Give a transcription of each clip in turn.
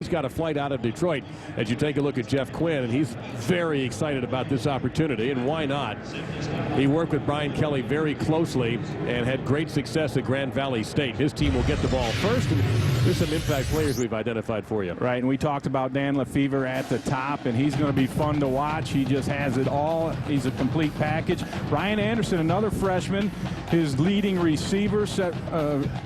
He's got a flight out of Detroit as you take a look at Jeff Quinn, and he's very excited about this opportunity, and why not? He worked with Brian Kelly very closely and had great success at Grand Valley State. His team will get the ball first, and there's some impact players we've identified for you. Right, and we talked about Dan Lefevre at the top, and he's going to be fun to watch. He just has it all. He's a complete package. Ryan Anderson, another freshman, his leading receiver, set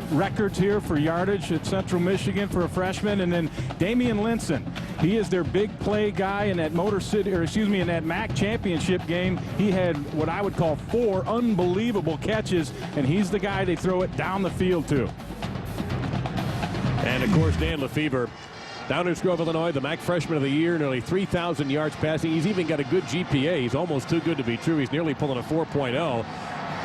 records here for yardage at Central Michigan for a freshman, and then Damian Linson, he is their big play guy in that in that MAC championship game. He had what I would call 4 unbelievable catches, and he's the guy they throw it down the field to. And of course, Dan Lefevre, Downers Grove, Illinois, the MAC Freshman of the Year, nearly 3,000 yards passing. He's even got a good GPA. He's almost too good to be true. He's nearly pulling a 4.0.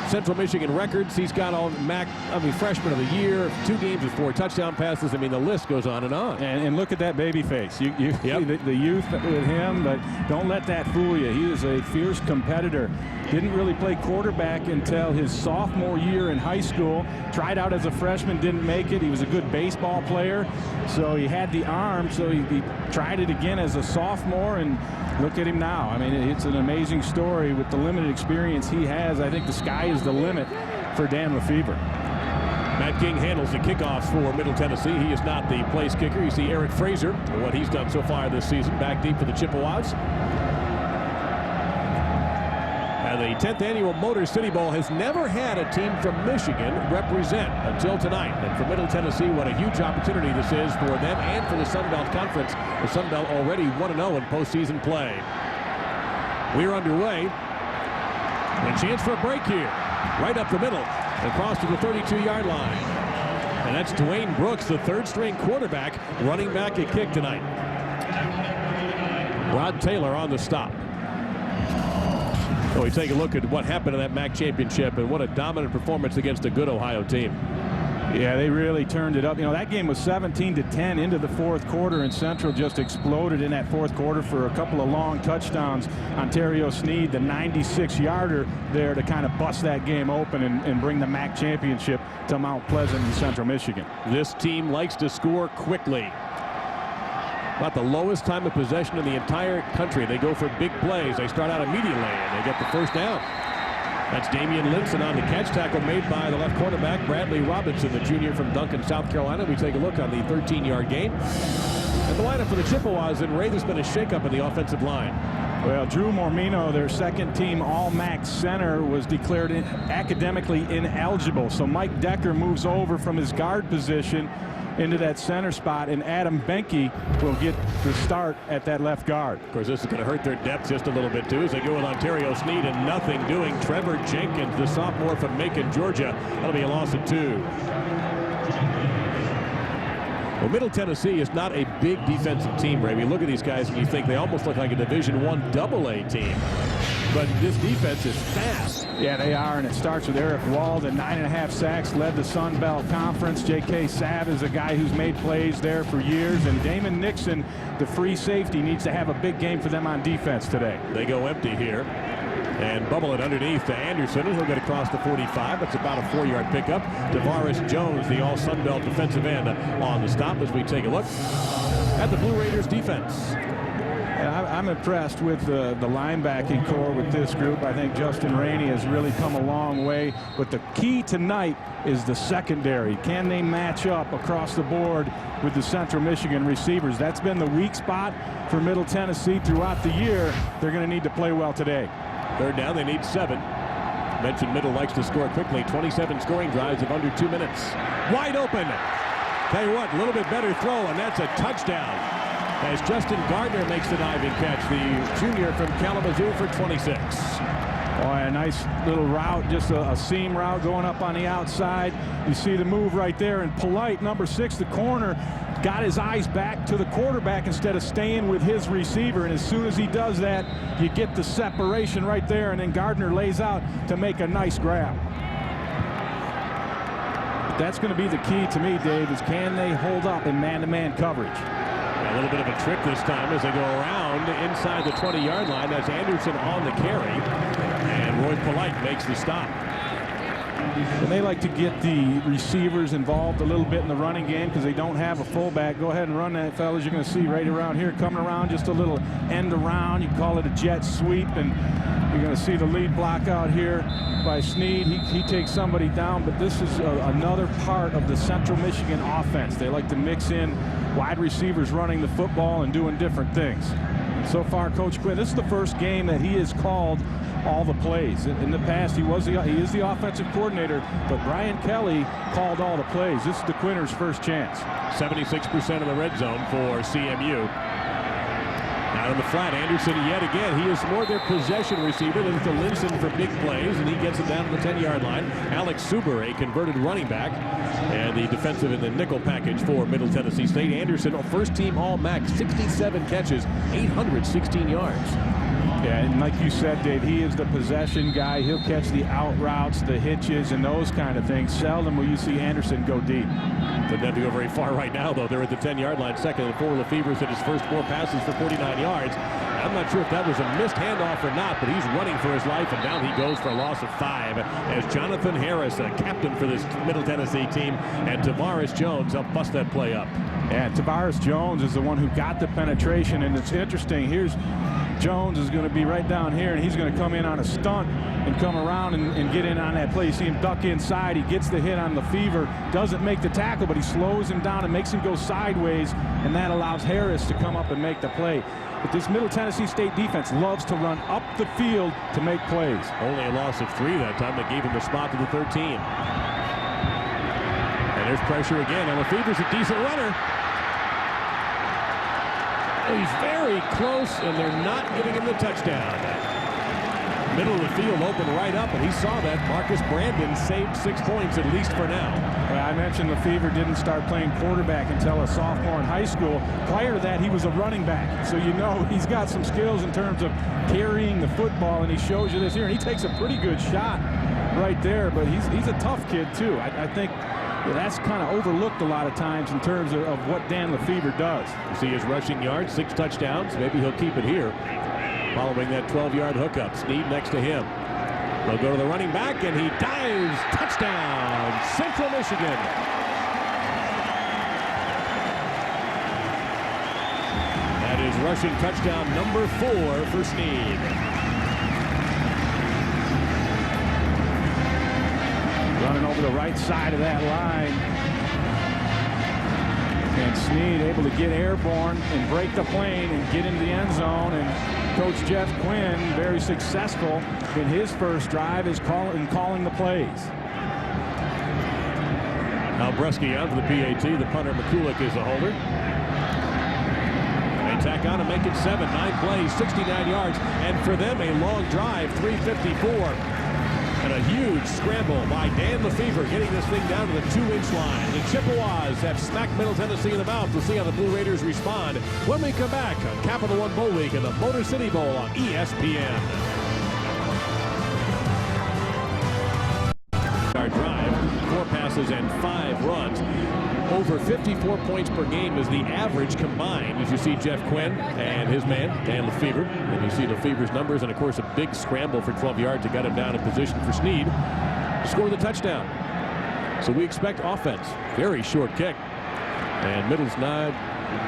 Central Michigan records. He's got all Freshman of the Year, 2 games with 4 touchdown passes. I mean, the list goes on and on. And look at that baby face. You yep. see the youth with him, but don't let that fool you. He is a fierce competitor. Didn't really play quarterback until his sophomore year in high school. Tried out as a freshman, didn't make it. He was a good baseball player, so he had the arm, so he tried it again as a sophomore, and look at him now. I mean, it's an amazing story with the limited experience he has. I think the sky is the limit for Dan Lefevre. Matt King handles the kickoffs for Middle Tennessee. He is not the place kicker. You see Eric Fraser, what he's done so far this season, back deep for the Chippewas. And the 10th annual Motor City Bowl has never had a team from Michigan represent until tonight. And for Middle Tennessee, what a huge opportunity this is for them and for the Sun Belt Conference. The Sun Belt already 1-0 in postseason play. We're underway. And a chance for a break here. Right up the middle. Across to the 32-yard line. And that's Dwayne Brooks, the third-string quarterback, running back a kick tonight. Rod Taylor on the stop. So we take a look at what happened in that MAC championship, and what a dominant performance against a good Ohio team. Yeah, they really turned it up. You know, that game was 17-10 into the fourth quarter, and Central just exploded in that fourth quarter for a couple of long touchdowns. Ontario Sneed, the 96-yarder there to kind of bust that game open and bring the MAC championship to Mount Pleasant in Central Michigan. This team likes to score quickly. About the lowest time of possession in the entire country. They go for big plays. They start out immediately, and they get the first down. That's Damian Linson on the catch. Tackle made by the left cornerback, Bradley Robinson, the junior from Duncan, South Carolina. We take a look on the 13-yard gain. And the lineup for the Chippewas, and Ray, there's been a shakeup in the offensive line. Well, Drew Mormino, their second-team All-MAC center, was declared academically ineligible. So Mike Decker moves over from his guard position into that center spot, and Adam Benke will get the start at that left guard. Of course, this is going to hurt their depth just a little bit, too, as they go with Ontario Sneed and nothing doing. Trevor Jenkins, the sophomore from Macon, Georgia. That'll be a loss of 2. Well, Middle Tennessee is not a big defensive team, Ray. You look at these guys and you think they almost look like a Division I AA team. But this defense is fast. Yeah, they are, and it starts with Eric Walden, 9.5 sacks, led the Sun Belt Conference. J.K. Sav is a guy who's made plays there for years, and Damon Nixon, the free safety, needs to have a big game for them on defense today. They go empty here and bubble it underneath to Anderson, and he'll get across the 45. That's about a 4-yard pickup. Tavares Jones, the all-Sun Belt defensive end, on the stop as we take a look at the Blue Raiders defense. I'm impressed with the linebacking core with this group. I think Justin Rainey has really come a long way. But the key tonight is the secondary. Can they match up across the board with the Central Michigan receivers? That's been the weak spot for Middle Tennessee throughout the year. They're going to need to play well today. Third down, they need 7. Mentioned Middle likes to score quickly. 27 scoring drives of under 2 minutes. Wide open. Tell you what, a little bit better throw, and that's a touchdown. As Justin Gardner makes the diving catch, the junior from Kalamazoo for 26. Boy, a nice little route, just a seam route going up on the outside. You see the move right there, and Polite, number 6, the corner, got his eyes back to the quarterback instead of staying with his receiver. And as soon as he does that, you get the separation right there, and then Gardner lays out to make a nice grab. But that's going to be the key to me, Dave, is can they hold up in man-to-man coverage? A little bit of a trick this time as they go around inside the 20-yard line. That's Anderson on the carry, and Roy Polite makes the stop. And they like to get the receivers involved a little bit in the running game because they don't have a fullback. Go ahead and run that, fellas. You're going to see right around here, coming around, just a little end around. You can call it a jet sweep, and you're going to see the lead block out here by Sneed. He takes somebody down, but this is another part of the Central Michigan offense. They like to mix in wide receivers running the football and doing different things. And so far, Coach Quinn, this is the first game that he has called all the plays. In the past, he is the offensive coordinator, but Brian Kelly called all the plays. This is the Quinners' first chance. 76% of the red zone for CMU. Out in the flat, Anderson yet again. He is more their possession receiver than to Linson for big plays, and he gets it down to the 10-yard line. Alex Suber, a converted running back, and the defensive in the nickel package for Middle Tennessee State. Anderson, first-team All-MAC, 67 catches, 816 yards. Yeah, and like you said, Dave, he is the possession guy. He'll catch the out routes, the hitches, and those kind of things. Seldom will you see Anderson go deep. Doesn't have to go very far right now, though. They're at the 10-yard line. Second and 4. Lefevre's hit his first 4 passes for 49 yards. I'm not sure if that was a missed handoff or not, but he's running for his life, and down he goes for a loss of 5 as Jonathan Harris, a captain for this Middle Tennessee team, and Tavares Jones help bust that play up. Yeah, Tavares Jones is the one who got the penetration, and it's interesting. Here's Jones is going to be right down here, and he's going to come in on a stunt and come around and get in on that play. You see him duck inside. He gets the hit on Lefevre, doesn't make the tackle, but he slows him down and makes him go sideways, and that allows Harris to come up and make the play. But this Middle Tennessee State defense loves to run up the field to make plays. Only a loss of 3 that time. That gave him the spot to the 13. And there's pressure again, and Lefevre's a decent runner. He's very close, and they're not giving him the touchdown. Middle of the field open right up, and he saw that. Marcus Brandon saved 6 points, at least for now. Well, I mentioned Lefevre didn't start playing quarterback until a sophomore in high school. Prior to that, he was a running back. So you know he's got some skills in terms of carrying the football, and he shows you this here. And he takes a pretty good shot right there, but he's a tough kid, too. I think that's kind of overlooked a lot of times in terms of what Dan Lefevre does. You see his rushing yards, 6 touchdowns. Maybe he'll keep it here following that 12-yard hookup. Sneed next to him. They'll go to the running back, and he dives. Touchdown, Central Michigan. That is rushing touchdown number 4 for Sneed. Running over the right side of that line. And Sneed able to get airborne and break the plane and get into the end zone. And Coach Jeff Quinn, very successful in his first drive, is calling the plays. Now Bresky out to the PAT. The punter McCulloch is a holder. They tack on and make it 7. 9 plays, 69 yards. And for them, a long drive, 3:54. And a huge scramble by Dan Lefevre, getting this thing down to the 2-inch line. The Chippewas have smacked Middle Tennessee in the mouth. We'll see how the Blue Raiders respond when we come back on Capital One Bowl Week and the Motor City Bowl on ESPN. Our drive, 4 passes and 5 runs. Over 54 points per game is the average combined, as you see Jeff Quinn and his man, Dan Lefevre. And you see Lefevre's numbers, and of course a big scramble for 12 yards that got him down in position for Sneed to score the touchdown. So we expect offense. Very short kick. And Middle's not,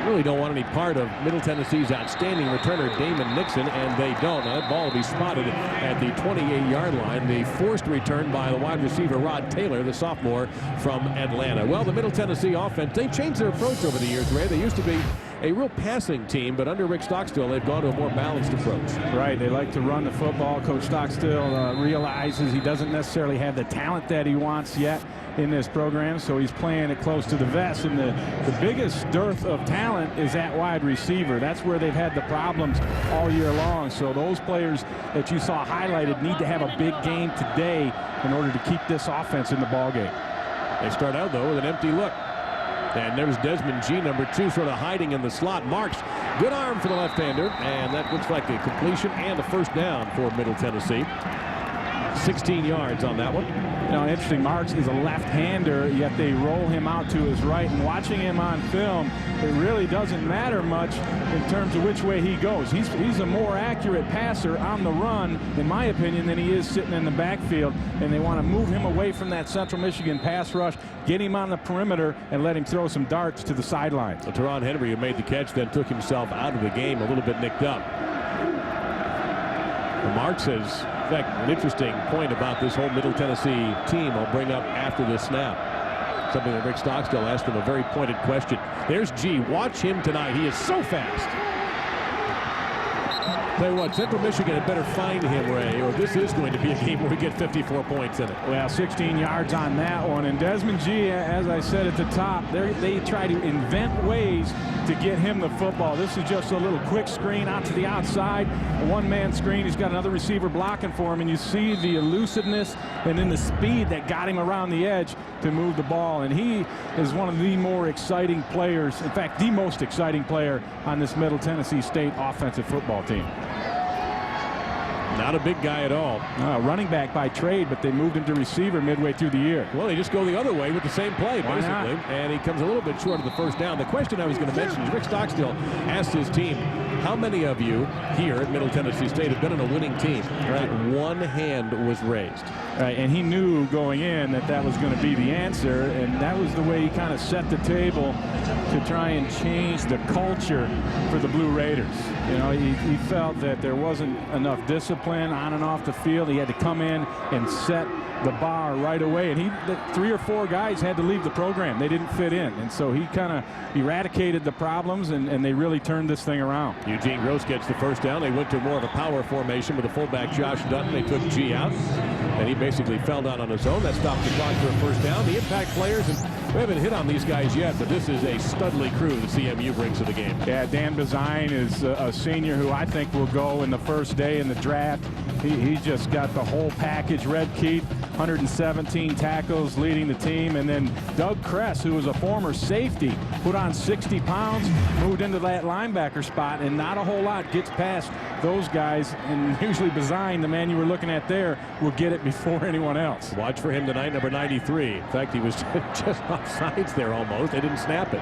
really don't want any part of Middle Tennessee's outstanding returner, Damon Nixon, and they don't. Now that ball will be spotted at the 28-yard line. The forced return by the wide receiver, Rod Taylor, the sophomore from Atlanta. Well, the Middle Tennessee offense, they've changed their approach over the years, Ray. They used to be a real passing team, but under Rick Stockstill, they've gone to a more balanced approach. Right, they like to run the football. Coach Stockstill realizes he doesn't necessarily have the talent that he wants yet in this program, so he's playing it close to the vest. And the biggest dearth of talent is at wide receiver. That's where they've had the problems all year long. So those players that you saw highlighted need to have a big game today in order to keep this offense in the ballgame. They start out, though, with an empty look. And there's Desmond G, number 2, sort of hiding in the slot. Marks, good arm for the left-hander, and that looks like a completion and a first down for Middle Tennessee. 16 yards on that one. You know, interesting, Marks is a left-hander, yet they roll him out to his right. And watching him on film, it really doesn't matter much in terms of which way he goes. He's a more accurate passer on the run, in my opinion, than he is sitting in the backfield. And they want to move him away from that Central Michigan pass rush, get him on the perimeter, and let him throw some darts to the sidelines. So Teron Henry, who made the catch, then took himself out of the game a little bit nicked up. Marks has, in fact, an interesting point about this whole Middle Tennessee team I'll bring up after this snap. Something that Rick Stockstill asked him a very pointed question. There's G. Watch him tonight. He is so fast. Tell you what, Central Michigan had better find him, Ray, or this is going to be a game where we get 54 points in it. Well, 16 yards on that one. And Desmond G., as I said at the top, they try to invent ways to get him the football. This is just a little quick screen out to the outside, a one-man screen. He's got another receiver blocking for him, and you see the elusiveness and then the speed that got him around the edge to move the ball. And he is one of the more exciting players, in fact, the most exciting player on this Middle Tennessee State offensive football team. Not a big guy at all. Running back by trade, but they moved him to receiver midway through the year. Well, they just go the other way with the same play, basically. And he comes a little bit short of the first down. The question I was going to mention is Rick Stockstill asked his team, how many of you here at Middle Tennessee State have been on a winning team? Right. One hand was raised. Right, and he knew going in that that was going to be the answer, and that was the way he kind of set the table to try and change the culture for the Blue Raiders. You know, he felt that there wasn't enough discipline on and off the field. He had to come in and set the bar right away, and the 3 or 4 guys had to leave the program. They didn't fit in, and so he kind of eradicated the problems, and they really turned this thing around. Eugene Gross gets the first down. They went to more of a power formation with the fullback Josh Dutton. They took G out, and he basically fell down on his own. That stopped the clock for a first down. The impact players, and we haven't hit on these guys yet, but this is a studly crew the CMU brings to the game. Yeah, Dan Bazine is a senior who I think will go in the first day in the draft. He just got the whole package. Red Keith, 117 tackles, leading the team. And then Doug Kress, who was a former safety, put on 60 pounds, moved into that linebacker spot, and not a whole lot gets past those guys. And usually Bazine, the man you were looking at there, will get it before anyone else. Watch for him tonight, number 93. In fact, he was just off sides there almost. They didn't snap it.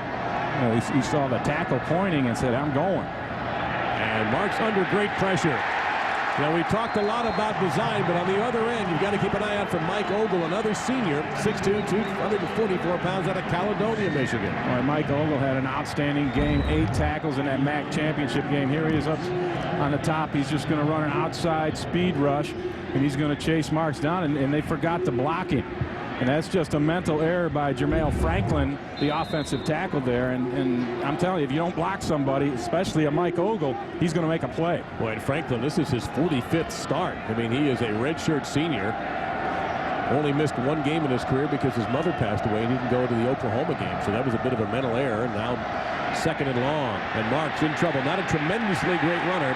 He saw the tackle pointing and said, I'm going. And Mark's under great pressure. Now, we talked a lot about Bazine, but on the other end, you've got to keep an eye out for Mike Ogle, another senior, 6'2", 244 pounds out of Caledonia, Michigan. Well, Mike Ogle had an outstanding game, 8 tackles in that MAC championship game. Here he is up on the top. He's just going to run an outside speed rush, and he's going to chase Marks down, and they forgot to block him. And that's just a mental error by Jermail Franklin, the offensive tackle there. And I'm telling you, if you don't block somebody, especially a Mike Ogle, he's going to make a play. Boy, and Franklin, this is his 45th start. I mean, he is a redshirt senior. Only missed 1 game in his career because his mother passed away and he didn't go to the Oklahoma game. So that was a bit of a mental error. And now 2nd and long. And Mark's in trouble. Not a tremendously great runner.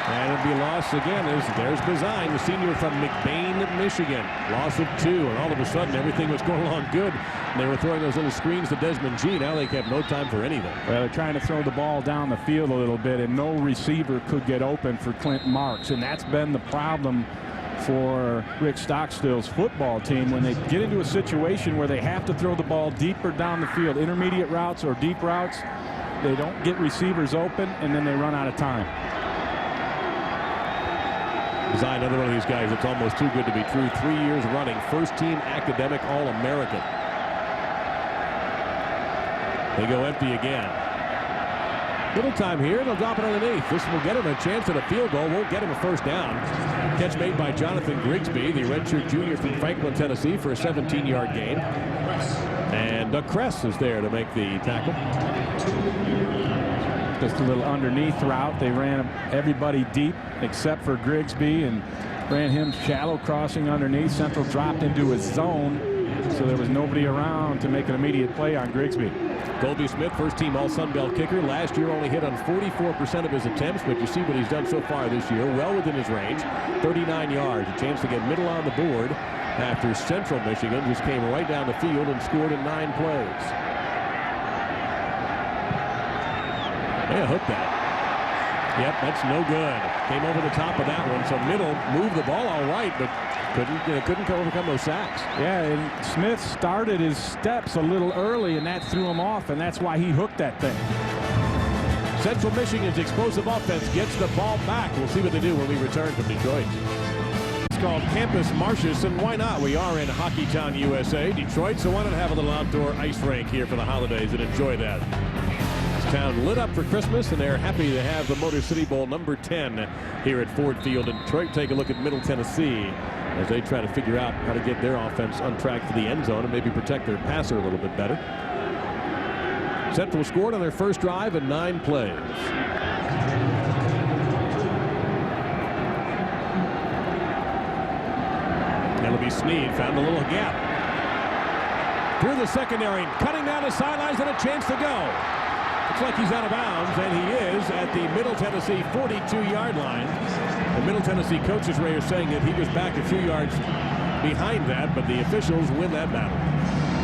And it'll be a loss again. There's Bazine, the senior from McBain, Michigan. Loss of 2, and all of a sudden everything was going along good. And they were throwing those little screens to Desmond G. Now they have no time for anything. Well, they're trying to throw the ball down the field a little bit, and no receiver could get open for Clint Marks. And that's been the problem for Rick Stockstill's football team. When they get into a situation where they have to throw the ball deeper down the field, intermediate routes or deep routes, they don't get receivers open, and then they run out of time. Bazine, another one of these guys that's almost too good to be true. 3 years running, first-team academic All-American. They go empty again. Little time here. They'll drop it underneath. This will get him a chance at a field goal. Won't get him a first down. Catch made by Jonathan Grigsby, the redshirt junior from Franklin, Tennessee, for a 17-yard gain. And Doug Kress is there to make the tackle. Just a little underneath route. They ran everybody deep except for Grigsby and ran him shallow crossing underneath. Central dropped into his zone, so there was nobody around to make an immediate play on Grigsby. Colby Smith, first-team All-Sun Belt kicker. Last year only hit on 44% of his attempts, but you see what he's done so far this year. Well within his range. 39 yards. A chance to get middle on the board after Central Michigan just came right down the field and scored in 9 plays. They hooked that. Yep, that's no good. Came over the top of that one. So Middle moved the ball all right, but Couldn't overcome those sacks. Yeah, and Smith started his steps a little early, and that threw him off, and that's why he hooked that thing. Central Michigan's explosive offense gets the ball back. We'll see what they do when we return from Detroit. It's called Campus Martius, and why not? We are in Hockeytown, USA, Detroit, so why not have a little outdoor ice rink here for the holidays and enjoy that. This town lit up for Christmas, and they're happy to have the Motor City Bowl number 10 here at Ford Field in Detroit. Take a look at Middle Tennessee as they try to figure out how to get their offense on track for the end zone and maybe protect their passer a little bit better. Central scored on their first drive in 9 plays. That'll be Snead, found a little gap. Through the secondary, cutting down the sidelines and a chance to go. Looks like he's out of bounds, and he is at the Middle Tennessee 42-yard line. The Middle Tennessee coaches, Ray, are saying that he was back a few yards behind that, but the officials win that battle.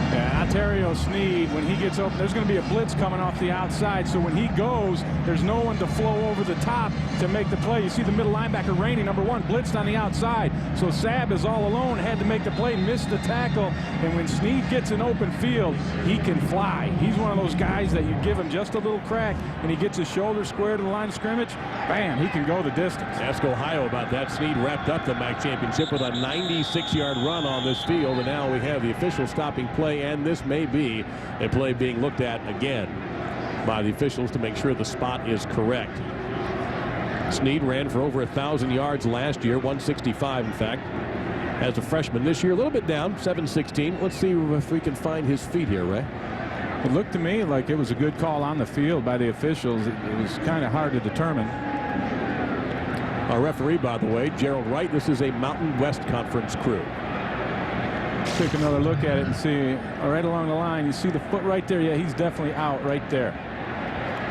Yeah, Ontario Snead, when he gets open, there's going to be a blitz coming off the outside, so when he goes, there's no one to flow over the top to make the play. You see the middle linebacker, Rainey, number 1, blitzed on the outside, so Sabb is all alone, had to make the play, missed the tackle, and when Snead gets an open field, he can fly. He's one of those guys that you give him just a little crack, and he gets his shoulder square to the line of scrimmage, bam, he can go the distance. Ask Ohio about that. Snead wrapped up the MAC championship with a 96-yard run on this field, and now we have the official stopping play, and this may be a play being looked at again by the officials to make sure the spot is correct. Snead ran for over 1,000 yards last year, 165 in fact, as a freshman. This year a little bit down, 716. Let's see if we can find his feet here, Ray. It looked to me like it was a good call on the field by the officials. It was kind of hard to determine. Our referee, by the way, Gerald Wright. This is a Mountain West Conference crew. Take another look at it and see right along the line. You see the foot right there. Yeah, he's definitely out right there.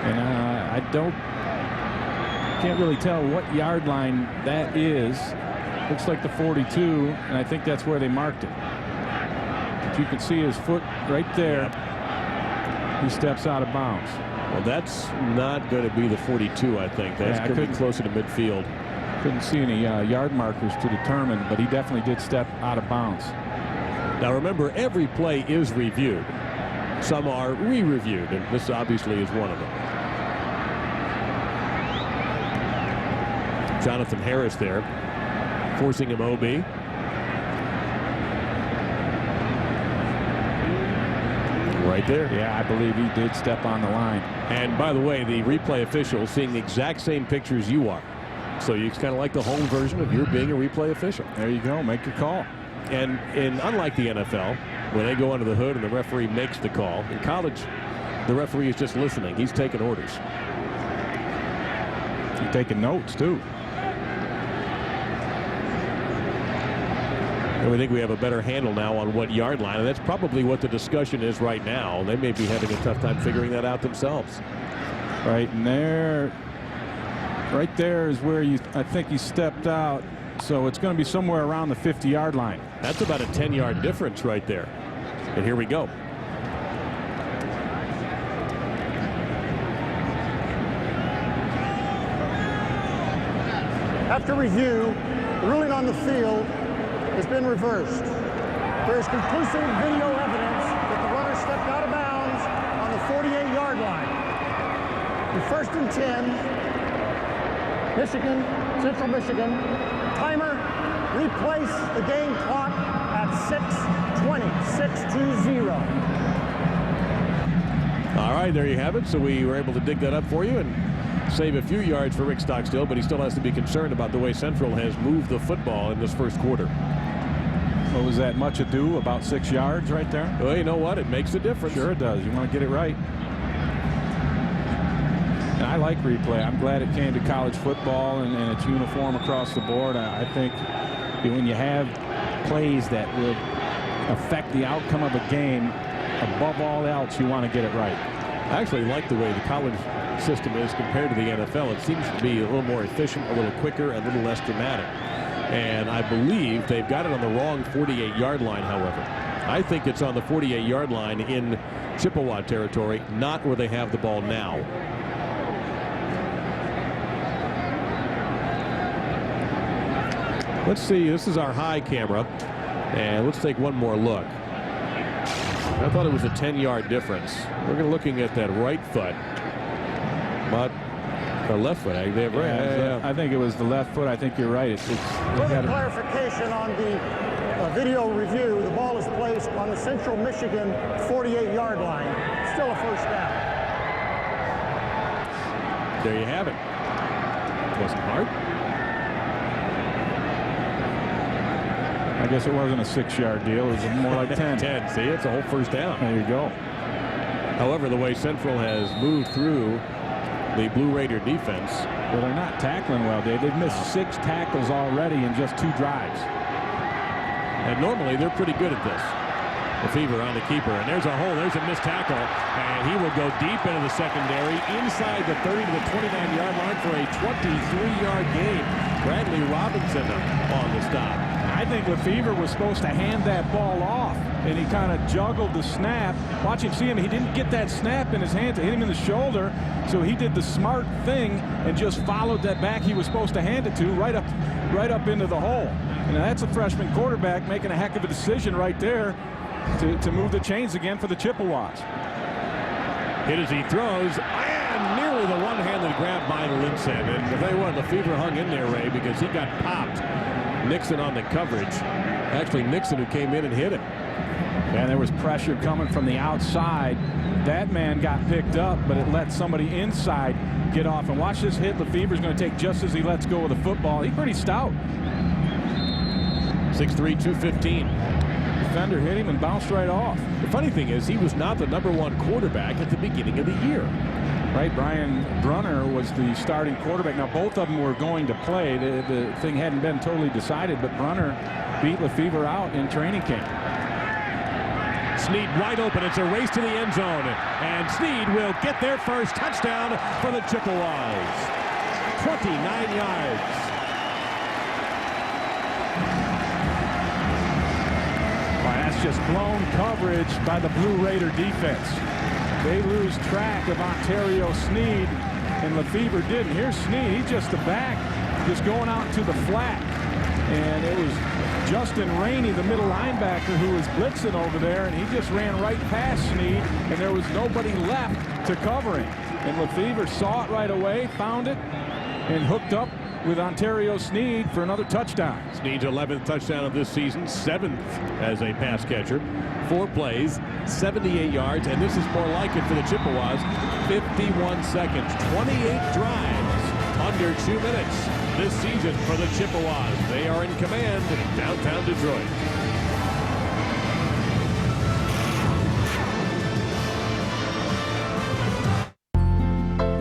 And I can't really tell what yard line that is. Looks like the 42, and I think that's where they marked it. But you can see his foot right there. He steps out of bounds. Well, that's not going to be the 42, I think. That's going to be closer to midfield. Couldn't see any yard markers to determine, but he definitely did step out of bounds. Now remember, every play is reviewed. Some are re-reviewed, and this obviously is one of them. Jonathan Harris there, forcing him OB. Right there. Yeah, I believe he did step on the line. And by the way, the replay official seeing the exact same pictures you are. So it's kind of like the home version of your being a replay official. There you go. Make your call. And unlike the NFL, when they go under the hood and the referee makes the call, in college, the referee is just listening. He's taking orders. He's taking notes, too. And we think we have a better handle now on what yard line, and that's probably what the discussion is right now. They may be having a tough time figuring that out themselves. Right, and there, right there is where I think he stepped out. So it's going to be somewhere around the 50-yard line. That's about a 10-yard difference right there. And here we go. After review, the ruling on the field has been reversed. There is conclusive video evidence that the runner stepped out of bounds on the 48-yard line. The 1st and 10, Michigan, Central Michigan. Timer, replace the game clock at 6:20, 6:20. All right, there you have it. So we were able to dig that up for you and save a few yards for Rick Stockstill, but he still has to be concerned about the way Central has moved the football in this first quarter. What was that, much ado? About 6 yards right there? Well, you know what? It makes a difference. Sure it does. You want to get it right. And I like replay. I'm glad it came to college football and it's uniform across the board. I think when you have plays that will affect the outcome of a game, above all else, you want to get it right. I actually like the way the college system is compared to the NFL. It seems to be a little more efficient, a little quicker, a little less dramatic. And I believe they've got it on the wrong 48-yard line, however. I think it's on the 48-yard line in Chippewa territory, not where they have the ball now. Let's see. This is our high camera. And let's take one more look. I thought it was a 10-yard difference. We're looking at that right foot. But the left foot. I think it was the left foot. I think you're right. Further clarification on the video review. The ball is placed on the Central Michigan 48-yard line. Still a first down. There you have it. Wasn't hard. I guess it wasn't a 6-yard deal. It was more like 10. 10. See, it's a whole first down. There you go. However, the way Central has moved through the Blue Raider defense. Well, they're not tackling well, Dave. They've missed 6 tackles already in just 2 drives. And normally they're pretty good at this. Lefevre on the keeper, and there's a hole. There's a missed tackle, and he will go deep into the secondary inside the 30 to the 29-yard line for a 23-yard gain. Bradley Robinson on the stop. I think Lefevre was supposed to hand that ball off, and he kind of juggled the snap. Watch him see him. He didn't get that snap in his hands. It hit him in the shoulder, so he did the smart thing and just followed that back he was supposed to hand it to right up into the hole. And that's a freshman quarterback making a heck of a decision right there to move the chains again for the Chippewas. Hit as he throws, and nearly the one-handed grab by Linson. And I'll tell you what, Lefevre hung in there, Ray, because he got popped. Nixon on the coverage. Actually, Nixon who came in and hit him. And there was pressure coming from the outside. That man got picked up, but it let somebody inside get off. And watch this hit Lefevre's going to take just as he lets go of the football. He's pretty stout. 6'3", 215. Defender hit him and bounced right off. The funny thing is, he was not the #1 quarterback at the beginning of the year. Right, Brian Brunner was the starting quarterback. Now, both of them were going to play. The thing hadn't been totally decided, but Brunner beat Lefevre out in training camp. Snead wide open. It's a race to the end zone. And Snead will get their first touchdown for the Chippewas. 29 yards. That's just blown coverage by the Blue Raider defense. They lose track of Ontario Snead, and Lefevre didn't. Here's Snead. He's just the back, just going out to the flat. And it was Justin Rainey, the middle linebacker, who was blitzing over there, and he just ran right past Snead, and there was nobody left to cover him. And Lefevre saw it right away, found it, and hooked up with Ontario Snead for another touchdown. Snead's 11th touchdown of this season, 7th as a pass catcher. 4 plays, 78 yards, and this is more like it for the Chippewas. 51 seconds, 28 drives, under 2 minutes this season for the Chippewas. They are in command in downtown Detroit.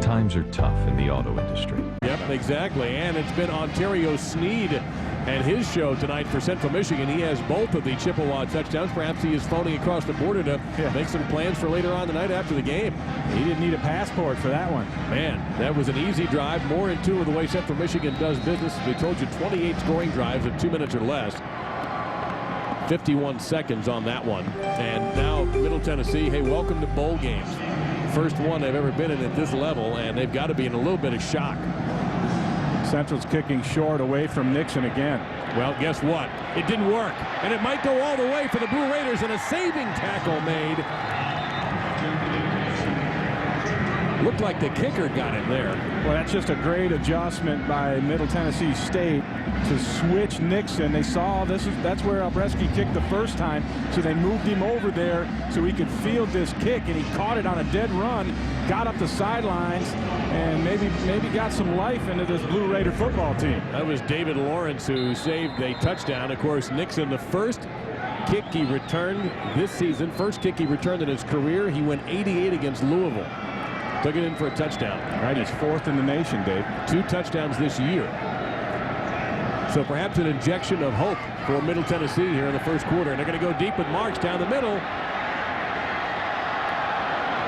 Times are tough in the auto industry. Yep, exactly. And it's been Ontario Snead and his show tonight for Central Michigan. He has both of the Chippewa touchdowns. Perhaps he is phoning across the border to make some plans for later on tonight after the game. He didn't need a passport for that one. Man, that was an easy drive. More in 2 of the way Central Michigan does business. We told you 28 scoring drives in 2 minutes or less. 51 seconds on that one. And now Middle Tennessee, hey, welcome to bowl games. First one they've ever been in at this level, and they've got to be in a little bit of shock. Central's kicking short away from Nixon again. Well, guess what? It didn't work, and it might go all the way for the Blue Raiders, and a saving tackle made. Looked like the kicker got it there. Well, that's just a great adjustment by Middle Tennessee State to switch Nixon. They saw that's where Albreski kicked the first time, so they moved him over there so he could field this kick, and he caught it on a dead run, got up the sidelines, and maybe got some life into this Blue Raider football team. That was David Lawrence who saved a touchdown. Of course, Nixon, the first kick he returned this season, first kick he returned in his career, he went 88 against Louisville. Took it in for a touchdown. Right, he's 4th in the nation, Dave. 2 touchdowns this year. So perhaps an injection of hope for Middle Tennessee here in the first quarter. And they're going to go deep with Marks down the middle.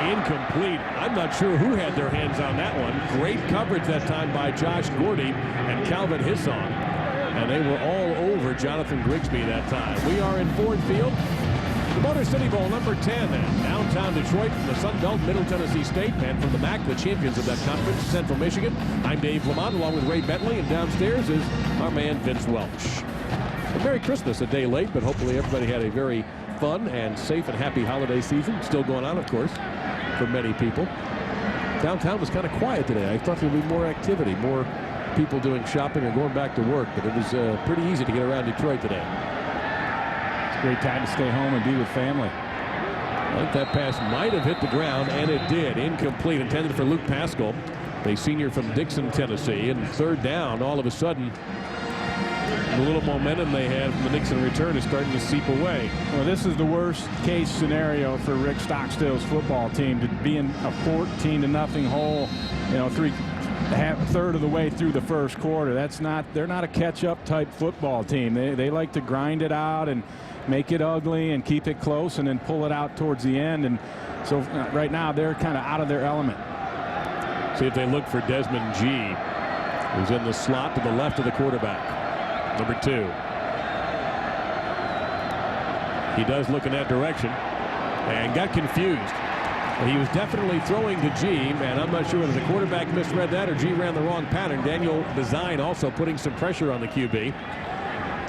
Incomplete. I'm not sure who had their hands on that one. Great coverage that time by Josh Gordy and Calvin Hisson. And they were all over Jonathan Grigsby that time. We are in Ford Field. Motor City Bowl number 10 in downtown Detroit from the Sun Belt, Middle Tennessee State, and from the MAC, the champions of that conference, Central Michigan. I'm Dave Lamont along with Ray Bentley, and downstairs is our man Vince Welch. A Merry Christmas a day late, but hopefully everybody had a very fun and safe and happy holiday season. Still going on, of course, for many people. Downtown was kind of quiet today. I thought there would be more activity, more people doing shopping or going back to work, but it was pretty easy to get around Detroit today. Great time to stay home and be with family. I think that pass might have hit the ground, and it did. Incomplete, intended for Luke Pascal, a senior from Dixon, Tennessee. And third down, all of a sudden, the little momentum they had from the Nixon return is starting to seep away. Well, this is the worst case scenario for Rick Stockstill's football team, to be in a 14-0 hole, you know, third of the way through the first quarter. They're not a catch-up type football team. They like to grind it out and make it ugly and keep it close and then pull it out towards the end. And so right now they're kind of out of their element. See if they look for Desmond G, who's in the slot to the left of the quarterback, number 2. He does look in that direction and got confused. He was definitely throwing to G, and I'm not sure whether the quarterback misread that or G ran the wrong pattern. Daniel Design also putting some pressure on the QB.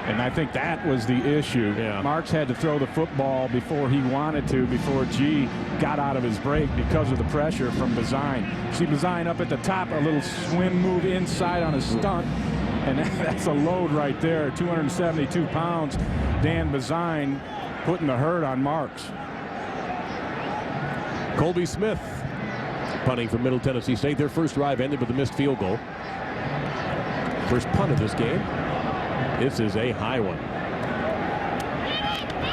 And I think that was the issue. Yeah. Marks had to throw the football before he wanted to, before G got out of his break because of the pressure from Design. See Design up at the top, a little swim move inside on a stunt, and that's a load right there. 272 pounds. Dan Design putting the hurt on Marks. Colby Smith punting from Middle Tennessee State. Their first drive ended with a missed field goal. First punt of this game. This is a high one.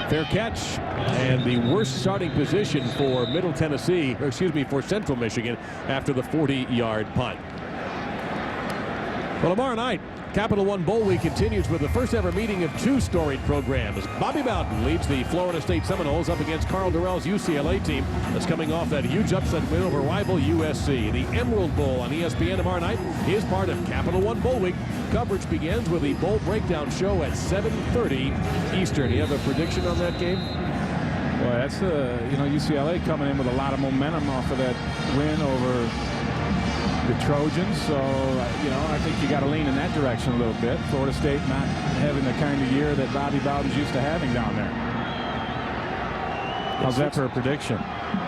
Fair catch, and the worst starting position for Middle Tennessee, or excuse me, for Central Michigan after the 40-yard punt. Well, tomorrow night, Capital One Bowl Week continues with the first ever meeting of 2 storied programs. Bobby Bowden leads the Florida State Seminoles up against Carl Durrell's UCLA team that's coming off that huge upset win over rival USC. The Emerald Bowl on ESPN tomorrow night is part of Capital One Bowl Week. Coverage begins with the Bowl Breakdown show at 7:30 Eastern. You have a prediction on that game? Well, that's UCLA coming in with a lot of momentum off of that win over the Trojans, so I think you got to lean in that direction a little bit. Florida State not having the kind of year that Bobby Bowden's used to having down there. How's that for a prediction?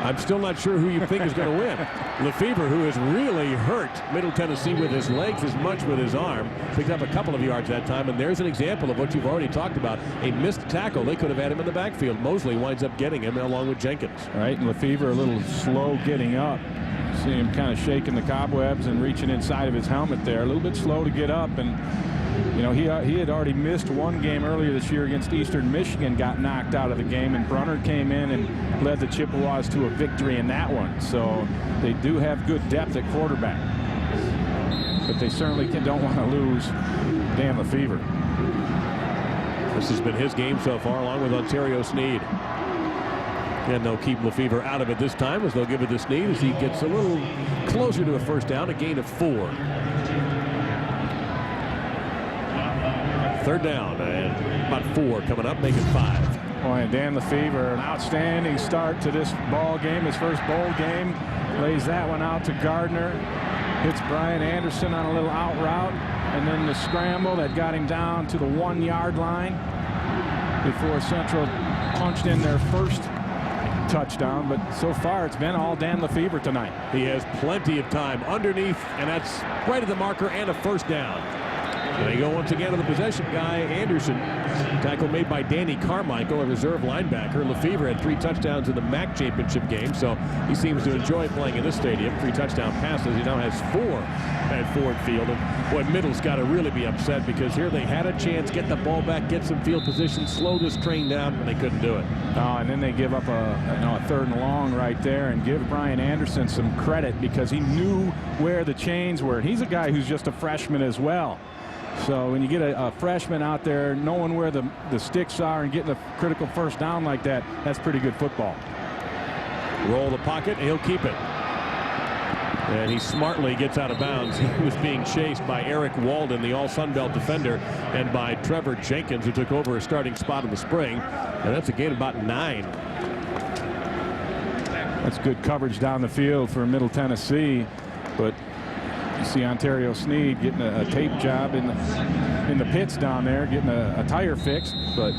I'm still not sure who you think is going to win. Lefevre, who has really hurt Middle Tennessee with his legs as much with his arm, picked up a couple of yards that time, and there's an example of what you've already talked about. A missed tackle. They could have had him in the backfield. Mosley winds up getting him along with Jenkins. Right, and Lefevre a little slow getting up. See him kind of shaking the cobwebs and reaching inside of his helmet there. A little bit slow to get up, and he had already missed one game earlier this year against Eastern Michigan, got knocked out of the game, and Brunner came in and led the Chippewas to a victory in that one. So they do have good depth at quarterback, but they certainly don't want to lose Dan Lefevre. This has been his game so far, along with Ontario Sneed. And they'll keep Lefevre out of it this time, as they'll give it to Sneed as he gets a little closer to a first down, a gain of 4. Third down, and about 4 coming up, make it 5. Boy, and Dan Lefevre, an outstanding start to this ball game, his first bowl game. Lays that one out to Gardner. Hits Brian Anderson on a little out route, and then the scramble that got him down to the 1-yard line before Central punched in their first touchdown. But so far it's been all Dan Lefevre tonight. He has plenty of time underneath, and that's right at the marker, and a first down. They go once again to the possession guy, Anderson. Tackle made by Danny Carmichael, a reserve linebacker. Lefevre had 3 touchdowns in the MAC championship game, so he seems to enjoy playing in this stadium. 3 touchdown passes. He now has 4 at Ford Field. And boy, Middle's got to really be upset, because here they had a chance, get the ball back, get some field position, slow this train down, and they couldn't do it. And then they give up a 3rd and long right there, and give Brian Anderson some credit, because he knew where the chains were. And he's a guy who's just a freshman as well. So when you get a freshman out there knowing where the sticks are and getting a critical first down like that, that's pretty good football. Roll the pocket, he'll keep it. And he smartly gets out of bounds. He was being chased by Eric Walden, the all-Sun Belt defender, and by Trevor Jenkins, who took over a starting spot in the spring. And that's a gain of about 9. That's good coverage down the field for Middle Tennessee, but you see Ontario Sneed getting a tape job in the pits down there, getting a tire fixed. But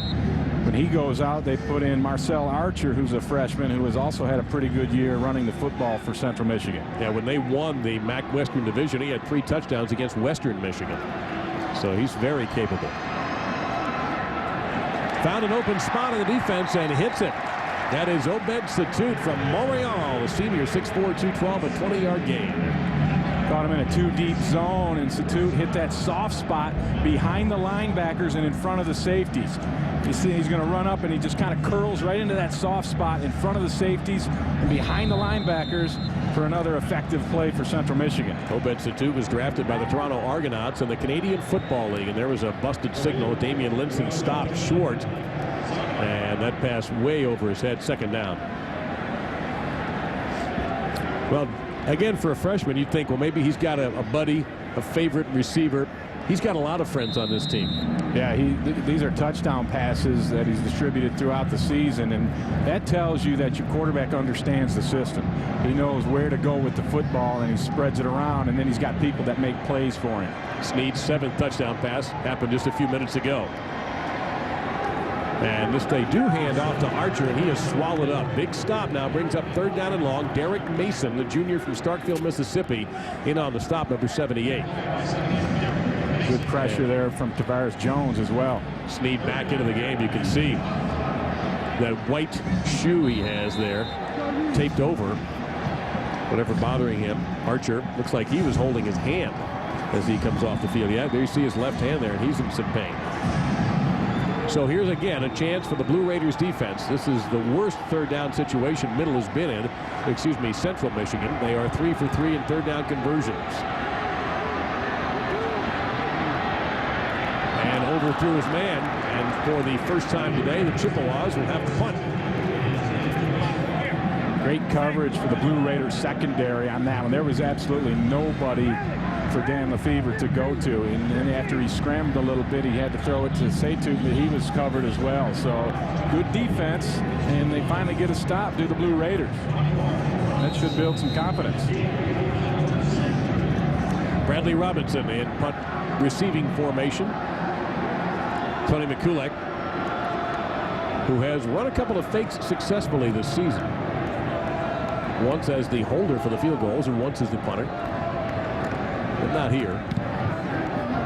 when he goes out, they put in Marcel Archer, who's a freshman who has also had a pretty good year running the football for Central Michigan. Yeah, when they won the MAC Western Division, he had 3 touchdowns against Western Michigan. So he's very capable. Found an open spot in the defense and hits it. That is Obed Satut from Montreal, the senior, 6'4", 212, a 20-yard gain. Caught him in a 2-deep zone, and Satut hit that soft spot behind the linebackers and in front of the safeties. You see he's going to run up, and he just kind of curls right into that soft spot in front of the safeties and behind the linebackers for another effective play for Central Michigan. Obed Satut was drafted by the Toronto Argonauts in the Canadian Football League, and there was a busted signal. Damian Lindsay stopped short, and that pass way over his head, second down. Well, again, for a freshman, you'd think, well, maybe he's got a buddy, a favorite receiver. He's got a lot of friends on this team. Yeah, these are touchdown passes that he's distributed throughout the season, and that tells you that your quarterback understands the system. He knows where to go with the football, and he spreads it around, and then he's got people that make plays for him. Snead's 7th touchdown pass happened just a few minutes ago. And this they do hand off to Archer, and he is swallowed up. Big stop now, brings up 3rd down and long. Derek Mason, the junior from Starkville, Mississippi, in on the stop, number 78. Good pressure there from Tavares Jones as well. Snead back into the game. You can see that white shoe he has there taped over, whatever bothering him. Archer looks like he was holding his hand as he comes off the field. Yeah, there you see his left hand there, and he's in some pain. So here's again a chance for the Blue Raiders defense. This is the worst 3rd down situation Middle has been in. Excuse me, Central Michigan. They are 3 for 3 in 3rd down conversions. And overthrew his man, and for the first time today, the Chippewas will have to punt. Great coverage for the Blue Raiders secondary on that one. There was absolutely nobody for Dan Lefevre to go to, and then after he scrambled a little bit, he had to throw it to Satut, but he was covered as well. So good defense, and they finally get a stop to the Blue Raiders. That should build some confidence. Bradley Robinson in punt receiving formation. Tony McCulloch, who has run a couple of fakes successfully this season. Once as the holder for the field goals and once as the punter. But not here.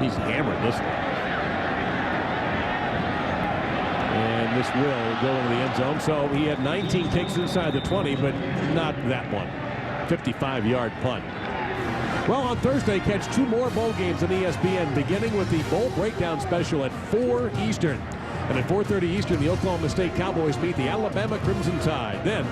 He's hammered this one. And this will go into the end zone. So he had 19 kicks inside the 20, but not that one. 55-yard punt. Well, on Thursday, catch 2 more bowl games on ESPN, beginning with the Bowl Breakdown Special at 4 Eastern. And at 4:30 Eastern, the Oklahoma State Cowboys meet the Alabama Crimson Tide. Then,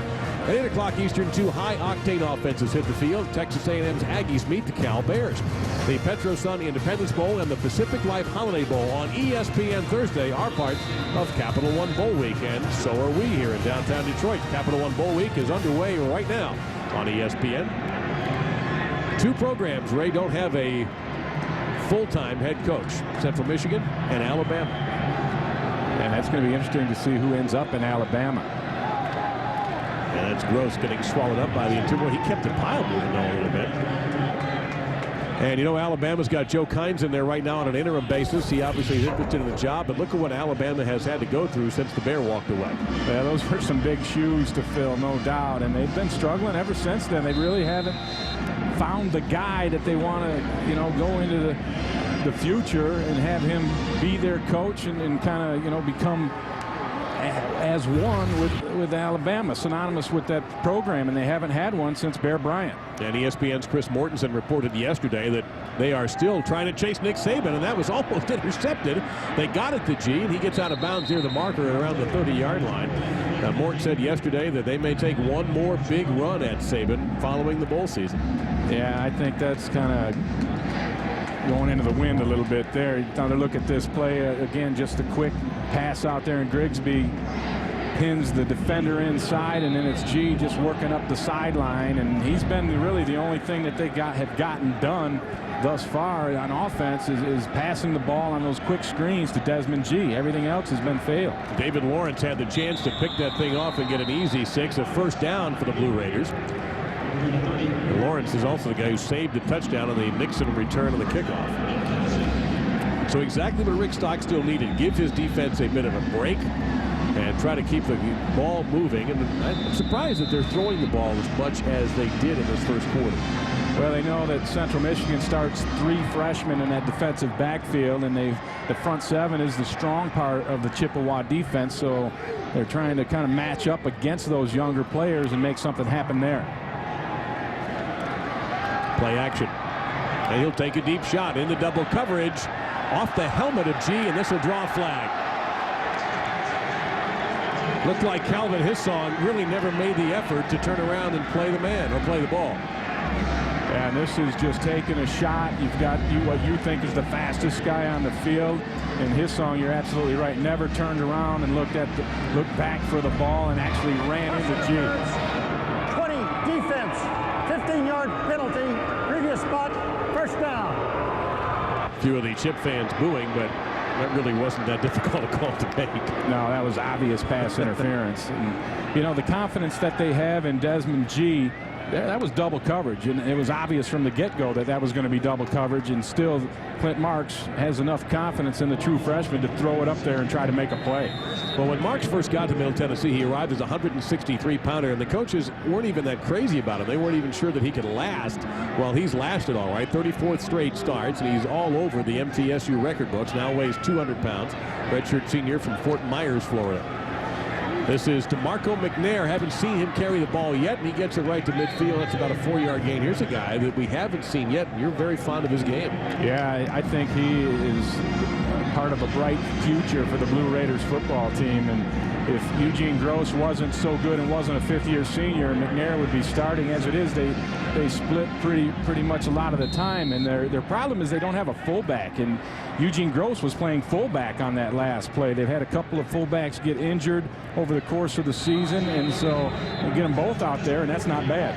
at 8 o'clock Eastern, 2 high-octane offenses hit the field. Texas A&M's Aggies meet the Cal Bears. The Petro-Sun Independence Bowl and the Pacific Life Holiday Bowl on ESPN Thursday are part of Capital One Bowl Week, and so are we here in downtown Detroit. Capital One Bowl Week is underway right now on ESPN. 2 programs, Ray, don't have a full-time head coach. Central Michigan and Alabama. And that's going to be interesting to see who ends up in Alabama. And that's Gross getting swallowed up by the interior. He kept the pile moving though a little bit. And you know, Alabama's got Joe Kynes in there right now on an interim basis. He obviously is interested in the job, but look at what Alabama has had to go through since the Bear walked away. Yeah, those were some big shoes to fill, no doubt. And they've been struggling ever since then. They really haven't found the guy that they want to, you know, go into the future and have him be their coach and kind of, you know, become as one with Alabama, synonymous with that program, and they haven't had one since Bear Bryant. And ESPN's Chris Mortensen reported yesterday that they are still trying to chase Nick Saban, and that was almost intercepted. They got it to G, and he gets out of bounds near the marker at around the 30-yard line. Now, Morton said yesterday that they may take one more big run at Saban following the bowl season. Yeah, I think that's kind of going into the wind a little bit there. Now to look at this play again, just a quick pass out there, and Grigsby pins the defender inside, and then it's G just working up the sideline, and he's been really the only thing that they have gotten done thus far on offense is passing the ball on those quick screens to Desmond G. Everything else has been failed. David Lawrence had the chance to pick that thing off and get an easy 6, a first down for the Blue Raiders. And Lawrence is also the guy who saved the touchdown on the Nixon return on the kickoff. So exactly what Rick Stockstill needed. Give his defense a bit of a break and try to keep the ball moving. And I'm surprised that they're throwing the ball as much as they did in this first quarter. Well, they know that Central Michigan starts 3 freshmen in that defensive backfield, and the front 7 is the strong part of the Chippewa defense, so they're trying to kind of match up against those younger players and make something happen there. Play action. And he'll take a deep shot in the double coverage off the helmet of G, and this will draw a flag. Looked like Calvin Hissong really never made the effort to turn around and play the man or play the ball. And this is just taking a shot. You've got what you think is the fastest guy on the field. In Hissong, you're absolutely right. Never turned around and looked back for the ball and actually ran into G. 20 defense, 15-yard penalty, previous spot, first down. A few of the Chip fans booing, but that really wasn't that difficult a call to make. No, that was obvious pass interference. And, you know, the confidence that they have in Desmond G, that was double coverage, and it was obvious from the get-go that was going to be double coverage, and still Clint Marks has enough confidence in the true freshman to throw it up there and try to make a play. Well, when Marks first got to Middle Tennessee, he arrived as a 163-pounder, and the coaches weren't even that crazy about him. They weren't even sure that he could last. Well, he's lasted all right. 34th straight starts, and he's all over the MTSU record books. Now weighs 200 pounds. Redshirt senior from Fort Myers, Florida. This is to Marco McNair. Haven't seen him carry the ball yet, and he gets it right to midfield. That's about a 4-yard gain. Here's a guy that we haven't seen yet, and you're very fond of his game. Yeah, I think he is part of a bright future for the Blue Raiders football team. And if Eugene Gross wasn't so good and wasn't a 5th-year senior, McNair would be starting. As it is, they split pretty much a lot of the time, and their problem is they don't have a fullback, and Eugene Gross was playing fullback on that last play. They've had a couple of fullbacks get injured over the course of the season, and so they get them both out there, and that's not bad.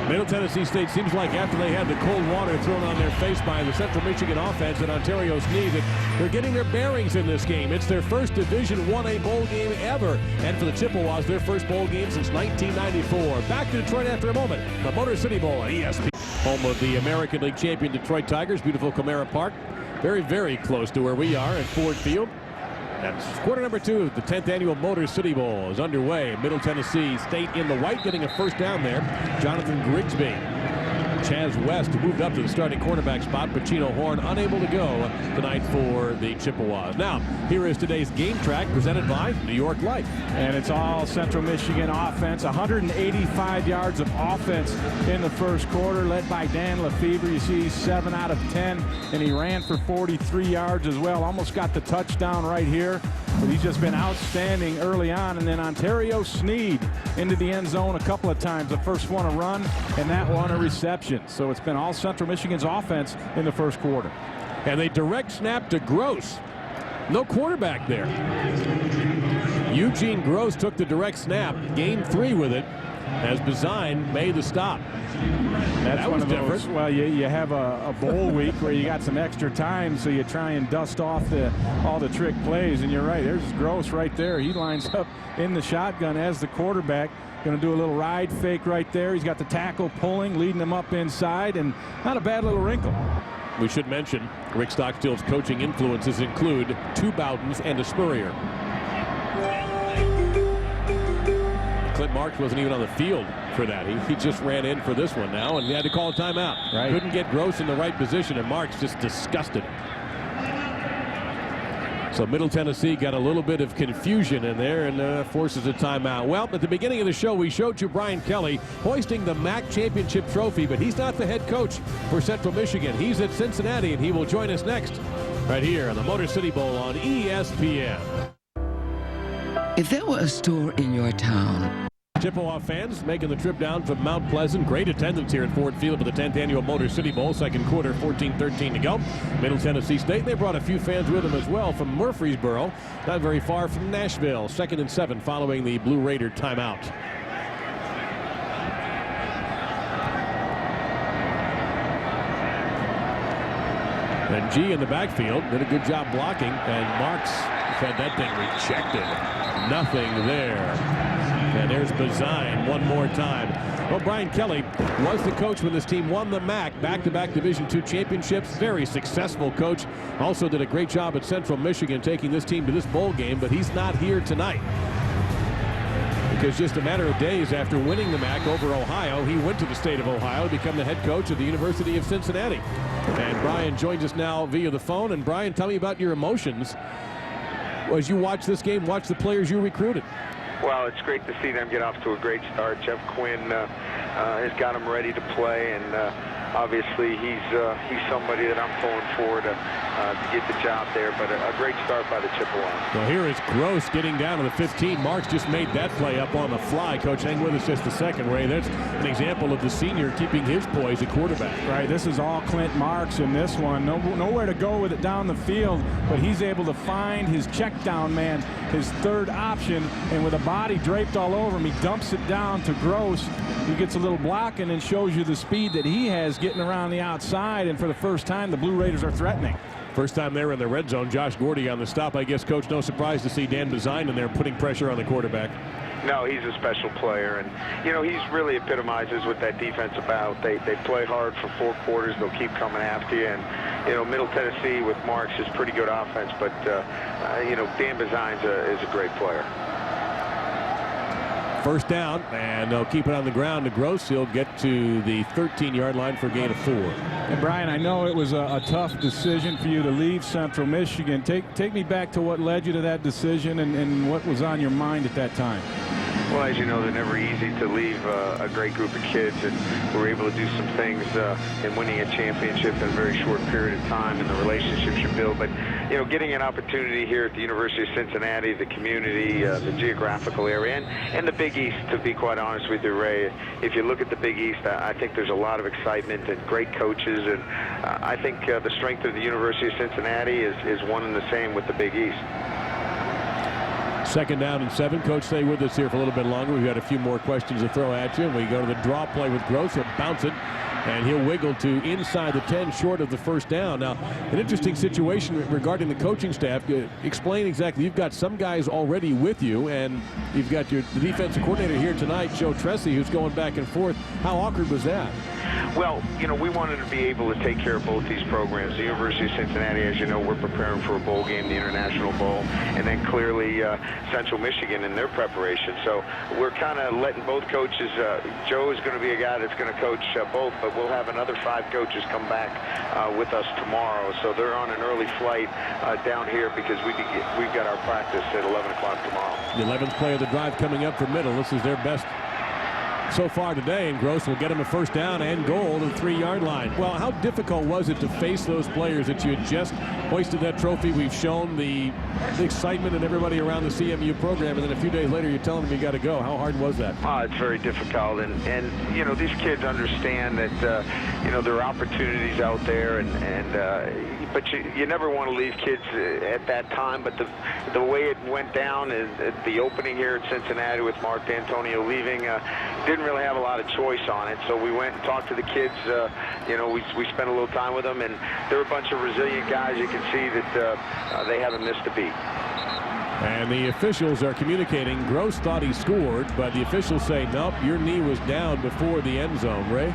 Middle Tennessee State seems like after they had the cold water thrown on their face by the Central Michigan offense at Ontario's knee, that they're getting their bearings in this game. It's their first Division 1A bowl game ever, and for the Chippewas, their first bowl game since 1994. Back to Detroit after a moment. The Motor City Bowl on ESPN. Home of the American League champion Detroit Tigers, beautiful Comera Park. Very, very close to where we are at Ford Field. That's quarter number 2 of the 10th annual Motor City Bowl is underway. Middle Tennessee State in the white, getting a first down there. Jonathan Grigsby. Chaz West moved up to the starting cornerback spot, but Chino Horn unable to go tonight for the Chippewas. Now, here is today's game track presented by New York Life. And it's all Central Michigan offense. 185 yards of offense in the first quarter, led by Dan Lefevre. You see 7 out of 10, and he ran for 43 yards as well. Almost got the touchdown right here, but he's just been outstanding early on. And then Ontario Sneed into the end zone a couple of times. The first one a run, and that one a reception. So it's been all Central Michigan's offense in the first quarter. And they direct snap to Gross. No quarterback there. Eugene Gross took the direct snap, gained 3 with it, as Bazine made the stop. That was different. Those, well, you have a bowl week where you got some extra time, so you try and dust off all the trick plays. And you're right, there's Gross right there. He lines up in the shotgun as the quarterback. Going to do a little ride fake right there. He's got the tackle pulling, leading him up inside, and not a bad little wrinkle. We should mention Rick Stockstill's coaching influences include 2 Bowdens and a Spurrier. Clint Marks wasn't even on the field for that. He just ran in for this one now, and he had to call a timeout. Right. Couldn't get Gross in the right position, and Marks just disgusted him. So Middle Tennessee got a little bit of confusion in there and forces a timeout. Well, at the beginning of the show, we showed you Brian Kelly hoisting the MAC championship trophy, but he's not the head coach for Central Michigan. He's at Cincinnati, and he will join us next right here on the Motor City Bowl on ESPN. If there were a store in your town Chippewa fans making the trip down from Mount Pleasant. Great attendance here at Ford Field for the 10th annual Motor City Bowl. Second quarter, 14-13 to go. Middle Tennessee State. They brought a few fans with them as well from Murfreesboro, not very far from Nashville. 2nd and 7 following the Blue Raider timeout. And G in the backfield did a good job blocking, and Marks had that thing rejected. Nothing there. And there's Bazine one more time. Well, Brian Kelly was the coach when this team won the MAC, back-to-back Division II championships. Very successful coach. Also did a great job at Central Michigan taking this team to this bowl game, but he's not here tonight. Because just a matter of days after winning the MAC over Ohio, he went to the state of Ohio to become the head coach at the University of Cincinnati. And Brian joins us now via the phone. And Brian, tell me about your emotions as you watch this game, watch the players you recruited. Well, it's great to see them get off to a great start. Jeff Quinn has got them ready to play, and obviously he's somebody that I'm pulling for to get the job there. But a great start by the Chippewas. Well, here is Gross getting down to the 15. Marks just made that play up on the fly. Coach, hang with us just a second, Ray. That's an example of the senior keeping his poise at quarterback. Right, this is all Clint Marks in this one. Nowhere to go with it down the field, but he's able to find his check down man, his third option, and with a body draped all over him, he dumps it down to Gross. He gets a little block and then shows you the speed that he has getting around the outside, and for the first time the Blue Raiders are threatening. First time they were in the red zone. Josh Gordy on the stop. I guess, Coach, no surprise to see Dan Bazine in there putting pressure on the quarterback. No, he's a special player, and he's really epitomizes what that defense about. They play hard for 4 quarters. They'll keep coming after you, and Middle Tennessee with Marks is pretty good offense, but Dan Bazine is a great player. First down, and they'll keep it on the ground to Gross. He'll get to the 13-yard line for a gain of 4. And Brian, I know it was a tough decision for you to leave Central Michigan. Take me back to what led you to that decision and what was on your mind at that time. Well, as you know, they're never easy to leave a great group of kids, and we're able to do some things in winning a championship in a very short period of time, and the relationships you build. But getting an opportunity here at the University of Cincinnati, the community, the geographical area, and the Big East, to be quite honest with you, Ray, if you look at the Big East, I think there's a lot of excitement and great coaches, and I think the strength of the University of Cincinnati is one and the same with the Big East. 2nd down and 7. Coach, stay with us here for a little bit longer. We've got a few more questions to throw at you. We go to the draw play with Gross. He'll bounce it, and he'll wiggle to inside the 10, short of the first down. Now, an interesting situation regarding the coaching staff. Explain exactly. You've got some guys already with you, and you've got the defensive coordinator here tonight, Joe Tressie, who's going back and forth. How awkward was that? Well, we wanted to be able to take care of both these programs. The University of Cincinnati, as you know, we're preparing for a bowl game, the International Bowl, and then clearly Central Michigan in their preparation. So we're kind of letting both coaches. Joe is going to be a guy that's going to coach both, but we'll have another 5 coaches come back with us tomorrow. So they're on an early flight down here because we've got our practice at 11 o'clock tomorrow. The 11th play of the drive coming up for Middle. This is their best so far today, and Gross will get him a first down and goal to the 3-yard line. Well, how difficult was it to face those players that you had just hoisted that trophy? We've shown the excitement and everybody around the CMU program, and then a few days later you're telling them you got to go. How hard was that? It's very difficult, and these kids understand that there are opportunities out there, but you never want to leave kids at that time. But the way it went down is at the opening here at Cincinnati with Mark D'Antonio leaving, didn't really have a lot of choice on it. So we went and talked to the kids. We spent a little time with them, and they're a bunch of resilient guys. You can see that they haven't missed a beat. And the officials are communicating. Gross thought he scored, but the officials say, nope, your knee was down before the end zone. Ray?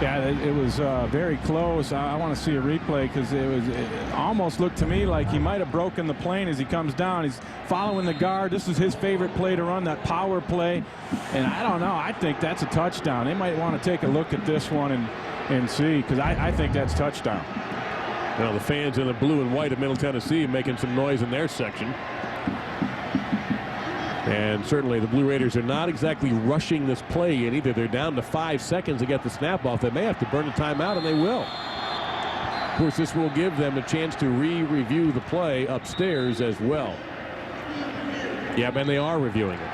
Yeah, it was very close. I want to see a replay because it almost looked to me like he might have broken the plane as he comes down. He's following the guard. This is his favorite play to run, that power play. And I don't know. I think that's a touchdown. They might want to take a look at this one and see, because I think that's touchdown. Well, the fans in the blue and white of Middle Tennessee making some noise in their section. And certainly the Blue Raiders are not exactly rushing this play in either. They're down to 5 seconds to get the snap off. They may have to burn a timeout, and they will. Of course, this will give them a chance to review the play upstairs as well. Yeah, and they are reviewing it.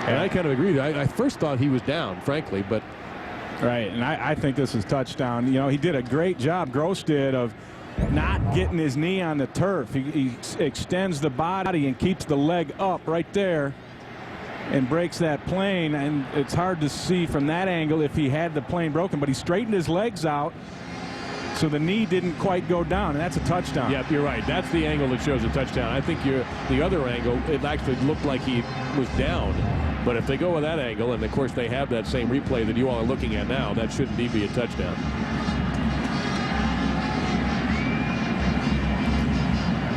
And I kind of agree. I first thought he was down, frankly, but. Right, and I think this is touchdown. You know, he did a great job, Gross did, of not getting his knee on the turf. He extends the body and keeps the leg up right there and breaks that plane. And it's hard to see from that angle if he had the plane broken, but he straightened his legs out so the knee didn't quite go down, and that's a touchdown. Yep, you're right. That's the angle that shows a touchdown. I think the other angle, it actually looked like he was down. But if they go with that angle, and of course they have that same replay that you all are looking at now, that should indeed be a touchdown.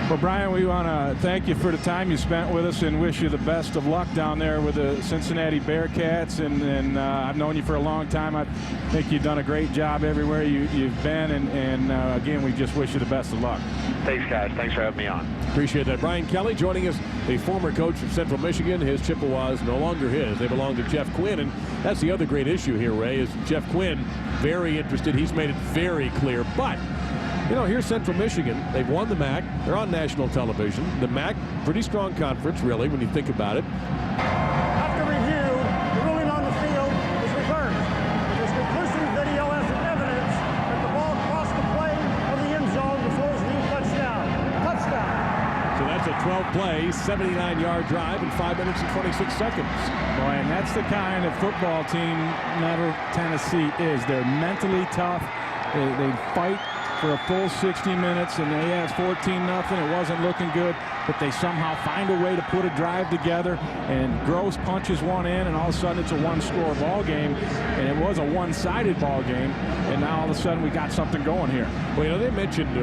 Well, Brian, we want to thank you for the time you spent with us and wish you the best of luck down there with the Cincinnati Bearcats. And I've known you for a long time. I think you've done a great job everywhere you've been. And again, we just wish you the best of luck. Thanks, guys. Thanks for having me on. Appreciate that. Brian Kelly joining us, the former coach of Central Michigan. His Chippewas no longer his. They belong to Jeff Quinn. And that's the other great issue here, Ray, is Jeff Quinn very interested. He's made it very clear. But you know, here's Central Michigan. They've won the MAC. They're on national television. The MAC, pretty strong conference, really, when you think about it. After review, the ruling on the field is reversed. There's conclusive video as evidence that the ball crossed the plane of the end zone before it was deemed touchdown. Touchdown. So that's a 12-play, 79-yard drive in 5 minutes and 26 seconds. Boy, and that's the kind of football team Middle Tennessee is. They're mentally tough. They fight for a full 60 minutes, and it's 14-0. It wasn't looking good, but they somehow find a way to put a drive together, and Gross punches one in, and all of a sudden it's a one-score ball game, and it was a one-sided ball game, and now all of a sudden we got something going here. Well, you know, they mentioned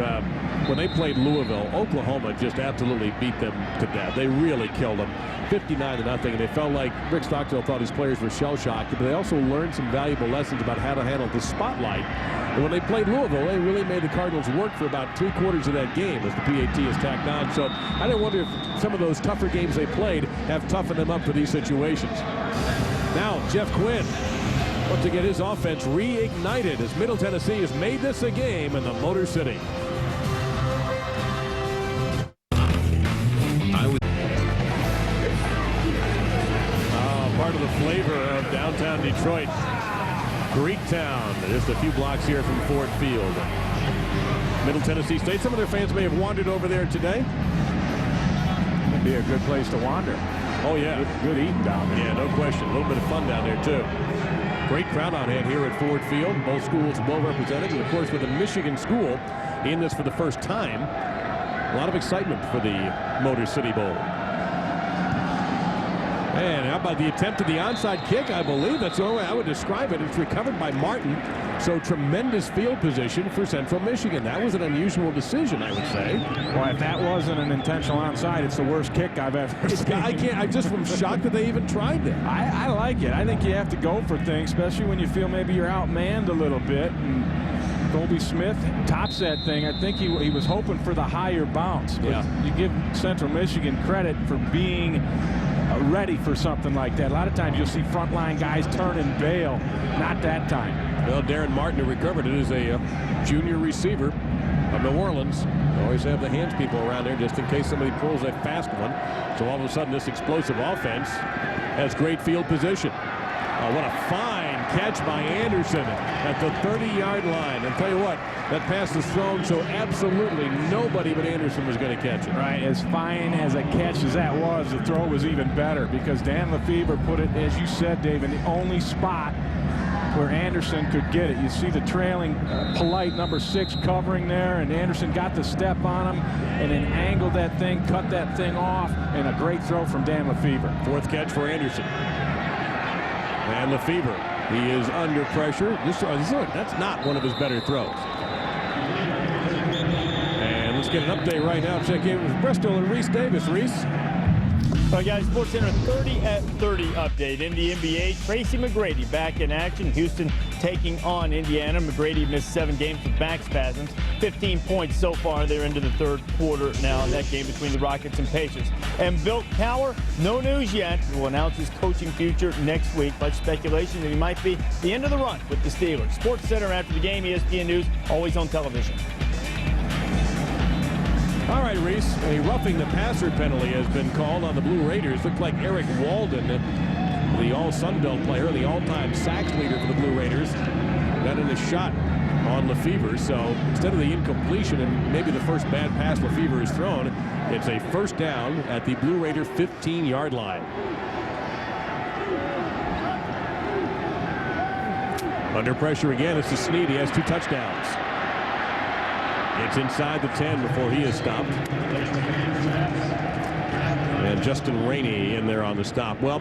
when they played Louisville, Oklahoma just absolutely beat them to death. They really killed them, 59-0, and they felt like Rick Stockdale thought his players were shell-shocked, but they also learned some valuable lessons about how to handle the spotlight. And when they played Louisville, they really made the Cardinals work for about 3/4 of that game as the PAT is tacked on. So I didn't wonder if some of those tougher games they played have toughened them up for these situations. Now, Jeff Quinn wants to get his offense reignited as Middle Tennessee has made this a game in the Motor City. Part of the flavor of downtown Detroit. Greektown, just a few blocks here from Ford Field. Middle Tennessee State. Some of their fans may have wandered over there today. It'd be a good place to wander. Oh, yeah. Good eating down there. Yeah, no question. A little bit of fun down there, too. Great crowd on hand here at Ford Field. Both schools well represented. And, of course, with a Michigan school in this for the first time, a lot of excitement for the Motor City Bowl. And how about the attempt at the onside kick? I believe that's the only way I would describe it. It's recovered by Martin. So tremendous field position for Central Michigan. That was an unusual decision, I would say. Well, if that wasn't an intentional onside, it's the worst kick I've ever seen. I just am shocked that they even tried that. I like it. I think you have to go for things, especially when you feel maybe you're outmanned a little bit. And Colby Smith tops that thing. I think he was hoping for the higher bounce. But yeah. You give Central Michigan credit for being ready for something like that. A lot of times you'll see frontline guys turn and bail. Not that time. Well, Darren Martin, who recovered it, is a junior receiver of New Orleans. They always have the hands people around there just in case somebody pulls a fast one. So all of a sudden this explosive offense has great field position. Oh, what a fine catch by Anderson at the 30-yard line. And tell you what, that pass was thrown so absolutely nobody but Anderson was going to catch it. Right, as fine as a catch as that was, the throw was even better because Dan Lefevre put it, as you said, Dave, in the only spot where Anderson could get it. You see the trailing polite number 6 covering there, and Anderson got the step on him and then angled that thing, cut that thing off, and a great throw from Dan Lefevre. Fourth catch for Anderson. And Lefevre, he is under pressure. That's not one of his better throws. And let's get an update right now. Check in with Bristol and Reese Davis. Reese. All right, guys, SportsCenter 30 at 30 update. In the NBA, Tracy McGrady back in action. Houston taking on Indiana. McGrady missed 7 games with back spasms. 15 points so far. They're into the third quarter now in that game between the Rockets and Pacers. And Bill Cowher, no news yet. Will announce his coaching future next week. Much speculation that he might be the end of the run with the Steelers. SportsCenter after the game, ESPN News, always on television. All right, Reese, a roughing the passer penalty has been called on the Blue Raiders. Looked like Eric Walden the All-Sun Belt player, the all-time sacks leader for the Blue Raiders, got in a shot on Lefevre. So instead of the incompletion and maybe the first bad pass Lefevre has thrown, it's a first down at the Blue Raider 15-yard line. Under pressure again, it's to Snead. He has 2 touchdowns. It's inside the 10 before he is stopped. And Justin Rainey in there on the stop. Well,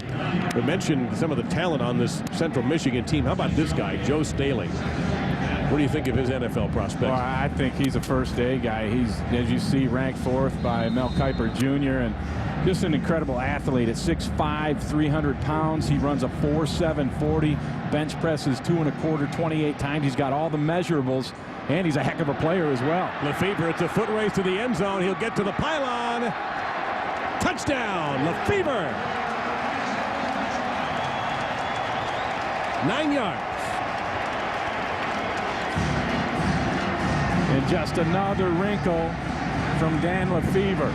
we mentioned some of the talent on this Central Michigan team. How about this guy, Joe Staley? What do you think of his NFL prospects? Well, I think he's a first-day guy. He's, as you see, ranked 4th by Mel Kiper Jr. and just an incredible athlete. At 6'5", 300 pounds, he runs a 4.7 40. Bench presses 2 1/4, 28 times. He's got all the measurables, and he's a heck of a player as well. Lefevre, it's a foot race to the end zone. He'll get to the pylon. Touchdown, Lefevre. 9 yards. And just another wrinkle from Dan Lefevre.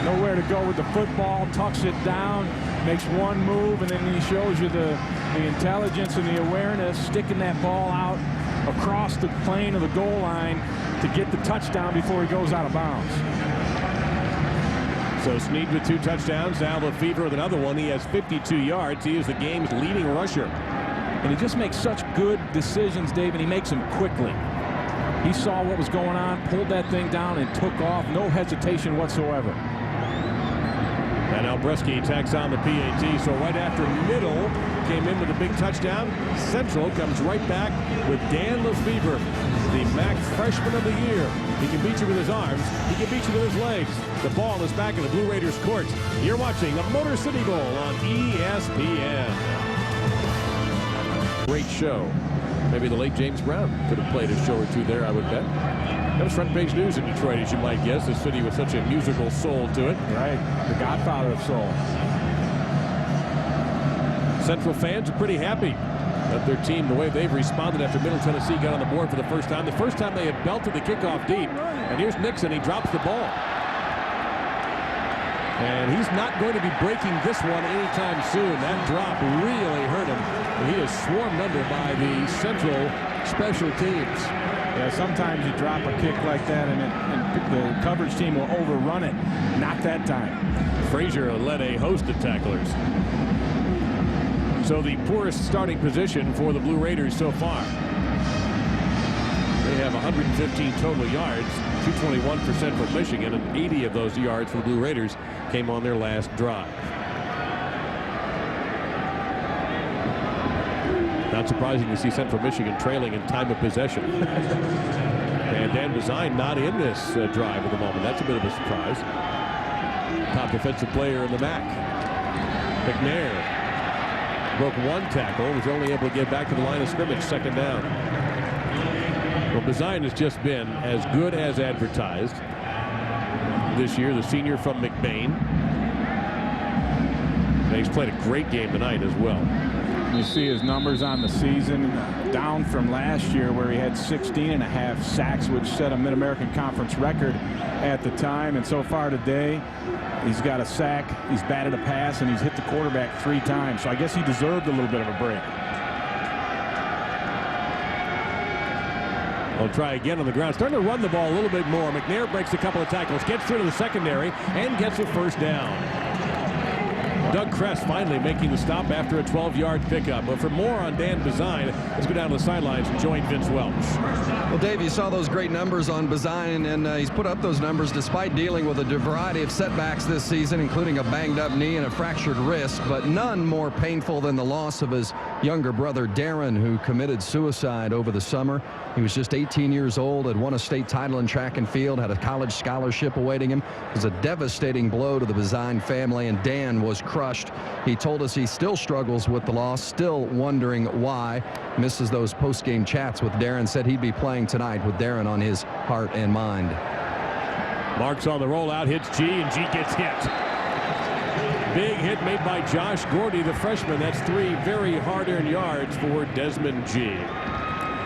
Nowhere to go with the football, tucks it down, makes one move, and then he shows you the intelligence and the awareness, sticking that ball out across the plane of the goal line to get the touchdown before he goes out of bounds. So Snead with 2 touchdowns. Now Lefevre with another one. He has 52 yards. He is the game's leading rusher. And he just makes such good decisions, Dave, and he makes them quickly. He saw what was going on, pulled that thing down, and took off. No hesitation whatsoever. And Albreski tacks on the PAT. So right after Middle came in with a big touchdown, Central comes right back with Dan Lefevre, the MAC freshman of the year. He can beat you with his arms. He can beat you with his legs. The ball is back in the Blue Raiders' court. You're watching the Motor City Bowl on ESPN. Great show. Maybe the late James Brown could have played a show or 2 there, I would bet. That was front page news in Detroit, as you might guess. A city with such a musical soul to it. Right, the godfather of soul. Central fans are pretty happy that their team, the way they've responded after Middle Tennessee got on the board for the first time. The first time they had belted the kickoff deep. And here's Nixon. He drops the ball. And he's not going to be breaking this one anytime soon. That drop really hurt him. And he is swarmed under by the Central special teams. Yeah, sometimes you drop a kick like that and the coverage team will overrun it. Not that time. Frazier led a host of tacklers. So the poorest starting position for the Blue Raiders so far. They have 115 total yards, 221 for Central Michigan, and 80 of those yards for the Blue Raiders came on their last drive. Not surprising to see Central Michigan trailing in time of possession. And Dan Design not in this drive at the moment. That's a bit of a surprise. Top defensive player in the MAC. McNair broke 1 tackle, was only able to get back to the line of scrimmage, 2nd down. Well, Design has just been as good as advertised this year, the senior from McBain. And he's played a great game tonight as well. You see his numbers on the season, down from last year where he had 16.5 sacks, which set a Mid-American Conference record at the time. And so far today, he's got a sack, he's batted a pass, and he's hit the quarterback 3 times. So I guess he deserved a little bit of a break. They'll try again on the ground. Starting to run the ball a little bit more. McNair breaks a couple of tackles, gets through to the secondary, and gets a first down. Doug Kress finally making the stop after a 12-yard pickup. But for more on Dan Design, let's go down to the sidelines and join Vince Welch. Well, Dave, you saw those great numbers on Design, and he's put up those numbers despite dealing with a variety of setbacks this season, including a banged-up knee and a fractured wrist, but none more painful than the loss of his younger brother, Darren, who committed suicide over the summer. He was just 18 years old, had won a state title in track and field, had a college scholarship awaiting him. It was a devastating blow to the Design family, and Dan was crushed. He told us he still struggles with the loss, still wondering why. Misses those post-game chats with Darren. Said he'd be playing tonight with Darren on his heart and mind. Marks on the rollout, hits G, and G gets hit. Big hit made by Josh Gordy, the freshman. That's 3 very hard-earned yards for Desmond G.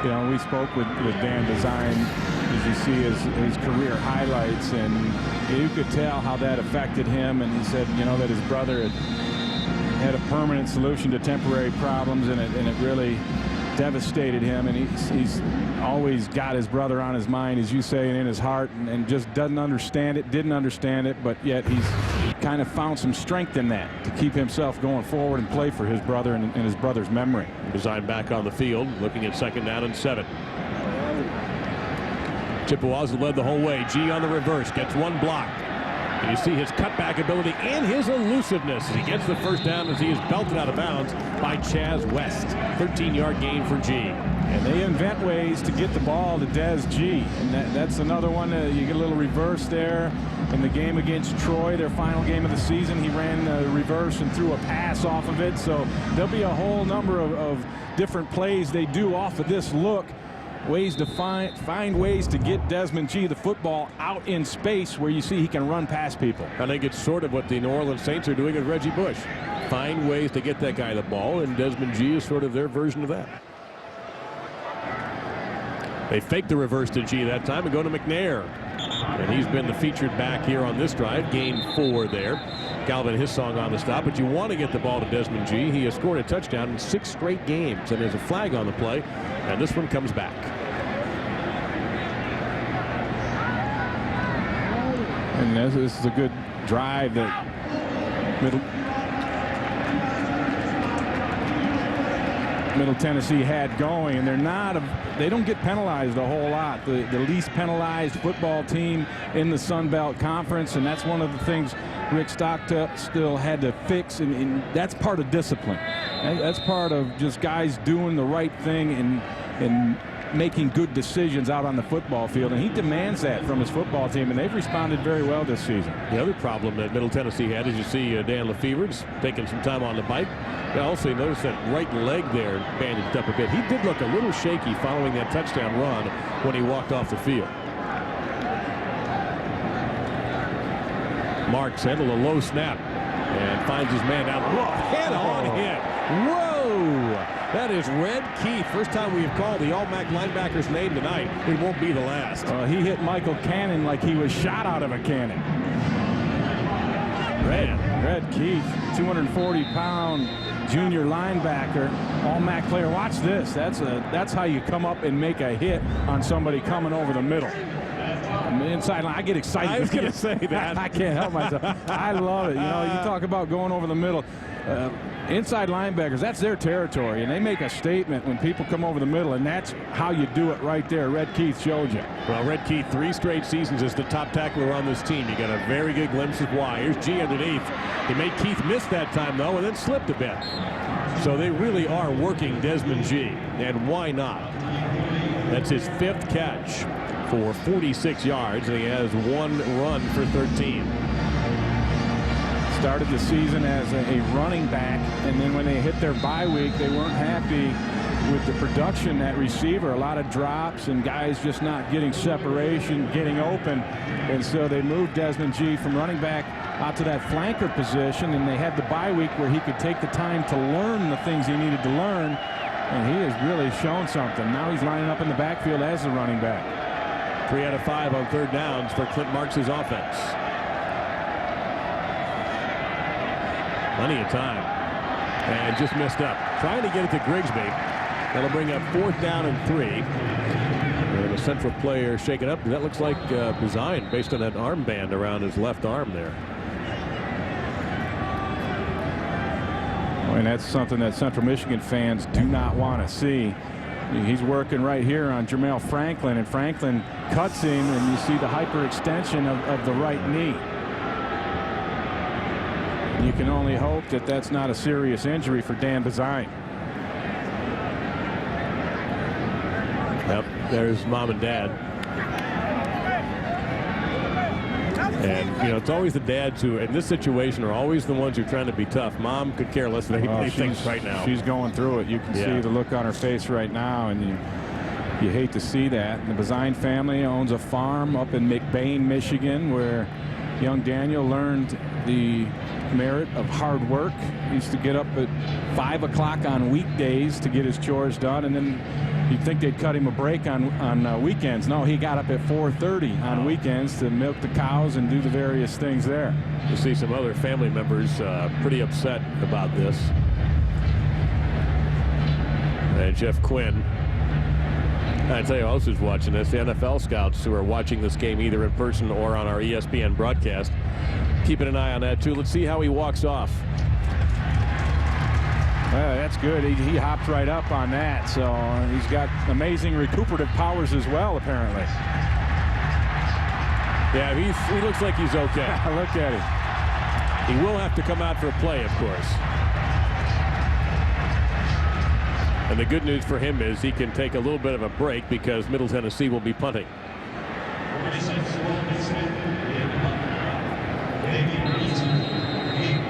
You know, we spoke with Dan Design, as you see his career highlights, and you could tell how that affected him. And he said, you know, that his brother had a permanent solution to temporary problems, and it really devastated him. And he's always got his brother on his mind, as you say, and in his heart, and just doesn't understand it, didn't understand it, but yet he's kind of found some strength in that to keep himself going forward and play for his brother and his brother's memory. Design back on the field, looking at 2nd down and 7. Chippewas led the whole way. G on the reverse, gets one block. And you see his cutback ability and his elusiveness as he gets the first down as he is belted out of bounds by Chaz West. 13-yard gain for G. And they invent ways to get the ball to Des G. And that's another one. You get a little reverse there. In the game against Troy, their final game of the season, he ran the reverse and threw a pass off of it. So there'll be a whole number of different plays they do off of this look. Ways to find ways to get Desmond G the football out in space where you see he can run past people. I think it's sort of what the New Orleans Saints are doing with Reggie Bush. Find ways to get that guy the ball, and Desmond G is sort of their version of that. They fake the reverse to G that time and go to McNair. And he's been the featured back here on this drive. Gain 4 there. Galvin Hissong on the stop, but you want to get the ball to Desmond G. He has scored a touchdown in 6 straight games, and there's a flag on the play, and this one comes back. And this is a good drive that Middle Tennessee had going, and they don't get penalized a whole lot. The least penalized football team in the Sun Belt Conference, and that's one of the things Rick Stockstill had to fix, and that's part of discipline. That's part of just guys doing the right thing and making good decisions out on the football field, and he demands that from his football team, and they've responded very well this season. The other problem that Middle Tennessee had is you see Dan Lefever's taking some time on the bike. You also notice that right leg there bandaged up a bit. He did look a little shaky following that touchdown run when he walked off the field. Marks handled a low snap and finds his man down. Whoa, head-on hit. Whoa! That is Red Keith. First time we have called the All-MAC linebacker's name tonight. It won't be the last. He hit Michael Cannon like he was shot out of a cannon. Red Keith, 240-pound junior linebacker, All-MAC player. Watch this. That's how you come up and make a hit on somebody coming over the middle. Inside line, I get excited. I was going to say that. I can't help myself. I love it. You know, you talk about going over the middle. Inside linebackers, that's their territory, and they make a statement when people come over the middle, and that's how you do it right there. Red Keith showed you. Well, Red Keith, 3 straight seasons as the top tackler on this team. You got a very good glimpse of why. Here's G underneath. He made Keith miss that time, though, and then slipped a bit. So they really are working Desmond G, and why not? That's his 5th catch for 46 yards, and he has 1 run for 13. Started the season as a running back, and then when they hit their bye week, they weren't happy with the production at receiver. A lot of drops and guys just not getting separation, getting open, and so they moved Desmond G from running back out to that flanker position, and they had the bye week where he could take the time to learn the things he needed to learn, and he has really shown something. Now he's lining up in the backfield as the running back. 3 out of 5 on 3rd downs for Clint Marks' offense. Plenty of time. And just missed up. Trying to get it to Grigsby. That'll bring up 4th down and 3. And the central player shaken up. That looks like designed based on that armband around his left arm there. And that's something that Central Michigan fans do not want to see. He's working right here on Jermel Franklin, and Franklin cuts him, and you see the hyperextension of the right knee. You can only hope that that's not a serious injury for Dan Bazine. Yep, there's mom and dad. And, you know, it's always the dads who, in this situation, are always the ones who are trying to be tough. Mom could care less than anything right now. She's going through it. You can see the look on her face right now, and you hate to see that. And the Bazine family owns a farm up in McBain, Michigan, where young Daniel learned the merit of hard work. He used to get up at 5 o'clock on weekdays to get his chores done, and then you'd think they'd cut him a break on weekends. No, he got up at 4:30 on weekends to milk the cows and do the various things there. You see some other family members pretty upset about this. And Jeff Quinn, I tell you who else is watching this, the NFL scouts who are watching this game either in person or on our ESPN broadcast. Keeping an eye on that too. Let's see how he walks off. That's good. He hopped right up on that, so he's got amazing recuperative powers as well, apparently. Yeah, he looks like he's okay. Look at him. He will have to come out for a play, of course. And the good news for him is he can take a little bit of a break because Middle Tennessee will be punting.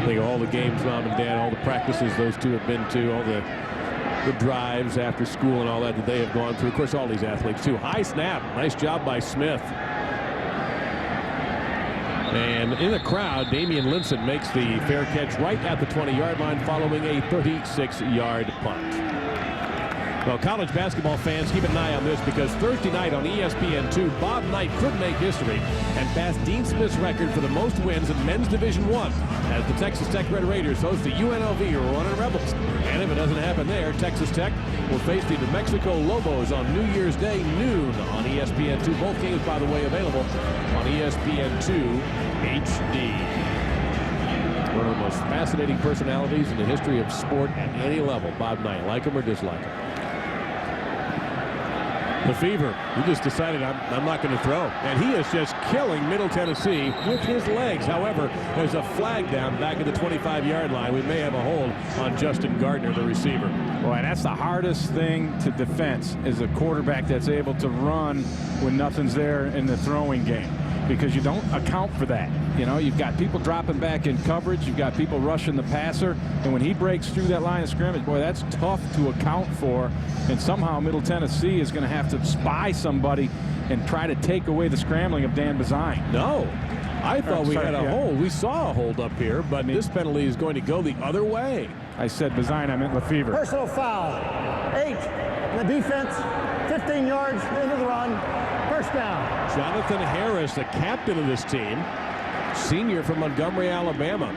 Think of all the games, Mom and Dad, all the practices those two have been to, all the drives after school and all that they have gone through. Of course, all these athletes too. High snap. Nice job by Smith. And in the crowd, Damian Linson makes the fair catch right at the 20-yard line following a 36-yard punt. Well, college basketball fans, keep an eye on this because Thursday night on ESPN2, Bob Knight could make history and pass Dean Smith's record for the most wins in men's Division I as the Texas Tech Red Raiders host the UNLV Running Rebels. And if it doesn't happen there, Texas Tech will face the New Mexico Lobos on New Year's Day, noon on ESPN2. Both games, by the way, available on ESPN2 HD. One of the most fascinating personalities in the history of sport at any level. Bob Knight, like him or dislike him? The Fever, he just decided I'm not going to throw. And he is just killing Middle Tennessee with his legs. However, there's a flag down back at the 25-yard line. We may have a hold on Justin Gardner, the receiver. Boy, that's the hardest thing to defense is a quarterback that's able to run when nothing's there in the throwing game, because you don't account for that. You know, you've got people dropping back in coverage. You've got people rushing the passer. And when he breaks through that line of scrimmage, boy, that's tough to account for. And somehow Middle Tennessee is going to have to spy somebody and try to take away the scrambling of Dan Bazine. No, I thought we had a hold. We saw a hold up here, but this penalty is going to go the other way. I said Bazine, I meant Lefevre. Personal foul. 8. The defense, 15 yards into the run. First down. Jonathan Harris, the captain of this team, senior from Montgomery, Alabama.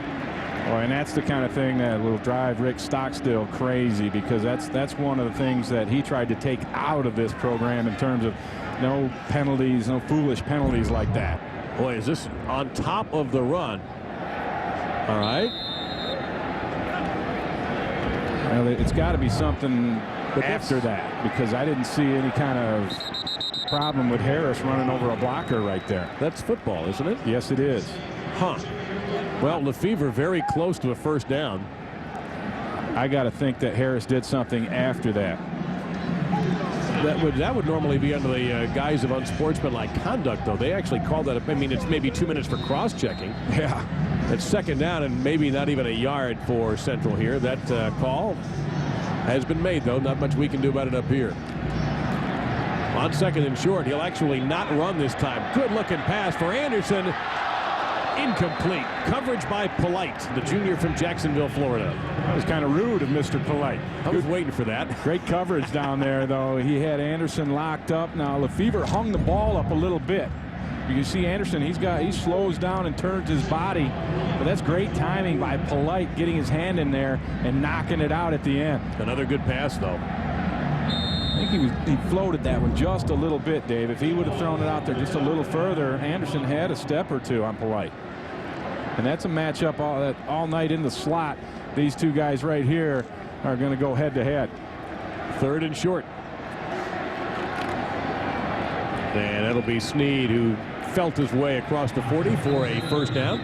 Oh, and that's the kind of thing that will drive Rick Stockstill crazy, because that's one of the things that he tried to take out of this program in terms of no penalties, no foolish penalties like that. Boy, is this on top of the run. All right. Well, it's got to be something after that, because I didn't see any kind of problem with Harris running over a blocker right there. That's football, isn't it? Yes, it is. Huh. Well, Lefevre very close to a first down. I got to think that Harris did something after that. That would normally be under the guise of unsportsmanlike conduct, though. They actually call that. I mean, it's maybe 2 minutes for cross-checking. Yeah. It's second down and maybe not even a yard for Central here. That call has been made, though. Not much we can do about it up here. On second and short, he'll actually not run this time. Good-looking pass for Anderson. Incomplete. Coverage by Polite, the junior from Jacksonville, Florida. That was kind of rude of Mr. Polite. I was waiting for that. Great coverage down there, though. He had Anderson locked up. Now, Lefevre hung the ball up a little bit. You can see Anderson, he slows down and turns his body. But that's great timing by Polite, getting his hand in there and knocking it out at the end. Another good pass, though. I think he floated that one just a little bit, Dave. If he would have thrown it out there just a little further, Anderson had a step or two on Polite. And that's a matchup all night in the slot. These two guys right here are going to go head-to-head. Third and short. And that'll be Snead, who felt his way across the 40 for a first down.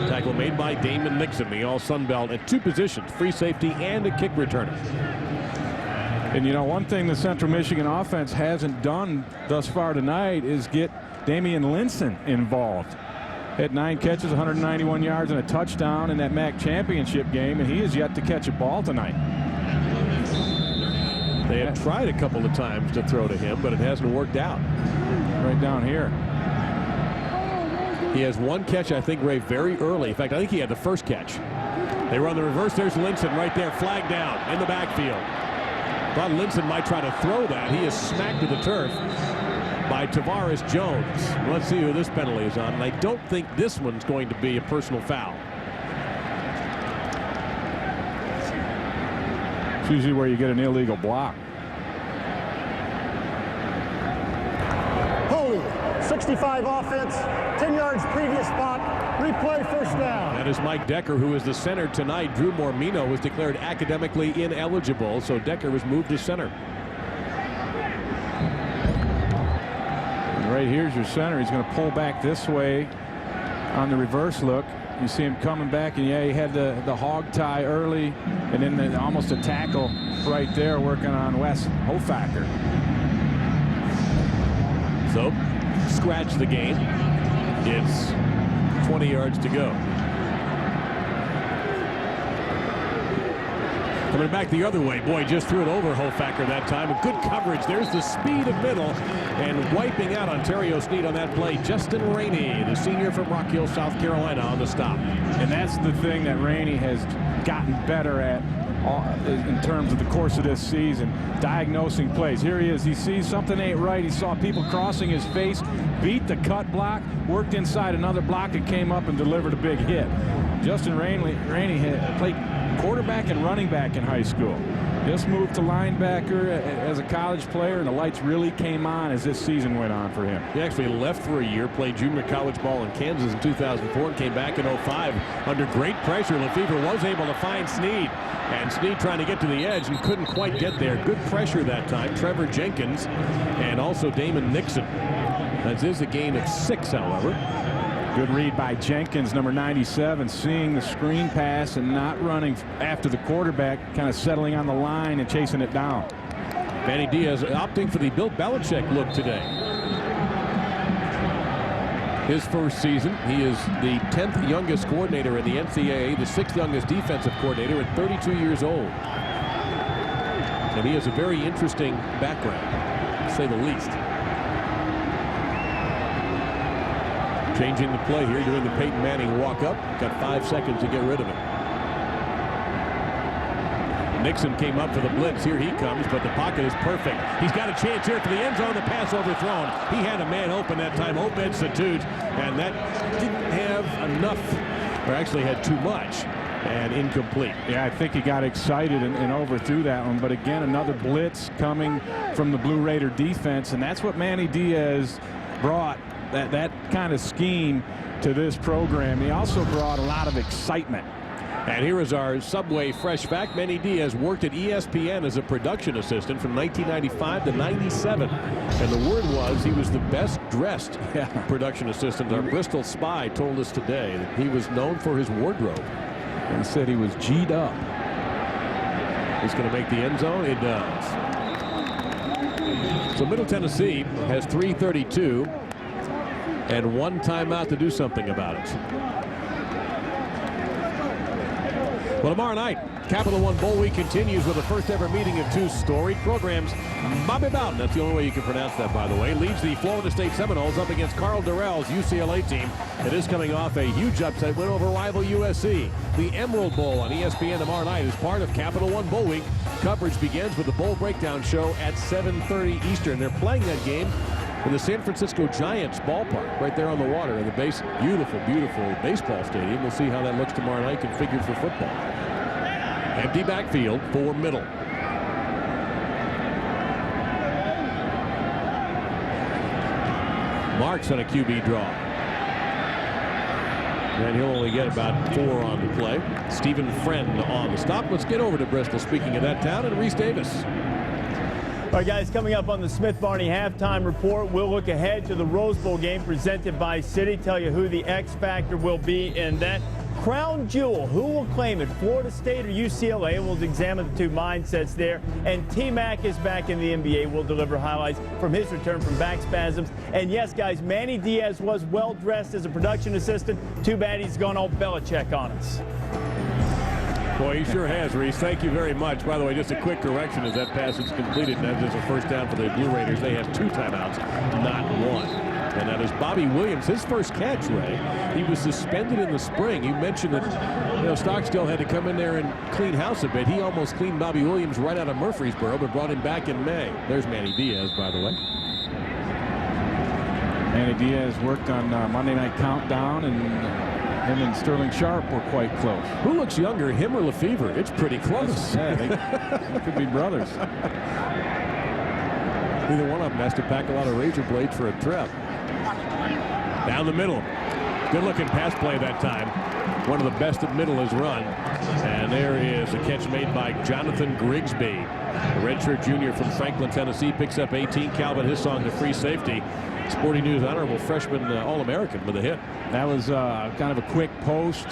Tackle made by Damon Nixon, the all-Sun Belt, at 2 positions, free safety and a kick returner. And, you know, one thing the Central Michigan offense hasn't done thus far tonight is get Damian Linson involved. Had 9 catches, 191 yards, and a touchdown in that MAC championship game, and he has yet to catch a ball tonight. They have tried a couple of times to throw to him, but it hasn't worked out. Right down here. He has one catch, I think, Ray, very early. In fact, I think he had the first catch. They run the reverse. There's Linson right there, flag down in the backfield. Thought Linson might try to throw that. He is smacked to the turf by Tavares Jones. Let's see who this penalty is on. And I don't think this one's going to be a personal foul. It's usually where you get an illegal block. Holy, 65 offense, 10 yards previous spot, replay first down. That is Mike Decker, who is the center tonight. Drew Mormino was declared academically ineligible, so Decker was moved to center. And right here's your center. He's going to pull back this way on the reverse look. You see him coming back, and yeah, he had the hog tie early, and then almost a tackle right there working on Wes Hofacker. So, scratch the game. It's 20 yards to go. Coming back the other way. Boy, just threw it over Hofacker that time. A good coverage. There's the speed of middle. And wiping out Ontario Sneed on that play, Justin Rainey, the senior from Rock Hill, South Carolina, on the stop. And that's the thing that Rainey has gotten better at in terms of the course of this season, diagnosing plays. Here he is. He sees something ain't right. He saw people crossing his face, beat the cut block, worked inside another block, and came up and delivered a big hit. Justin Rainey had played quarterback and running back in high school. Just moved to linebacker as a college player, and the lights really came on as this season went on for him. He actually left for a year, played junior college ball in Kansas in 2004, and came back in 05 under great pressure. Lefevre was able to find Sneed, and Sneed trying to get to the edge and couldn't quite get there. Good pressure that time. Trevor Jenkins and also Damon Nixon. That is a gain of 6, however. Good read by Jenkins, number 97, seeing the screen pass and not running after the quarterback, kind of settling on the line and chasing it down. Manny Diaz opting for the Bill Belichick look today. His first season, he is the 10th youngest coordinator in the NCAA, the 6th youngest defensive coordinator at 32 years old. And he has a very interesting background, to say the least. Changing the play here, doing the Peyton Manning walk up. Got 5 seconds to get rid of it. Nixon came up for the blitz. Here he comes, but the pocket is perfect. He's got a chance here for the end zone. The pass overthrown. He had a man open that time, Obed Satut, and that didn't have enough, or actually had too much, and incomplete. Yeah, I think he got excited and overthrew that one, but again, another blitz coming from the Blue Raider defense, and that's what Manny Diaz brought. That kind of scheme to this program. He also brought a lot of excitement. And here is our Subway fresh fact. Manny Diaz worked at ESPN as a production assistant from 1995 to 97. And the word was he was the best dressed production assistant. Our Bristol spy told us today that he was known for his wardrobe. And said he was G'd up. He's going to make the end zone. It does. So Middle Tennessee has 3:32. And one timeout to do something about it. Well, tomorrow night, Capital One Bowl Week continues with the first ever meeting of two storied programs. Bobby Bowden, that's the only way you can pronounce that, by the way, leads the Florida State Seminoles up against Carl Durrell's UCLA team. It is coming off a huge upset win over rival USC. The Emerald Bowl on ESPN tomorrow night is part of Capital One Bowl Week. Coverage begins with the Bowl Breakdown Show at 7:30 Eastern. They're playing that game in the San Francisco Giants ballpark right there on the water in the base. Beautiful, beautiful baseball stadium. We'll see how that looks tomorrow night configured for football. Empty backfield for Middle. Marks on a QB draw. And he'll only get about 4 on the play. Stephen Friend on the stop. Let's get over to Bristol, speaking of that town, and Reese Davis. All right, guys, coming up on the Smith Barney halftime report, we'll look ahead to the Rose Bowl game presented by Citi, tell you who the X factor will be in that. Crown jewel, who will claim it, Florida State or UCLA? We'll examine the two mindsets there. And T-Mac is back in the NBA. We'll deliver highlights from his return from back spasms. And yes, guys, Manny Diaz was well dressed as a production assistant. Too bad he's gone all Belichick on us. Boy, he sure has, Reese. Thank you very much. By the way, just a quick correction as that pass is completed. And that is a first down for the Blue Raiders. They have 2 timeouts, not 1. And that is Bobby Williams, his first catch, Ray. He was suspended in the spring. You mentioned that Stockstill had to come in there and clean house a bit. He almost cleaned Bobby Williams right out of Murfreesboro, but brought him back in May. There's Manny Diaz, by the way. Manny Diaz worked on Monday Night Countdown, and him and Sterling Sharp were quite close. Who looks younger, him or Lefevre? It's pretty close. Yeah, they could be brothers. Neither one of them has to pack a lot of razor blades for a trip. Down the middle. Good-looking pass play that time. One of the best that middle has run. And there is a catch made by Jonathan Grigsby. A redshirt junior from Franklin, Tennessee, picks up 18. Calvin Hissong, the free safety. Sporting News honorable freshman All-American with a hit. That was kind of a quick post.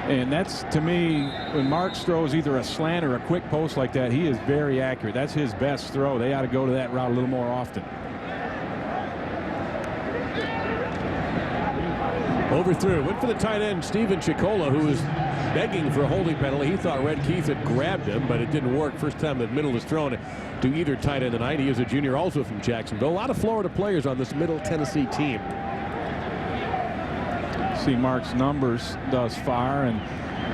And that's, to me, when Marks throws either a slant or a quick post like that, he is very accurate. That's his best throw. They ought to go to that route a little more often. Overthrew. Went for the tight end, Stephen Chicola, who was begging for a holding penalty. He thought Red Keith had grabbed him, but it didn't work. First time that middle was thrown to either tight end tonight. He is a junior also from Jacksonville. A lot of Florida players on this Middle Tennessee team. See Mark's numbers thus far, and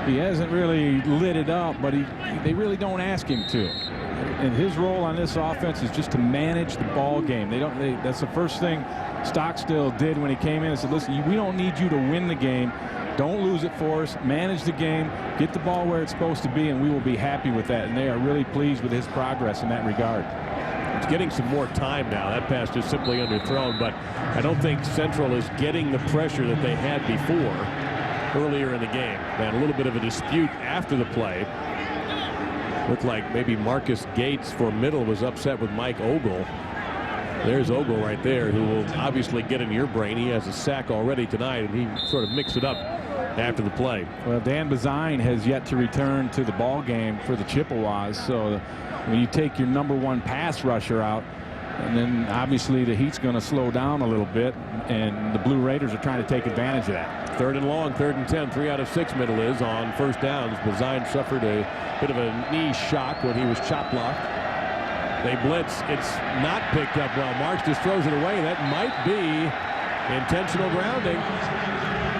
he hasn't really lit it up, but they really don't ask him to. And his role on this offense is just to manage the ball game. That's the first thing Stockstill did when he came in and said, listen, we don't need you to win the game. Don't lose it for us. Manage the game. Get the ball where it's supposed to be, and we will be happy with that. And they are really pleased with his progress in that regard. It's getting some more time now. That pass just simply underthrown, but I don't think Central is getting the pressure that they had before earlier in the game. They had a little bit of a dispute after the play. Looked like maybe Marcus Gates for middle was upset with Mike Ogle. There's Ogle right there, who will obviously get in your brain. He has a sack already tonight, and he sort of mixed it up after the play. Well, Dan Bazine has yet to return to the ball game for the Chippewas, so when you take your #1 pass rusher out, and then obviously the heat's going to slow down a little bit, and the Blue Raiders are trying to take advantage of that. 3rd and long, 3rd and 10, 3 out of 6 middle is on first downs. Bazine suffered a bit of a knee shock when he was chop blocked. They blitz. It's not picked up well. Marks just throws it away. That might be intentional grounding.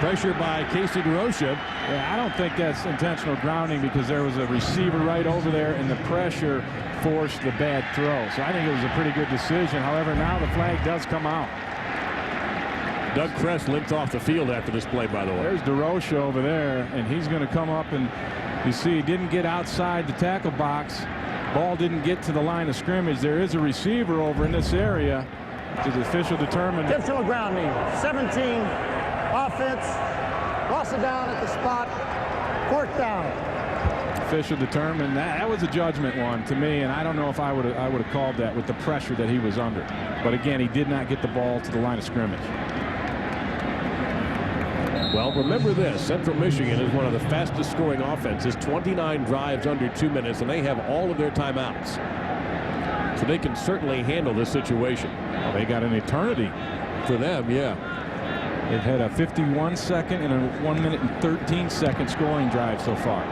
Pressure by Casey DeRocha. Yeah, I don't think that's intentional grounding because there was a receiver right over there and the pressure forced the bad throw. So I think it was a pretty good decision. However, now the flag does come out. Doug Kress limped off the field after this play, by the way. There's DeRocha over there, and he's going to come up, and you see he didn't get outside the tackle box. Ball didn't get to the line of scrimmage. There is a receiver over in this area. The official determined. Intentional grounding. 17. Offense. Loss it down at the spot. 4th down. Official determined that was a judgment one to me, and I don't know if I would have called that with the pressure that he was under. But again, he did not get the ball to the line of scrimmage. Well, remember this, Central Michigan is one of the fastest scoring offenses, 29 drives under 2 minutes, and they have all of their timeouts. So they can certainly handle this situation. Well, they got an eternity. For them, yeah. They've had a 51-second and a 1-minute and 13-second scoring drive so far.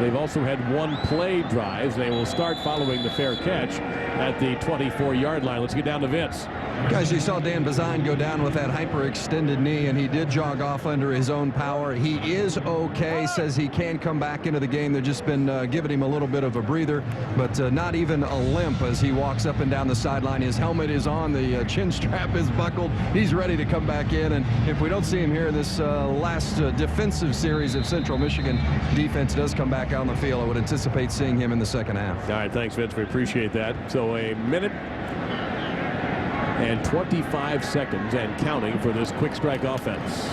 They've also had 1 play drives. They will start following the fair catch at the 24-yard line. Let's get down to Vince. Guys, you saw Dan Bazine go down with that hyperextended knee, and he did jog off under his own power. He is okay, says he can come back into the game. They've just been giving him a little bit of a breather, but not even a limp as he walks up and down the sideline. His helmet is on, the chin strap is buckled. He's ready to come back in, and if we don't see him here in this last defensive series of Central Michigan, defense does come back out on the field. I would anticipate seeing him in the second half. All right, thanks, Vince. We appreciate that. So a minute and 25 seconds and counting for this quick strike offense.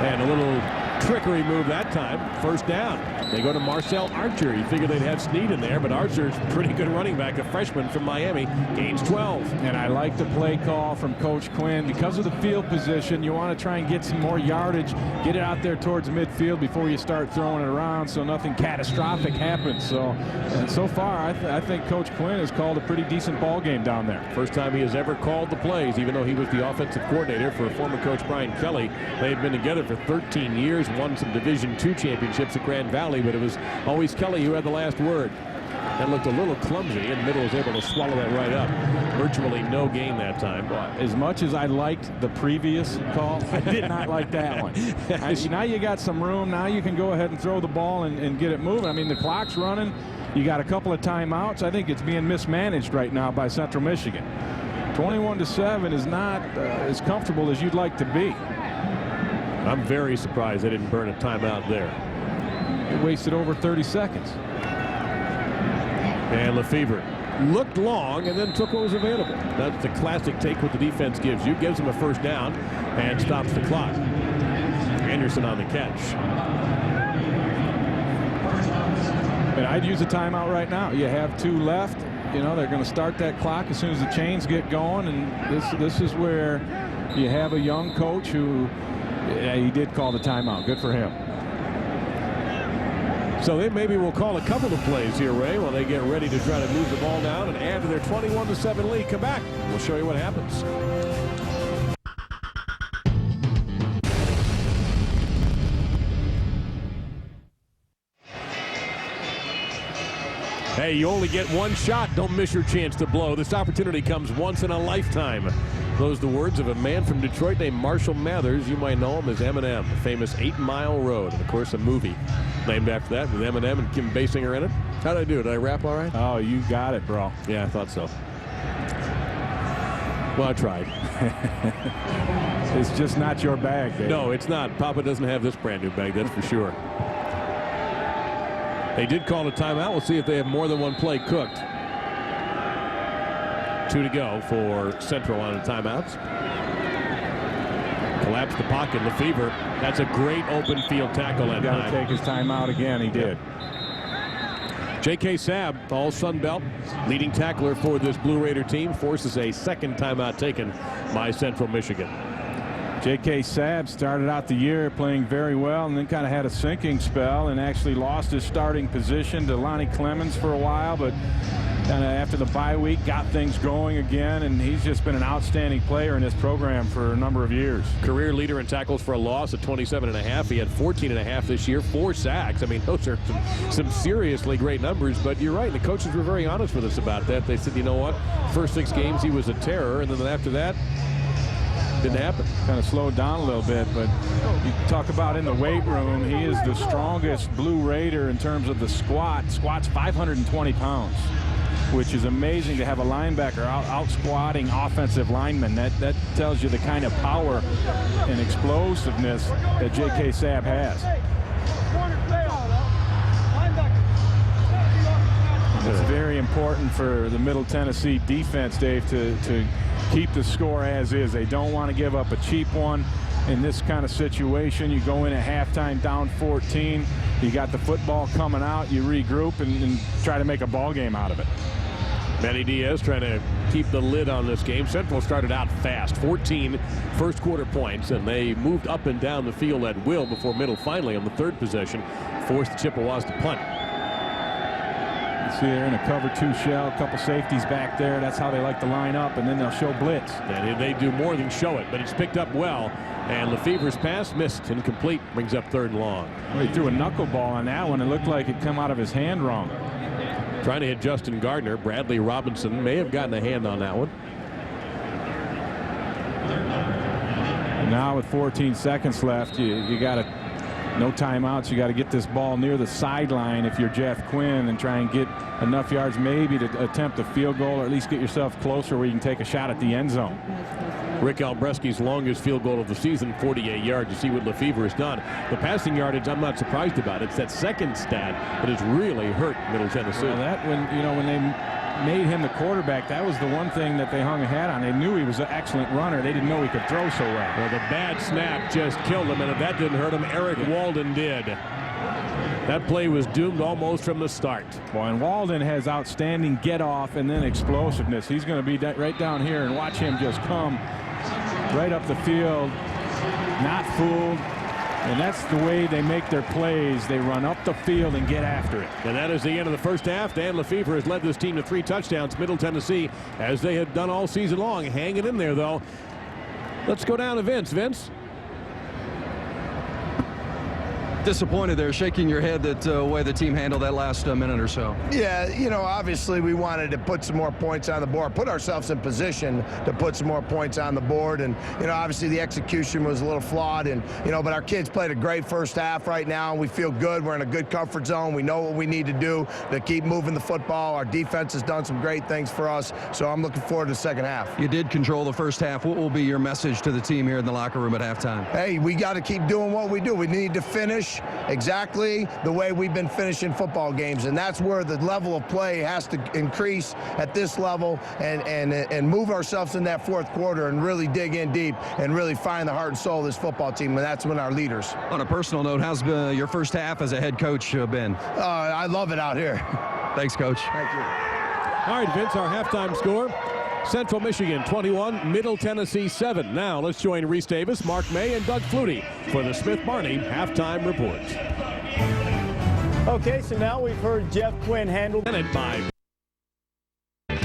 And a little trickery move that time. First down. They go to Marcel Archer. You figure they'd have Snead in there, but Archer's pretty good running back, a freshman from Miami, gains 12. And I like the play call from Coach Quinn. Because of the field position, you want to try and get some more yardage, get it out there towards midfield before you start throwing it around so nothing catastrophic happens. So far, I think Coach Quinn has called a pretty decent ball game down there. First time he has ever called the plays, even though he was the offensive coordinator for former coach Brian Kelly. They had been together for 13 years, won some Division II championships at Grand Valley, but it was always Kelly who had the last word. That looked a little clumsy, and Middle was able to swallow that right up. Virtually no gain that time. As much as I liked the previous call, I did not like that one. Now you got some room. Now you can go ahead and throw the ball and get it moving. I mean, the clock's running. You got a couple of timeouts. I think it's being mismanaged right now by Central Michigan. 21-7 is not as comfortable as you'd like to be. I'm very surprised they didn't burn a timeout there. It wasted over 30 seconds. And Lefevre looked long and then took what was available. That's the classic take what the defense gives you. Gives them a first down and stops the clock. Anderson on the catch. And I'd use a timeout right now. You have 2 left. You know, they're going to start that clock as soon as the chains get going. And this is where you have a young coach who he did call the timeout. Good for him. So they maybe will call a couple of plays here, Ray, while they get ready to try to move the ball down and add to their 21-7 lead. Come back. We'll show you what happens. Hey, you only get one shot. Don't miss your chance to blow. This opportunity comes once in a lifetime. Those are the words of a man from Detroit named Marshall Mathers. You might know him as Eminem, the famous 8 Mile Road. And, of course, a movie named after that with Eminem and Kim Basinger in it. How'd I do? Did I rap all right? Oh, you got it, bro. Yeah, I thought so. Well, I tried. It's just not your bag, Dave. No, it's not. Papa doesn't have this brand new bag, that's for sure. They did call a timeout. We'll see if they have more than one play cooked. 2 to go for Central on the timeouts. Collapse the pocket. Lefevre. That's a great open field tackle that time. Got to take his timeout again. He did. J.K. Sabb, all Sun Belt, leading tackler for this Blue Raider team, forces a second timeout taken by Central Michigan. J.K. Sabb started out the year playing very well and then kind of had a sinking spell and actually lost his starting position to Lonnie Clemens for a while, but kind of after the bye week got things going again, and he's just been an outstanding player in this program for a number of years. Career leader in tackles for a loss at 27.5. He had 14.5 this year, 4 sacks. I mean, those are some seriously great numbers, but you're right. The coaches were very honest with us about that. They said, you know what, first 6 games he was a terror, and then after that, didn't happen. Kind of slowed down a little bit, but you talk about in the weight room, he is the strongest Blue Raider in terms of the squat. Squats 520 pounds, which is amazing to have a linebacker out squatting offensive linemen. That tells you the kind of power and explosiveness that J.K. Sabb has. It's very important for the Middle Tennessee defense, Dave, to keep the score as is. They don't want to give up a cheap one in this kind of situation. You go in at halftime down 14. You got the football coming out. You regroup and try to make a ball game out of it. Manny Diaz trying to keep the lid on this game. Central started out fast, 14 first quarter points, and they moved up and down the field at will before Middle finally on the 3rd possession forced the Chippewas to punt. See, they're in a cover 2 shell, a couple safeties back there. That's how they like to line up, and then they'll show blitz. And they do more than show it, but it's picked up well. And Lefevre's pass missed, incomplete, brings up 3rd and long. Well, he threw a knuckleball on that one. It looked like it come out of his hand wrong. Trying to hit Justin Gardner. Bradley Robinson may have gotten a hand on that one. And now with 14 seconds left, you got to. No timeouts. You got to get this ball near the sideline if you're Jeff Quinn and try and get enough yards maybe to attempt a field goal or at least get yourself closer where you can take a shot at the end zone. Rick Albreski's longest field goal of the season, 48 yards. You see what Lefevre has done. The passing yardage, I'm not surprised about. It's that second stat that has really hurt Middle Tennessee. Well, that when they made him the quarterback, that was the one thing that they hung a hat on. They knew he was an excellent runner. They didn't know he could throw so well. Well, the bad snap just killed him, and if that didn't hurt him, Eric Walden did. That play was doomed almost from the start. Well, and Walden has outstanding get-off and then explosiveness. He's going to be right down here, and watch him just come right up the field, not fooled. And that's the way they make their plays. They run up the field and get after it. And that is the end of the first half. Dan Lefevre has led this team to 3 touchdowns. Middle Tennessee, as they have done all season long, hanging in there, though. Let's go down to Vince. Vince? disappointed there, shaking your head that way the team handled that last minute or so. Yeah, you know, obviously we wanted to put some more points on the board, put ourselves in position to put some more points on the board. And, you know, obviously the execution was a little flawed. And, you know, but our kids played a great first half right now. We feel good. We're in a good comfort zone. We know what we need to do to keep moving the football. Our defense has done some great things for us. So I'm looking forward to the second half. You did control the first half. What will be your message to the team here in the locker room at halftime? Hey, we got to keep doing what we do. We need to finish exactly the way we've been finishing football games, and that's where the level of play has to increase at this level, and move ourselves in that fourth quarter and really dig in deep and really find the heart and soul of this football team, and that's when our leaders. On a personal note, how's your first half as a head coach been? I love it out here. Thanks, Coach. Thank you. All right, Vince, our halftime score. Central Michigan 21, Middle Tennessee 7. Now let's join Reese Davis, Mark May, and Doug Flutie for the Smith-Barney halftime report. Okay, so now we've heard Jeff Quinn handle And by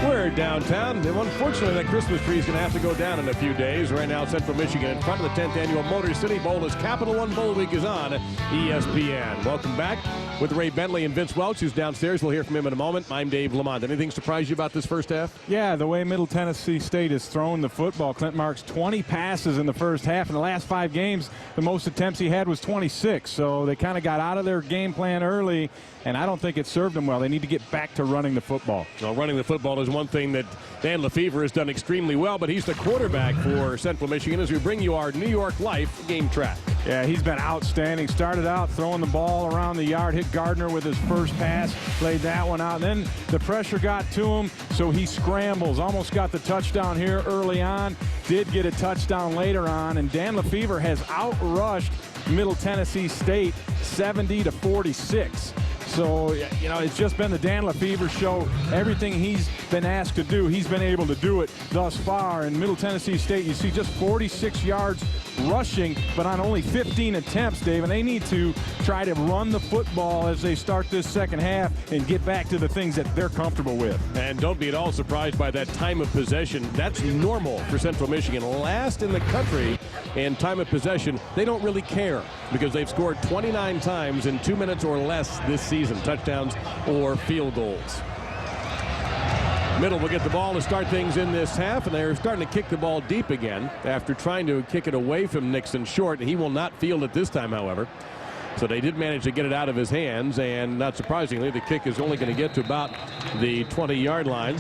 we're downtown. Unfortunately, that Christmas tree is going to have to go down in a few days. Right now, Central Michigan in front of the 10th annual Motor City Bowl as Capital One Bowl Week is on ESPN. Welcome back with Ray Bentley and Vince Welch, who's downstairs. We'll hear from him in a moment. I'm Dave Lamont. Anything surprise you about this first half? Yeah, the way Middle Tennessee State has thrown the football. Clint Marks 20 passes in the first half. In the last 5 games, the most attempts he had was 26. So they kind of got out of their game plan early, and I don't think it served them well. They need to get back to running the football. Well, running the football is one thing that Dan Lefevre has done extremely well, but he's the quarterback for Central Michigan as we bring you our New York Life game track. Yeah, he's been outstanding. Started out throwing the ball around the yard, hit Gardner with his first pass, laid that one out. Then the pressure got to him, so he scrambles. Almost got the touchdown here early on. Did get a touchdown later on, and Dan Lefevre has outrushed Middle Tennessee State 70-46. So, you know, it's just been the Dan Lefevre show. Everything he's been asked to do, he's been able to do it thus far. In Middle Tennessee State, you see just 46 yards rushing, but on only 15 attempts, Dave. And they need to try to run the football as they start this second half and get back to the things that they're comfortable with. And don't be at all surprised by that time of possession. That's normal for Central Michigan. Last in the country in time of possession. They don't really care because they've scored 29 times in 2 minutes or less this season, touchdowns or field goals. Middle will get the ball to start things in this half, and they're starting to kick the ball deep again after trying to kick it away from Nixon short. He will not field it this time, however. So they did manage to get it out of his hands, and not surprisingly, the kick is only going to get to about the 20-yard line.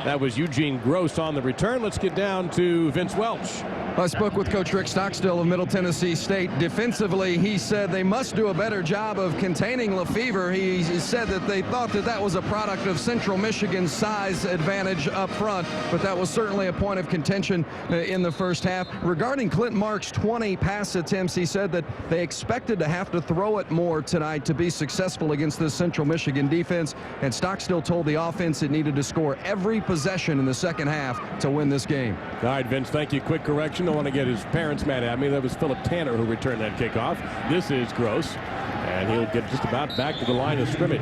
That was Eugene Gross on the return. Let's get down to Vince Welch. I spoke with Coach Rick Stockstill of Middle Tennessee State. Defensively, he said they must do a better job of containing Lefevre. He said that they thought that that was a product of Central Michigan's size advantage up front, but that was certainly a point of contention in the first half. Regarding Clint Marks' 20 pass attempts, he said that they expected to have to throw it more tonight to be successful against this Central Michigan defense, and Stockstill told the offense it needed to score every possession in the second half to win this game. All right, Vince, thank you. Quick correction. Don't want to get his parents mad at me. That was Philip Tanner who returned that kickoff. This is Gross, and he'll get just about back to the line of scrimmage.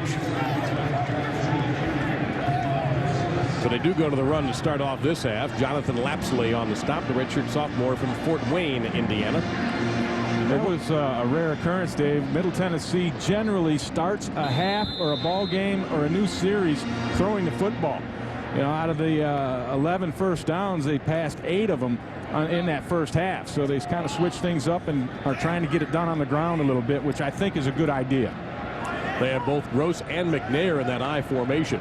So they do go to the run to start off this half. Jonathan Lapsley on the stop, the redshirt sophomore from Fort Wayne, Indiana. It was a rare occurrence, Dave. Middle Tennessee generally starts a half or a ball game or a new series throwing the football. You know, out of the 11 first downs, they passed 8 of them in that first half. So they kind of switched things up and are trying to get it done on the ground a little bit, which I think is a good idea. They have both Gross and McNair in that I formation.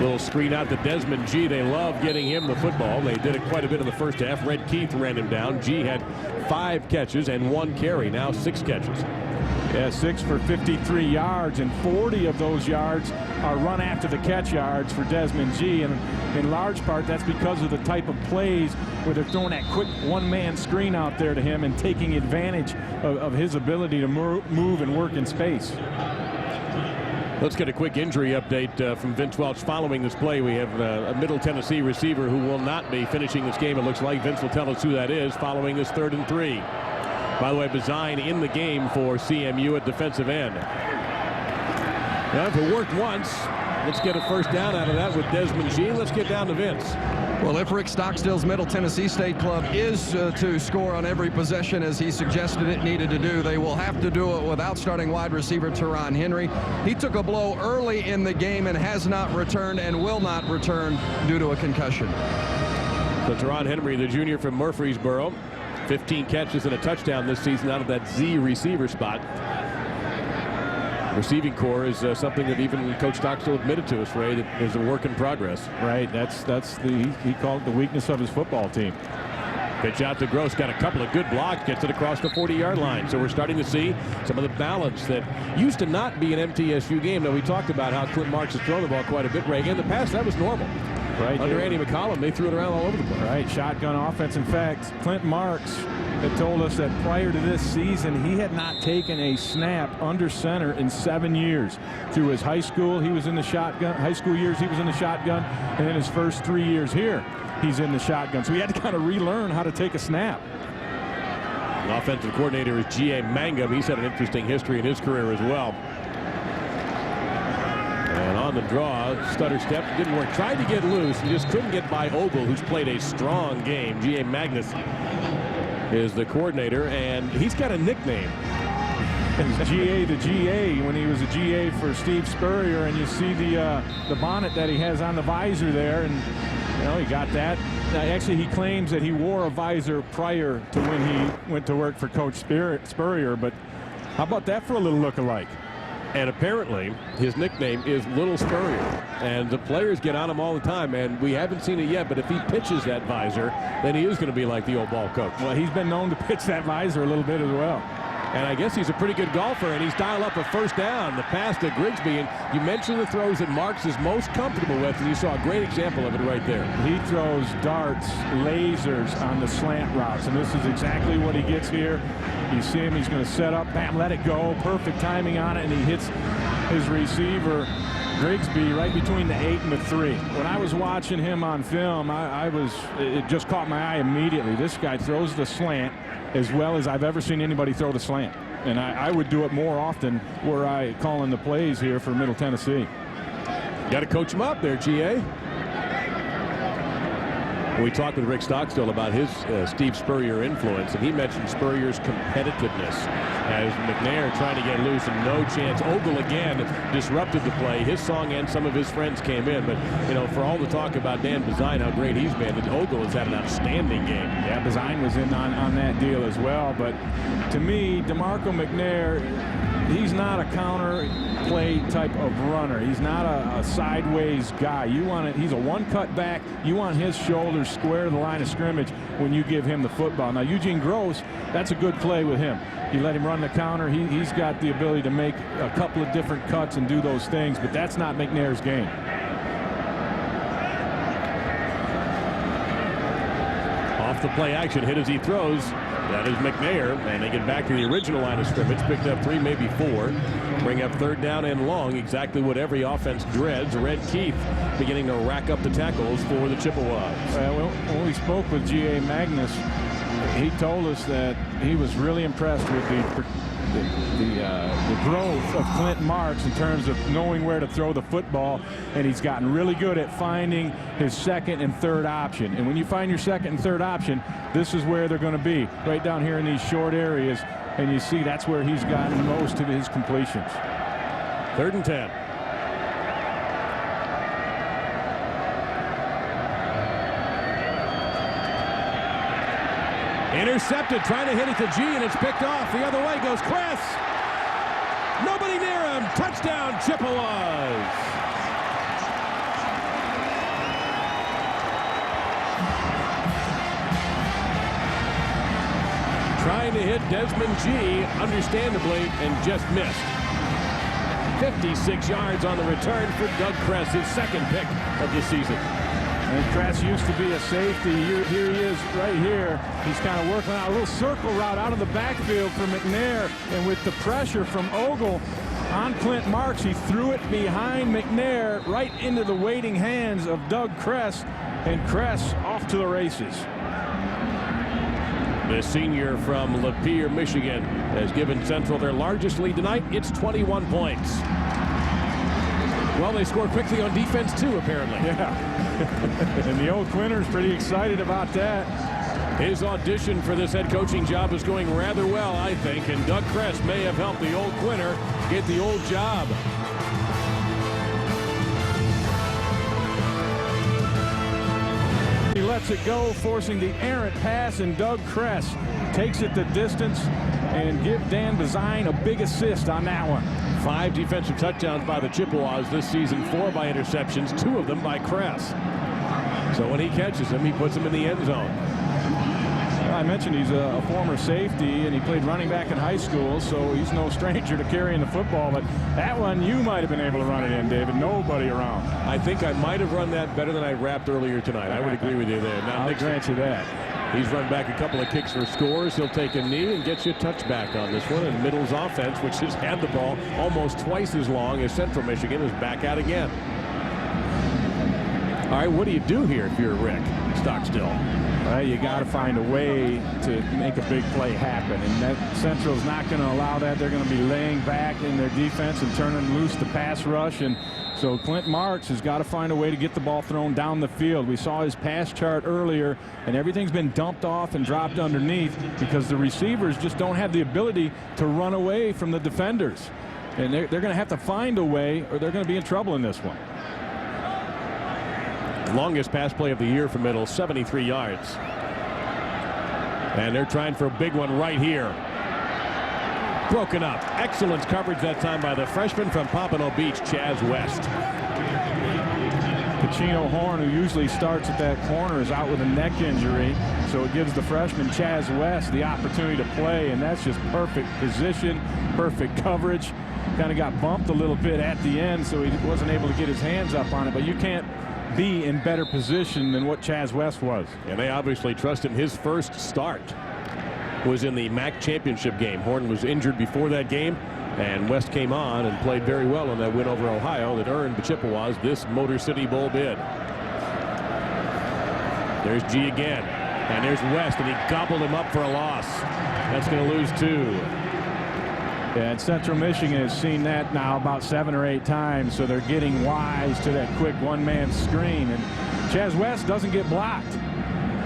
Little screen out to Desmond G. They love getting him the football. They did it quite a bit in the first half. Red Keith ran him down. G had 5 catches and 1 carry. Now 6 catches. Yeah, 6 for 53 yards, and 40 of those yards are run after the catch yards for Desmond G. And in large part, that's because of the type of plays where they're throwing that quick one-man screen out there to him and taking advantage of his ability to move and work in space. Let's get a quick injury update from Vince Welch following this play. We have a Middle Tennessee receiver who will not be finishing this game. It looks like Vince will tell us who that is following this 3rd and 3. By the way, Bazine in the game for CMU at defensive end. Well, if it worked once, Let's get a first down out of that with Desmond G. Let's get down to Vince. Well, if Rick Stockstill's Middle Tennessee State Club is to score on every possession as he suggested it needed to do, they will have to do it without starting wide receiver Teron Henry. He took a blow early in the game and has not returned and will not return due to a concussion. So Teron Henry, the junior from Murfreesboro, 15 catches and a touchdown this season out of that Z receiver spot. Receiving core is something that even Coach Stockstill admitted to us, Ray, that is a work in progress. Right. He called it the weakness of his football team. Pitch out to Gross, got a couple of good blocks, gets it across the 40-yard line. So we're starting to see some of the balance that used to not be an MTSU game. Now, we talked about how Clint Marks has thrown the ball quite a bit, Ray. In the past, that was normal. Right. Under Andy McCollum, they threw it around all over the place. Right. Shotgun offense. In fact, Clint Marks had told us that prior to this season, he had not taken a snap under center in 7 years. Through his high school, he was in the shotgun. High school years, he was in the shotgun. And then his first 3 years here, he's in the shotgun. So he had to kind of relearn how to take a snap. The offensive coordinator is G.A. Mangum. He's had an interesting history in his career as well. And on the draw, stutter step, didn't work. Tried to get loose. He just couldn't get by Ogle, who's played a strong game. G.A. Magnus is the coordinator, and he's got a nickname. It's GA the GA when he was a GA for Steve Spurrier, and you see the bonnet that he has on the visor there, and you know he got that. Actually, he claims that he wore a visor prior to when he went to work for Coach Spurrier, but how about that for a little look-alike? And apparently, his nickname is Little Spurrier. And the players get on him all the time, and we haven't seen it yet, but if he pitches that visor, then he is going to be like the old ball coach. Well, he's been known to pitch that visor a little bit as well. And I guess he's a pretty good golfer, and he's dialed up a first down. The pass to Grigsby, and you mentioned the throws that Marks is most comfortable with, and you saw a great example of it right there. He throws darts, lasers on the slant routes, and this is exactly what he gets here. You see him, he's going to set up, bam, let it go, perfect timing on it, and he hits his receiver, Grigsby, right between the 8 and the 3. When I was watching him on film, it just caught my eye immediately. This guy throws the slant as well as I've ever seen anybody throw the slant. And I would do it more often were I calling the plays here for Middle Tennessee. Got to coach him up there, G.A. We talked with Rick Stockstill about his Steve Spurrier influence, and he mentioned Spurrier's competitiveness as McNair trying to get loose and no chance. Ogle again disrupted the play. His song and some of his friends came in, but you know, for all the talk about Dan Bazine, how great he's been, and Ogle has had an outstanding game. Yeah, Bazine was in on that deal as well, but to me, DeMarco McNair, he's not a counter play type of runner. He's not a sideways guy. He's a one-cut back. You want his shoulders square to the line of scrimmage when you give him the football. Now, Eugene Gross, that's a good play with him. You let him run the counter. He's got the ability to make a couple of different cuts and do those things, but that's not McNair's game. Off the play action, hit as he throws. That is McNair, and they get back to the original line of scrimmage. Picked up 3, maybe 4. Bring up third down and long, exactly what every offense dreads. Red Keith beginning to rack up the tackles for the Chippewas. When we spoke with G.A. Magnus, he told us that he was really impressed with the growth of Clint Marks in terms of knowing where to throw the football, and he's gotten really good at finding his second and third option. And when you find your second and third option, this is where they're going to be, right down here in these short areas, and you see that's where he's gotten most of his completions. 3rd and 10. Intercepted, trying to hit it to G, and it's picked off. The other way goes Chris. Nobody near him. Touchdown, Chippewas. Trying to hit Desmond G, understandably, and just missed. 56 yards on the return for Doug Kress, his second pick of the season. And Kress used to be a safety. Here he is right here. He's kind of working out a little circle route out of the backfield for McNair. And with the pressure from Ogle on Clint Marks, he threw it behind McNair right into the waiting hands of Doug Kress. And Kress off to the races. The senior from Lapeer, Michigan, has given Central their largest lead tonight. It's 21 points. Well, they score quickly on defense, too, apparently. Yeah. And the old Quinter's pretty excited about that. His audition for this head coaching job is going rather well, I think, and Doug Kress may have helped the old Quinter get the old job. He lets it go, forcing the errant pass, and Doug Kress takes it the distance and give Dan Bazine a big assist on that one. 5 defensive touchdowns by the Chippewas this season, 4 by interceptions, 2 of them by Kress. So when he catches them, he puts them in the end zone. I mentioned he's a former safety, and he played running back in high school, so he's no stranger to carrying the football. But that one, you might have been able to run it in, David. Nobody around. I think I might have run that better than I wrapped earlier tonight. I would agree with you there. Now, I'll grant you that. He's run back a couple of kicks for scores. He'll take a knee and get you a touchback on this one. And Middle's offense, which has had the ball almost twice as long as Central Michigan, is back out again. All right, what do you do here if you're Rick Stockstill? Well, you got to find a way to make a big play happen, and that Central's not going to allow that. They're going to be laying back in their defense and turning loose the pass rush, and so Clint Marks has got to find a way to get the ball thrown down the field. We saw his pass chart earlier, and everything's been dumped off and dropped underneath because the receivers just don't have the ability to run away from the defenders, and they're going to have to find a way, or they're going to be in trouble in this one. Longest pass play of the year for Middle, 73 yards. And they're trying for a big one right here. Broken up. Excellent coverage that time by the freshman from Pompano Beach, Chaz West. Pacino Horn, who usually starts at that corner, is out with a neck injury, so it gives the freshman Chaz West the opportunity to play, and that's just perfect position, perfect coverage. Kind of got bumped a little bit at the end, so he wasn't able to get his hands up on it, but you can't be in better position than what Chaz West was. And they obviously trust him. His first start was in the MAC championship game. Horn was injured before that game, and West came on and played very well in that win over Ohio that earned the Chippewas this Motor City Bowl bid. There's G again, and there's West, and he gobbled him up for a loss. That's going to lose 2. Yeah, and Central Michigan has seen that now about 7 or 8 times, so they're getting wise to that quick one-man screen. And Chaz West doesn't get blocked.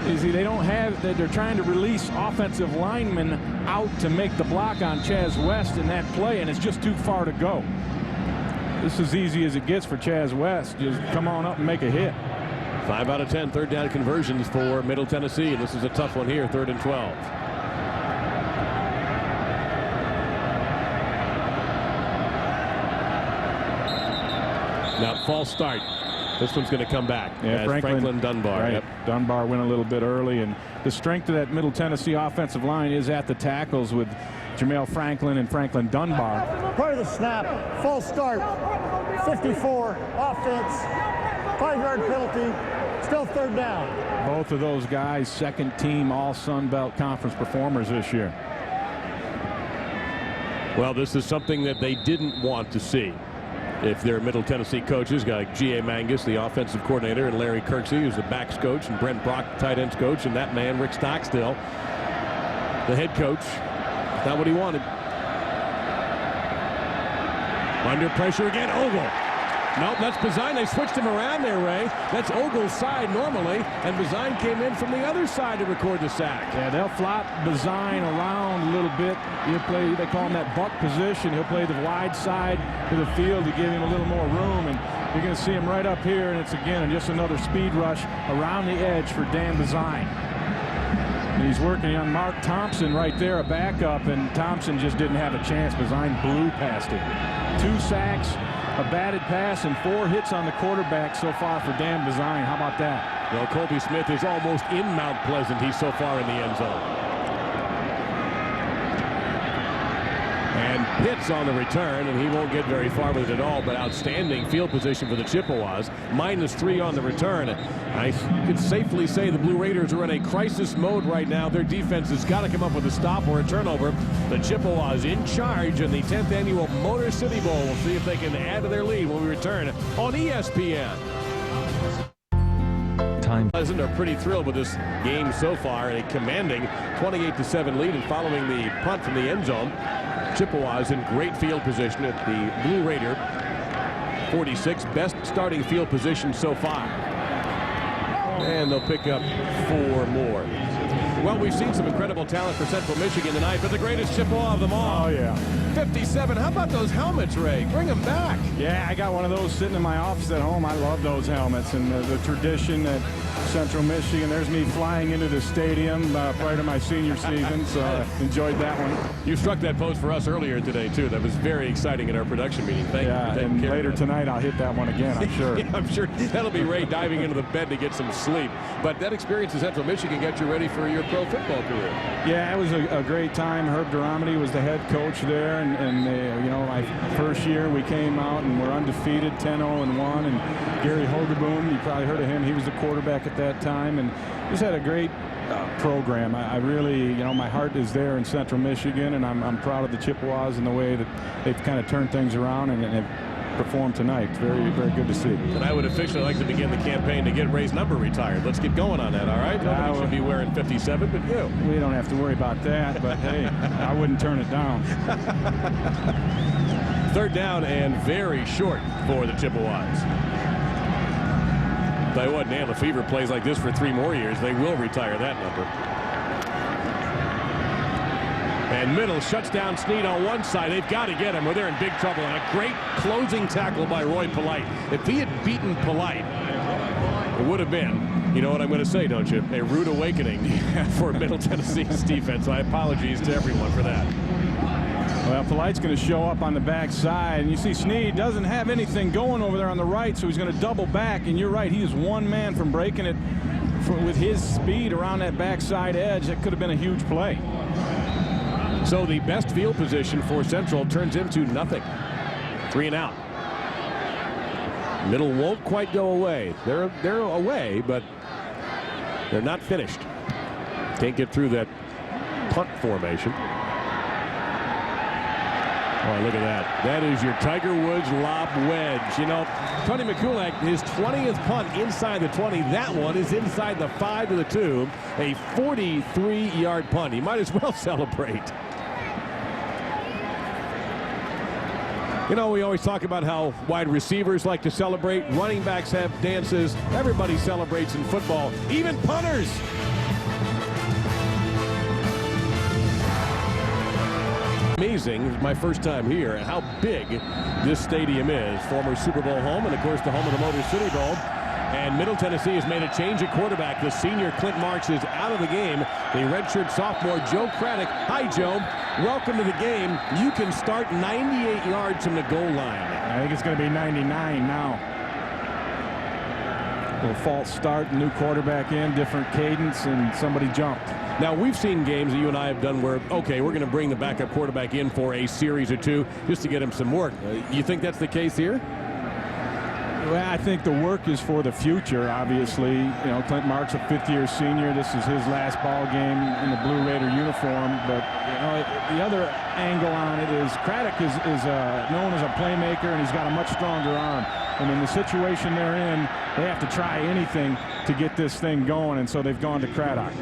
They don't have that. They're trying to release offensive linemen out to make the block on Chaz West in that play, and it's just too far to go. This is easy as it gets for Chaz West. Just come on up and make a hit. 5 out of 10 third down conversions for Middle Tennessee, and this is a tough one here, 3rd and 12. Now, false start. This one's going to come back. Yeah, Franklin Dunbar. Right. Yep. Dunbar went a little bit early, and the strength of that Middle Tennessee offensive line is at the tackles with Jamel Franklin and Franklin Dunbar. Prior to the snap, false start, 54, offense, 5-yard penalty, still 3rd down. Both of those guys, second team All Sun Belt Conference performers this year. Well, this is something that they didn't want to see. If they're Middle Tennessee coaches, like G.A. Mangus, the offensive coordinator, and Larry Kirksey, who's the backs coach, and Brent Brock, the tight ends coach, and that man, Rick Stockstill, the head coach. Not what he wanted. Under pressure again, Ogle. Nope, that's Bazine. They switched him around there, Ray. That's Ogle's side normally, and Bazine came in from the other side to record the sack. Yeah, they'll flop Bazine around a little bit. He'll play, they call him that buck position. He'll play the wide side to the field to give him a little more room, and you're going to see him right up here, and it's again just another speed rush around the edge for Dan Bazine. And he's working on Mark Thompson right there, a backup, and Thompson just didn't have a chance. Bazine blew past him. 2 sacks, a batted pass, and 4 hits on the quarterback so far for Dan Bazine. How about that? Well, Colby Smith is almost in Mount Pleasant. He's so far in the end zone. And Pitts on the return, and he won't get very far with it at all, but outstanding field position for the Chippewas. -3 on the return. I could safely say the Blue Raiders are in a crisis mode right now. Their defense has got to come up with a stop or a turnover. The Chippewas in charge in the 10th annual Motor City Bowl. We'll see if they can add to their lead when we return on ESPN. Pleasant are pretty thrilled with this game so far. A commanding 28-7 lead, and following the punt from the end zone, Chippewas in great field position at the Blue Raider 46, best starting field position so far. And they'll pick up 4 more. Well, we've seen some incredible talent for Central Michigan tonight, but the greatest Chippewa of them all. Oh, yeah. 57. How about those helmets, Ray? Bring them back. Yeah, I got one of those sitting in my office at home. I love those helmets and the tradition at Central Michigan. There's me flying into the stadium prior to my senior season, so I enjoyed that one. You struck that pose for us earlier today, too. That was very exciting in our production meeting. Thank you for taking and care later of that. tonight I'll hit that one again, I'm sure. Yeah, I'm sure that'll be Ray diving into the bed to get some sleep. But that experience at Central Michigan got you ready for your pro football career. Yeah, it was a great time. Herb Duromedy was the head coach there, and you know, my first year we came out and we're undefeated, 10-0-1, and Gary Hogeboom, you probably heard of him, he was the quarterback at that time, and just had a great program. I really, you know, my heart is there in Central Michigan, and I'm proud of the Chippewas and the way that they've kind of turned things around and performed tonight. Very, very good to see. And I would officially like to begin the campaign to get Ray's number retired. Let's get going on that, all right? Nobody should be wearing 57, but you. We don't have to worry about that, but hey, I wouldn't turn it down. 3rd down and very short for the Chippewas. Tell you what, Dan Lefevre plays like this for 3 more years. They will retire that number. And Middle shuts down Snead on one side. They've got to get him or they're in big trouble. And a great closing tackle by Roy Polite. If he had beaten Polite, it would have been, you know what I'm going to say, don't you? A rude awakening for Middle Tennessee's defense. So I apologize to everyone for that. Well, Polite's going to show up on the backside, and you see Snead doesn't have anything going over there on the right, so he's going to double back. And you're right, he is one man from breaking it with his speed around that backside edge. That could have been a huge play. So the best field position for Central turns into nothing. 3 and out. Middle won't quite go away. They're away, but they're not finished. Can't get through that punt formation. Oh, look at that. That is your Tiger Woods lob wedge. You know, Tony McCulloch, his 20th punt inside the 20. That one is inside the 5 to the 2. A 43-yard punt. He might as well celebrate. You know, we always talk about how wide receivers like to celebrate. Running backs have dances. Everybody celebrates in football, even punters. Amazing, my first time here, and how big this stadium is. Former Super Bowl home, and of course the home of the Motor City Bowl. And Middle Tennessee has made a change at quarterback. The senior Clint Marks is out of the game. The redshirt sophomore Joe Craddock. Hi, Joe. Welcome to the game. You can start 98 yards from the goal line. I think it's going to be 99 now. A little false start, new quarterback in, different cadence, and somebody jumped. Now, we've seen games that you and I have done where, okay, we're going to bring the backup quarterback in for a series or 2 just to get him some work. You think that's the case here? Well, I think the work is for the future, obviously. You know, Clint Marks, a 5th-year senior. This is his last ball game in the Blue Raider uniform. But, you know, the other angle on it is Craddock is known as a playmaker, and he's got a much stronger arm. And in the situation they're in, they have to try anything to get this thing going, and so they've gone to Craddock.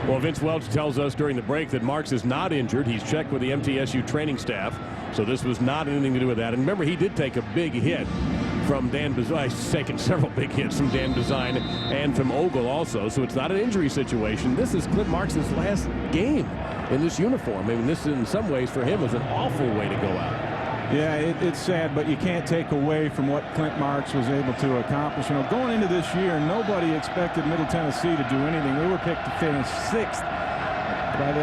Well, Vince Welch tells us during the break that Marks is not injured. He's checked with the MTSU training staff, so this was not anything to do with that. And remember, he did take a big hit from Dan Bazine. He's taken several big hits from Dan Bazine and from Ogle also, so it's not an injury situation. This is Clint Marks' last game in this uniform. I mean, this in some ways for him was an awful way to go out. Yeah, it's sad, but you can't take away from what Clint Marks was able to accomplish. You know, going into this year, nobody expected Middle Tennessee to do anything. They were picked to finish 6th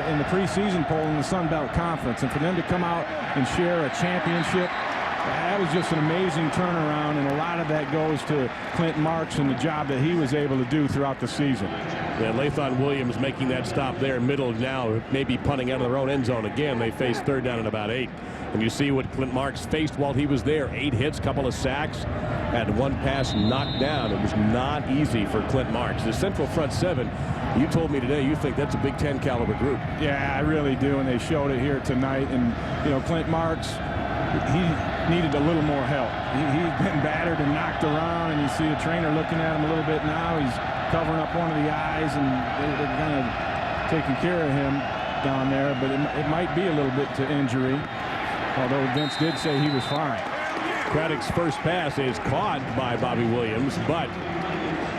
in the preseason poll in the Sun Belt Conference, and for them to come out and share a championship, that was just an amazing turnaround, and a lot of that goes to Clint Marks and the job that he was able to do throughout the season. Yeah, Lathon Williams making that stop there. Middle now maybe punting out of their own end zone again. They face 3rd down and about 8. And you see what Clint Marks faced while he was there. 8 hits, couple of sacks, had 1 pass knocked down. It was not easy for Clint Marks. The central front 7, you told me today you think that's a Big Ten caliber group. Yeah, I really do, and they showed it here tonight. And, you know, Clint Marks, he needed a little more help. He's been battered and knocked around, and you see the trainer looking at him a little bit now. He's covering up one of the eyes, and they're kind of taking care of him down there, but it might be a little bit to injury, although Vince did say he was fine. Craddock's first pass is caught by Bobby Williams, but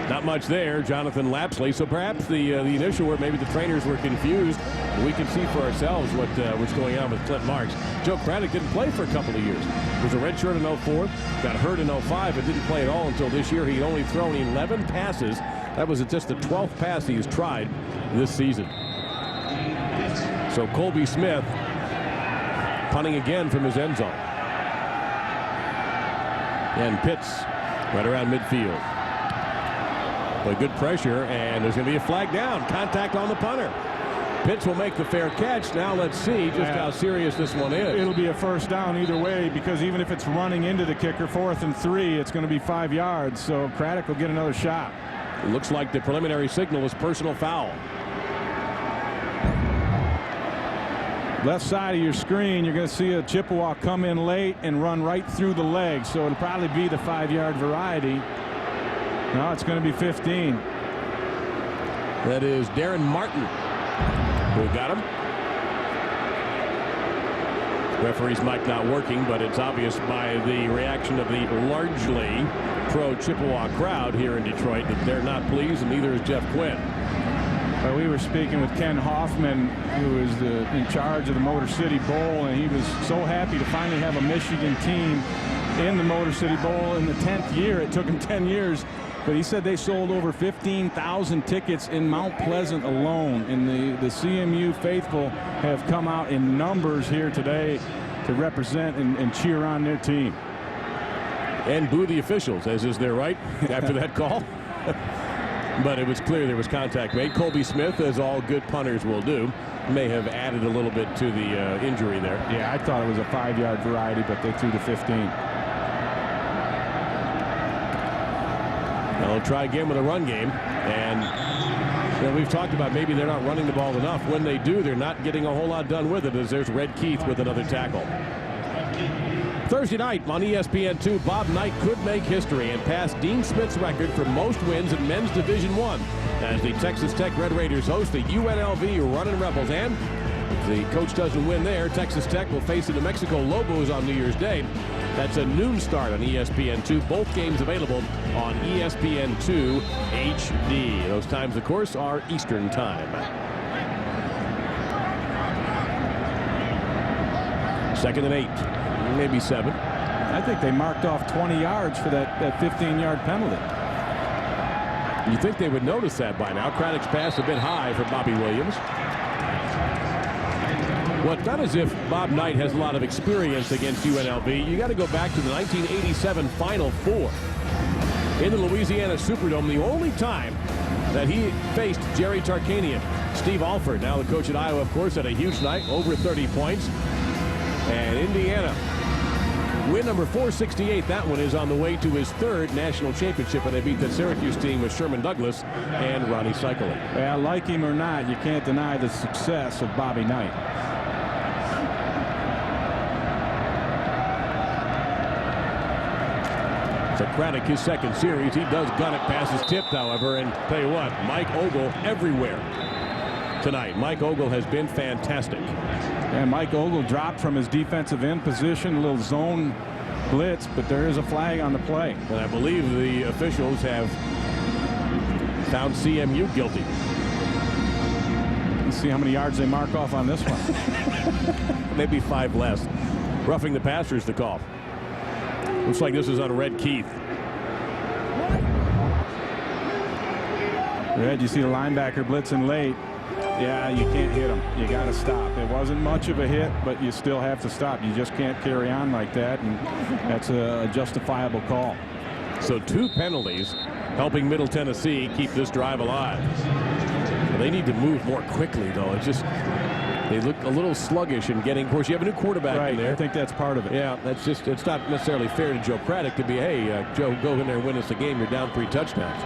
not much there. Jonathan Lapsley. So perhaps the initial where maybe the trainers were confused. We can see for ourselves what's going on with Clint Marks. Joe Craddock didn't play for a couple of years. Was a redshirt in 04, got hurt in 05, but didn't play at all until this year. He'd only thrown 11 passes. That was just the 12th pass he's tried this season. So Colby Smith punting again from his end zone. And Pitts right around midfield. But good pressure, and there's going to be a flag down. Contact on the punter. Pitts will make the fair catch. Now let's see just how serious this one is. It'll be a first down either way, because even if it's running into the kicker, 4th and 3, it's going to be 5 yards. So Craddock will get another shot. It looks like the preliminary signal is personal foul. Left side of your screen, you're going to see a Chippewa come in late and run right through the legs. So it'll probably be the 5-yard variety. No, it's going to be 15. That is Darren Martin who got him. Referee's mic not working, but it's obvious by the reaction of the largely pro-Chippewa crowd here in Detroit that they're not pleased, and neither is Jeff Quinn. We were speaking with Ken Hoffman, who is in charge of the Motor City Bowl, and he was so happy to finally have a Michigan team in the Motor City Bowl in the 10th year. It took him 10 years, but he said they sold over 15,000 tickets in Mount Pleasant alone, and the CMU faithful have come out in numbers here today to represent and cheer on their team. And boo the officials, as is their right after that call. But it was clear there was contact made. Colby Smith, as all good punters will do, may have added a little bit to the injury there. Yeah, I thought it was a 5-yard variety, but they threw to 15. Now they'll try again with a run game. And we've talked about maybe they're not running the ball enough. When they do, they're not getting a whole lot done with it, as there's Red Keith with another tackle. Thursday night on ESPN2, Bob Knight could make history and pass Dean Smith's record for most wins in men's Division I as the Texas Tech Red Raiders host the UNLV Running Rebels. And if the coach doesn't win there, Texas Tech will face the New Mexico Lobos on New Year's Day. That's a noon start on ESPN2. Both games available on ESPN2 HD. Those times, of course, are Eastern Time. Second and 8. Maybe 7. I think they marked off 20 yards for that 15-yard penalty. You think they would notice that by now. Craddock's pass a bit high for Bobby Williams. Well, it's not as if Bob Knight has a lot of experience against UNLV. You got to go back to the 1987 Final Four in the Louisiana Superdome. The only time that he faced Jerry Tarkanian. Steve Alford, now the coach at Iowa, of course, had a huge night, over 30 points. And Indiana, win number 468. That one is on the way to his 3rd national championship, and they beat the Syracuse team with Sherman Douglas and Ronnie Cycling. Well, like him or not, you can't deny the success of Bobby Knight. So Craddock, his second series, he does gun it. Pass is tipped, however, and tell you what, Mike Ogle everywhere tonight. Mike Ogle has been fantastic. And Mike Ogle dropped from his defensive end position, a little zone blitz, but there is a flag on the play. And I believe the officials have found CMU guilty. Let's see how many yards they mark off on this one. Maybe 5 less. Roughing the passer is the call. Looks like this is on Red Keith. Red, you see the linebacker blitzing late. Yeah, you can't hit him. You got to stop. It wasn't much of a hit, but you still have to stop. You just can't carry on like that, and that's a justifiable call. So 2 penalties helping Middle Tennessee keep this drive alive. Well, they need to move more quickly, though. It's just they look a little sluggish in getting. Of course, you have a new quarterback in there. I think that's part of it. Yeah, that's just, it's not necessarily fair to Joe Craddock to be, hey, Joe, go in there and win us a game. You're down 3 touchdowns.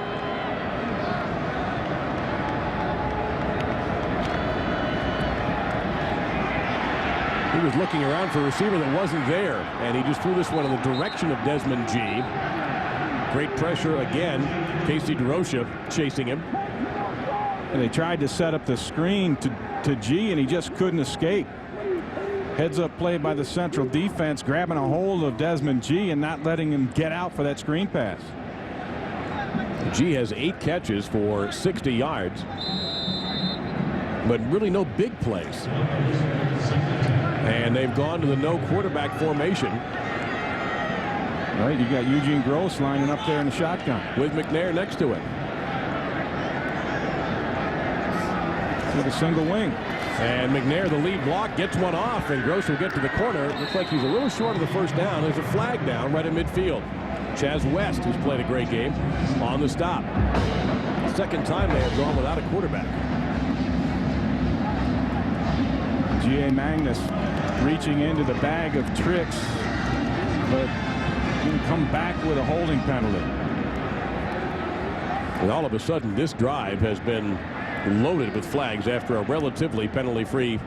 He was looking around for a receiver that wasn't there, and he just threw this one in the direction of Desmond G. Great pressure again. Casey DeRocha chasing him. And they tried to set up the screen to G, and he just couldn't escape. Heads-up play by the Central defense, grabbing a hold of Desmond G and not letting him get out for that screen pass. G has 8 catches for 60 yards, but really no big plays. And they've gone to the no quarterback formation. Right, you got Eugene Gross lining up there in the shotgun with McNair next to him. With a single wing. And McNair, the lead block, gets one off, and Gross will get to the corner. Looks like he's a little short of the first down. There's a flag down right in midfield. Chaz West, who's played a great game, on the stop. Second time they have gone without a quarterback. G.A. Magnus reaching into the bag of tricks, but can come back with a holding penalty. And all of a sudden, this drive has been loaded with flags after a relatively penalty-free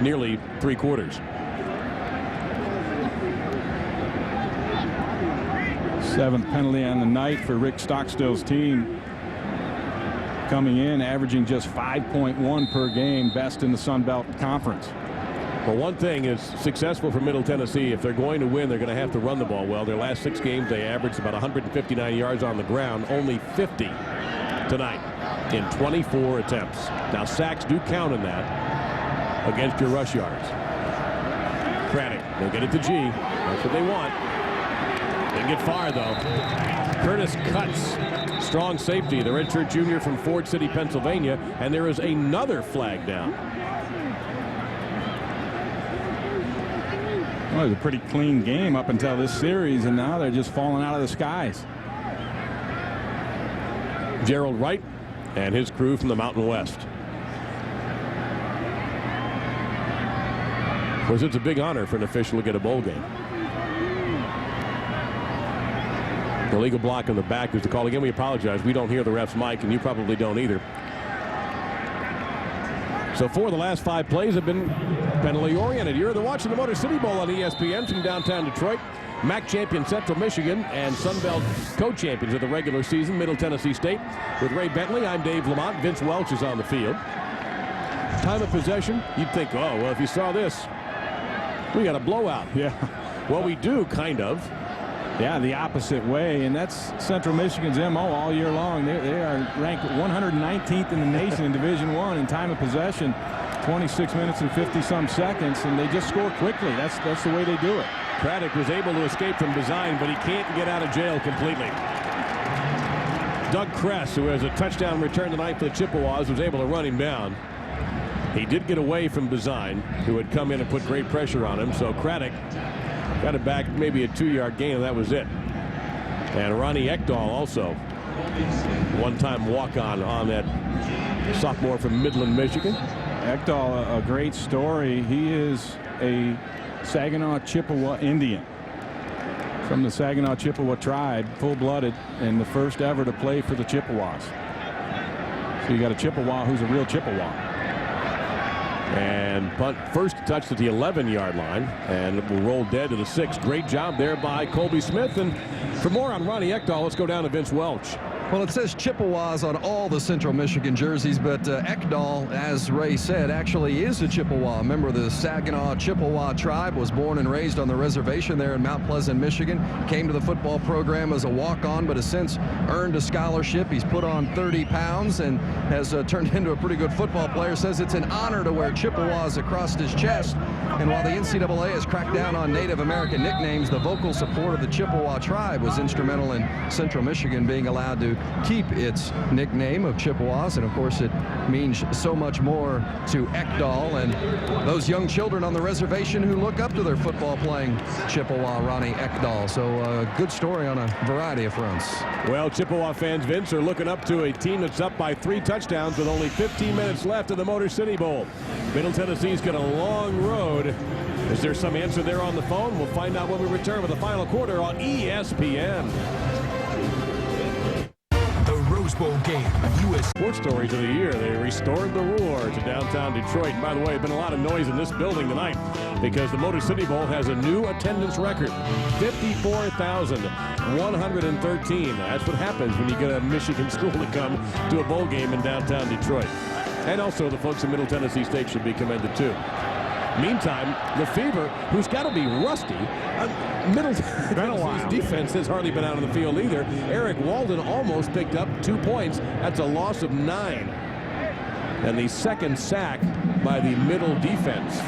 nearly 3 quarters. 7th penalty on the night for Rick Stockstill's team. Coming in, averaging just 5.1 per game, best in the Sun Belt Conference. Well, one thing is successful for Middle Tennessee. If they're going to win, they're going to have to run the ball well. Their last 6 games, they averaged about 159 yards on the ground, only 50 tonight in 24 attempts. Now, sacks do count in that against your rush yards. Craddock, they'll get it to G. That's what they want. Didn't get far, though. Curtis Cuts, strong safety, the redshirt junior from Ford City, Pennsylvania, and there is another flag down. Well, it was a pretty clean game up until this series, and now they're just falling out of the skies. Gerald Wright and his crew from the Mountain West. Of course, it's a big honor for an official to get a bowl game. The legal block in the back is the call. Again, we apologize. We don't hear the ref's mic, and you probably don't either. So 4 of the last 5 plays have been penalty-oriented. You're watching the Motor City Bowl on ESPN from downtown Detroit. MAC champion Central Michigan and Sun Belt co-champions of the regular season, Middle Tennessee State. With Ray Bentley, I'm Dave Lamont. Vince Welch is on the field. Time of possession, you'd think, oh, well, if you saw this, we got a blowout. Yeah. Well, we do, kind of. Yeah, the opposite way, and that's Central Michigan's MO all year long. They are ranked 119th in the nation in Division I in time of possession, 26 minutes and 50-some seconds, and they just score quickly. That's the way they do it. Craddock was able to escape from design, but he can't get out of jail completely. Doug Kress, who has a touchdown return tonight for the Chippewas, was able to run him down. He did get away from design, who had come in and put great pressure on him, so Craddock got it back, maybe a 2-yard gain, and that was it. And Ronnie Ekdahl also one-time walk-on on that sophomore from Midland, Michigan. Ekdahl, a great story. He is a Saginaw Chippewa Indian from the Saginaw Chippewa tribe, full-blooded, and the first ever to play for the Chippewas. So you got a Chippewa who's a real Chippewa. And punt first touched at the 11-yard line and will roll dead to the 6. Great job there by Colby Smith. And for more on Ronnie Ekdahl, let's go down to Vince Welch. Well, it says Chippewas on all the Central Michigan jerseys, but Ekdahl, as Ray said, actually is a Chippewa. A member of the Saginaw Chippewa tribe, was born and raised on the reservation there in Mount Pleasant, Michigan. Came to the football program as a walk-on, but has since earned a scholarship. He's put on 30 pounds and has turned into a pretty good football player. Says it's an honor to wear Chippewas across his chest. And while the NCAA has cracked down on Native American nicknames, the vocal support of the Chippewa tribe was instrumental in Central Michigan being allowed to keep its nickname of Chippewas, and of course it means so much more to Ekdahl and those young children on the reservation who look up to their football playing Chippewa Ronnie Ekdahl. So a good story on a variety of fronts. Well, Chippewa fans, Vince, are looking up to a team that's up by 3 touchdowns with only 15 minutes left in the Motor City Bowl. Middle Tennessee's got a long road. Is there some answer there on the phone? We'll find out when we return with the final quarter on ESPN. Bowl game, U.S. Sports stories of the year. They restored the roar to downtown Detroit. And by the way, there's been a lot of noise in this building tonight because the Motor City Bowl has a new attendance record, 54,113. That's what happens when you get a Michigan school to come to a bowl game in downtown Detroit. And also the folks in Middle Tennessee State should be commended too. Meantime, Lefevre, who's got to be rusty, Middle Tennessee's defense has hardly been out on the field either. Eric Walden almost picked up 2 points. That's a loss of 9. And the second sack by the Middle defense.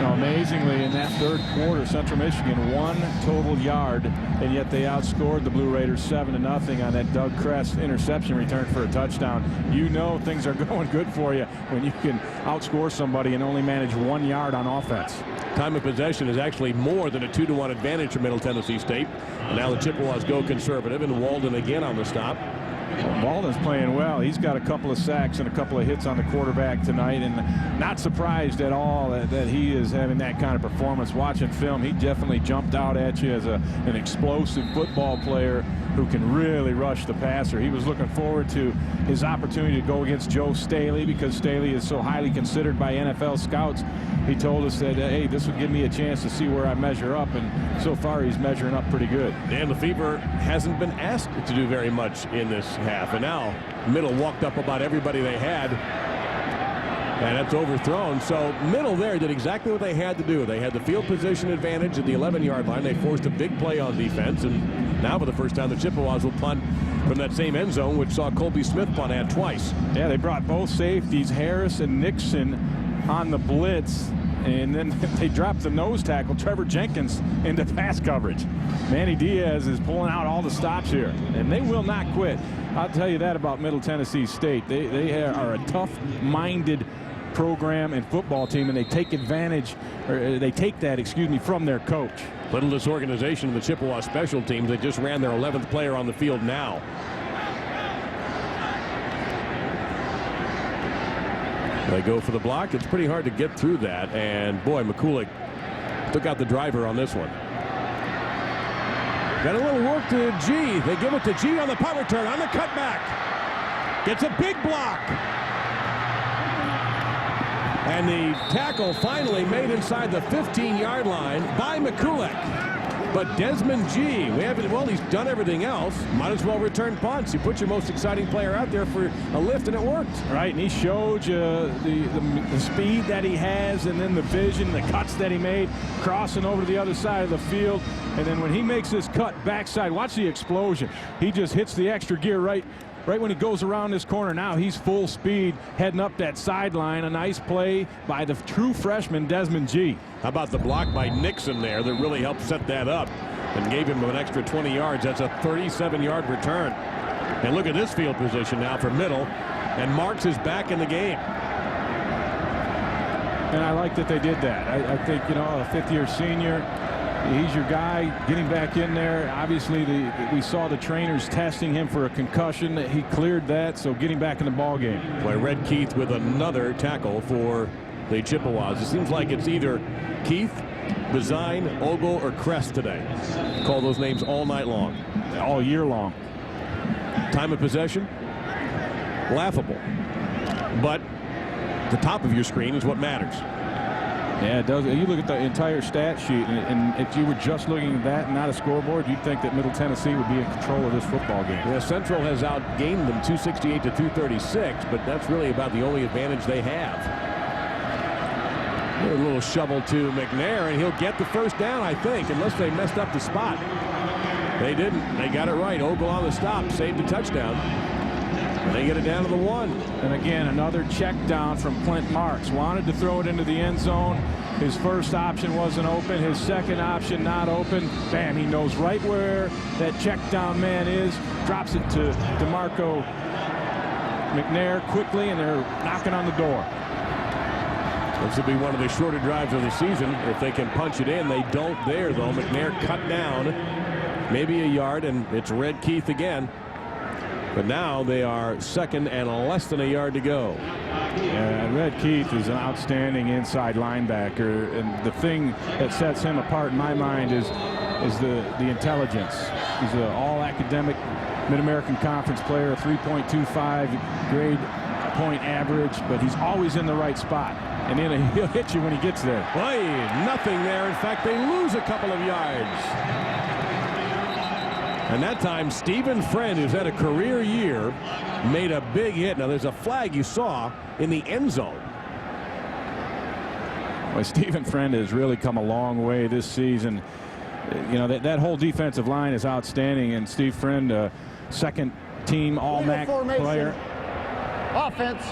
Amazingly, in that third quarter, Central Michigan 1 total yard, and yet they outscored the Blue Raiders 7-0 on that Doug Kress interception return for a touchdown. You know things are going good for you when you can outscore somebody and only manage 1 yard on offense. Time of possession is actually more than a 2-1 advantage for Middle Tennessee State. And now the Chippewas go conservative, and Walden again on the stop. Well, Walden's playing well. He's got a couple of sacks and a couple of hits on the quarterback tonight, and not surprised at all that he is having that kind of performance. Watching film, he definitely jumped out at you as an explosive football player who can really rush the passer. He was looking forward to his opportunity to go against Joe Staley because Staley is so highly considered by NFL scouts. He told us that, hey, this would give me a chance to see where I measure up, and so far he's measuring up pretty good. Dan Lefevre hasn't been asked to do very much in this half, and now Middle walked up about everybody they had, and that's overthrown. So Middle there did exactly what they had to do. They had the field position advantage at the 11-yard line. They forced a big play on defense, and now for the first time the Chippewas will punt from that same end zone, which saw Colby Smith punt at twice. Yeah, they brought both safeties, Harris and Nixon, on the blitz, and then they dropped the nose tackle, Trevor Jenkins, into pass coverage. Manny Diaz is pulling out all the stops here, and they will not quit. I'll tell you that about Middle Tennessee State. They are a tough-minded program and football team, and they take advantage, or they take that, from their coach. Little disorganization in the Chippewa special teams. They just ran their 11th player on the field now. They go for the block. It's pretty hard to get through that, and boy, McCulloch took out the driver on this one. Got a little work to G. They give it to G on the punt return, on the cutback. Gets a big block. And the tackle finally made inside the 15-yard line by McCulloch. But Desmond G, well, he's done everything else. Might as well return punts. You put your most exciting player out there for a lift, and it worked. Right, and he showed you the speed that he has, and then the vision, the cuts that he made, crossing over to the other side of the field. And then when he makes this cut backside, watch the explosion. He just hits the extra gear right when he goes around this corner. Now he's full speed heading up that sideline. A nice play by the true freshman Desmond G. How about the block by Nixon there that really helped set that up and gave him an extra 20 yards. That's a 37-yard return. And look at this field position now for Middle, and Marks is back in the game. And I like that they did that. I think, a fifth-year senior, he's your guy getting back in there. Obviously, we saw the trainers testing him for a concussion. He cleared that, so getting back in the ball game. Boy, Red Keith with another tackle for the Chippewas. It seems like it's either Keith, Bazine, Ogle, or Crest today. Call those names all night long. All year long. Time of possession, laughable. But the top of your screen is what matters. Yeah, it does. You look at the entire stat sheet, and if you were just looking at that and not a scoreboard, you'd think that Middle Tennessee would be in control of this football game. Yeah, Central has outgained them 268 to 236, but that's really about the only advantage they have. A little shovel to McNair, and he'll get the first down, I think, unless they messed up the spot. They didn't. They got it right. Ogle on the stop, saved the touchdown. And they get it down to the 1. And again, another check down from Clint Marks. Wanted to throw it into the end zone. His first option wasn't open. His second option not open. Bam, he knows right where that check down man is. Drops it to DeMarco McNair quickly, and they're knocking on the door. This will be one of the shorter drives of the season. If they can punch it in, they don't there, though. McNair cut down maybe a yard, and it's Red Keith again. But now they are second and less than a yard to go. Yeah, Red Keith is an outstanding inside linebacker, and the thing that sets him apart in my mind is the intelligence. He's an all-academic Mid-American Conference player, a 3.25 grade point average, but he's always in the right spot. And then he'll hit you when he gets there. Boy, nothing there. In fact, they lose a couple of yards. And that time, Stephen Friend, who's had a career year, made a big hit. Now, there's a flag you saw in the end zone. Well, Stephen Friend has really come a long way this season. You know, that whole defensive line is outstanding, and Steve Friend, second team All-MAC player. Offense,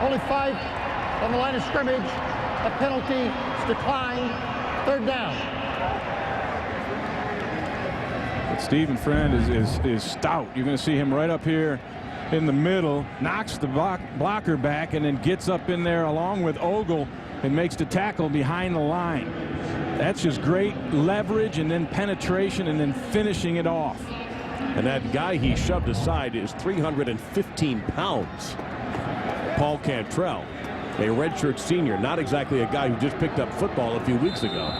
only 5 on the line of scrimmage. A penalty, it's declined, 3rd down. But Stephen Friend is stout. You're going to see him right up here in the middle, knocks the blocker back, and then gets up in there along with Ogle and makes the tackle behind the line. That's just great leverage and then penetration and then finishing it off. And that guy he shoved aside is 315 pounds. Paul Cantrell, a redshirt senior, not exactly a guy who just picked up football a few weeks ago.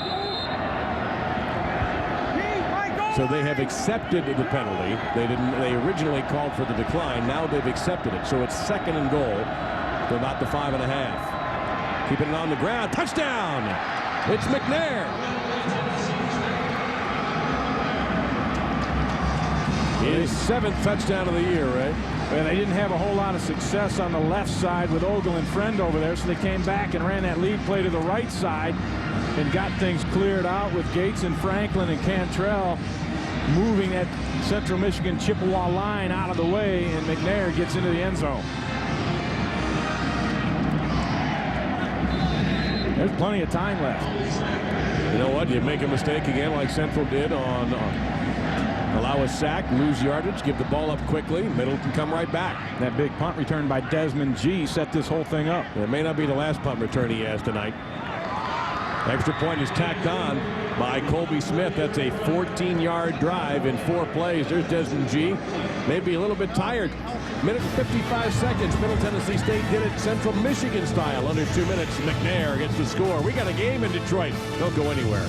So they have accepted the penalty. They originally called for the decline. Now they've accepted it. So it's 2nd and goal to about the 5.5. Keeping it on the ground. Touchdown! It's McNair. His 7th touchdown of the year, right? Well, they didn't have a whole lot of success on the left side with Ogle and Friend over there, so they came back and ran that lead play to the right side and got things cleared out with Gates and Franklin and Cantrell moving that Central Michigan Chippewa line out of the way, and McNair gets into the end zone. There's plenty of time left. You know what? You make a mistake again like Central did on allow a sack, lose yardage, give the ball up quickly. Middle can come right back. That big punt return by Desmond G set this whole thing up. It may not be the last punt return he has tonight. Extra point is tacked on by Colby Smith. That's a 14-yard drive in 4 plays. There's Desmond G. Maybe a little bit tired. Minute and 55 seconds. Middle Tennessee State did it Central Michigan style. Under 2 minutes, McNair gets the score. We got a game in Detroit. Don't go anywhere.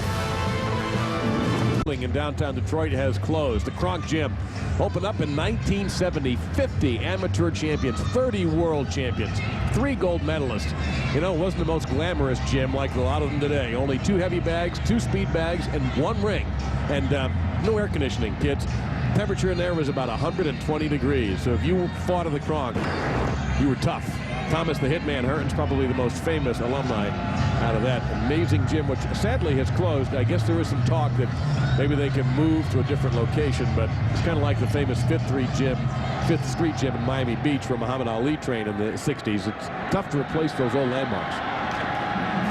In downtown Detroit has closed. The Kronk Gym opened up in 1970. 50 amateur champions, 30 world champions, 3 gold medalists. You know, it wasn't the most glamorous gym like a lot of them today. Only 2 heavy bags, 2 speed bags, and 1 ring. And no air conditioning, kids. Temperature in there was about 120 degrees. So if you fought in the Kronk, you were tough. Thomas the Hitman Hurton's probably the most famous alumni out of that amazing gym, which sadly has closed. I guess there is some talk that maybe they can move to a different location, but it's kind of like the famous Fifth Street Gym in Miami Beach where Muhammad Ali trained in the 60s. It's tough to replace those old landmarks.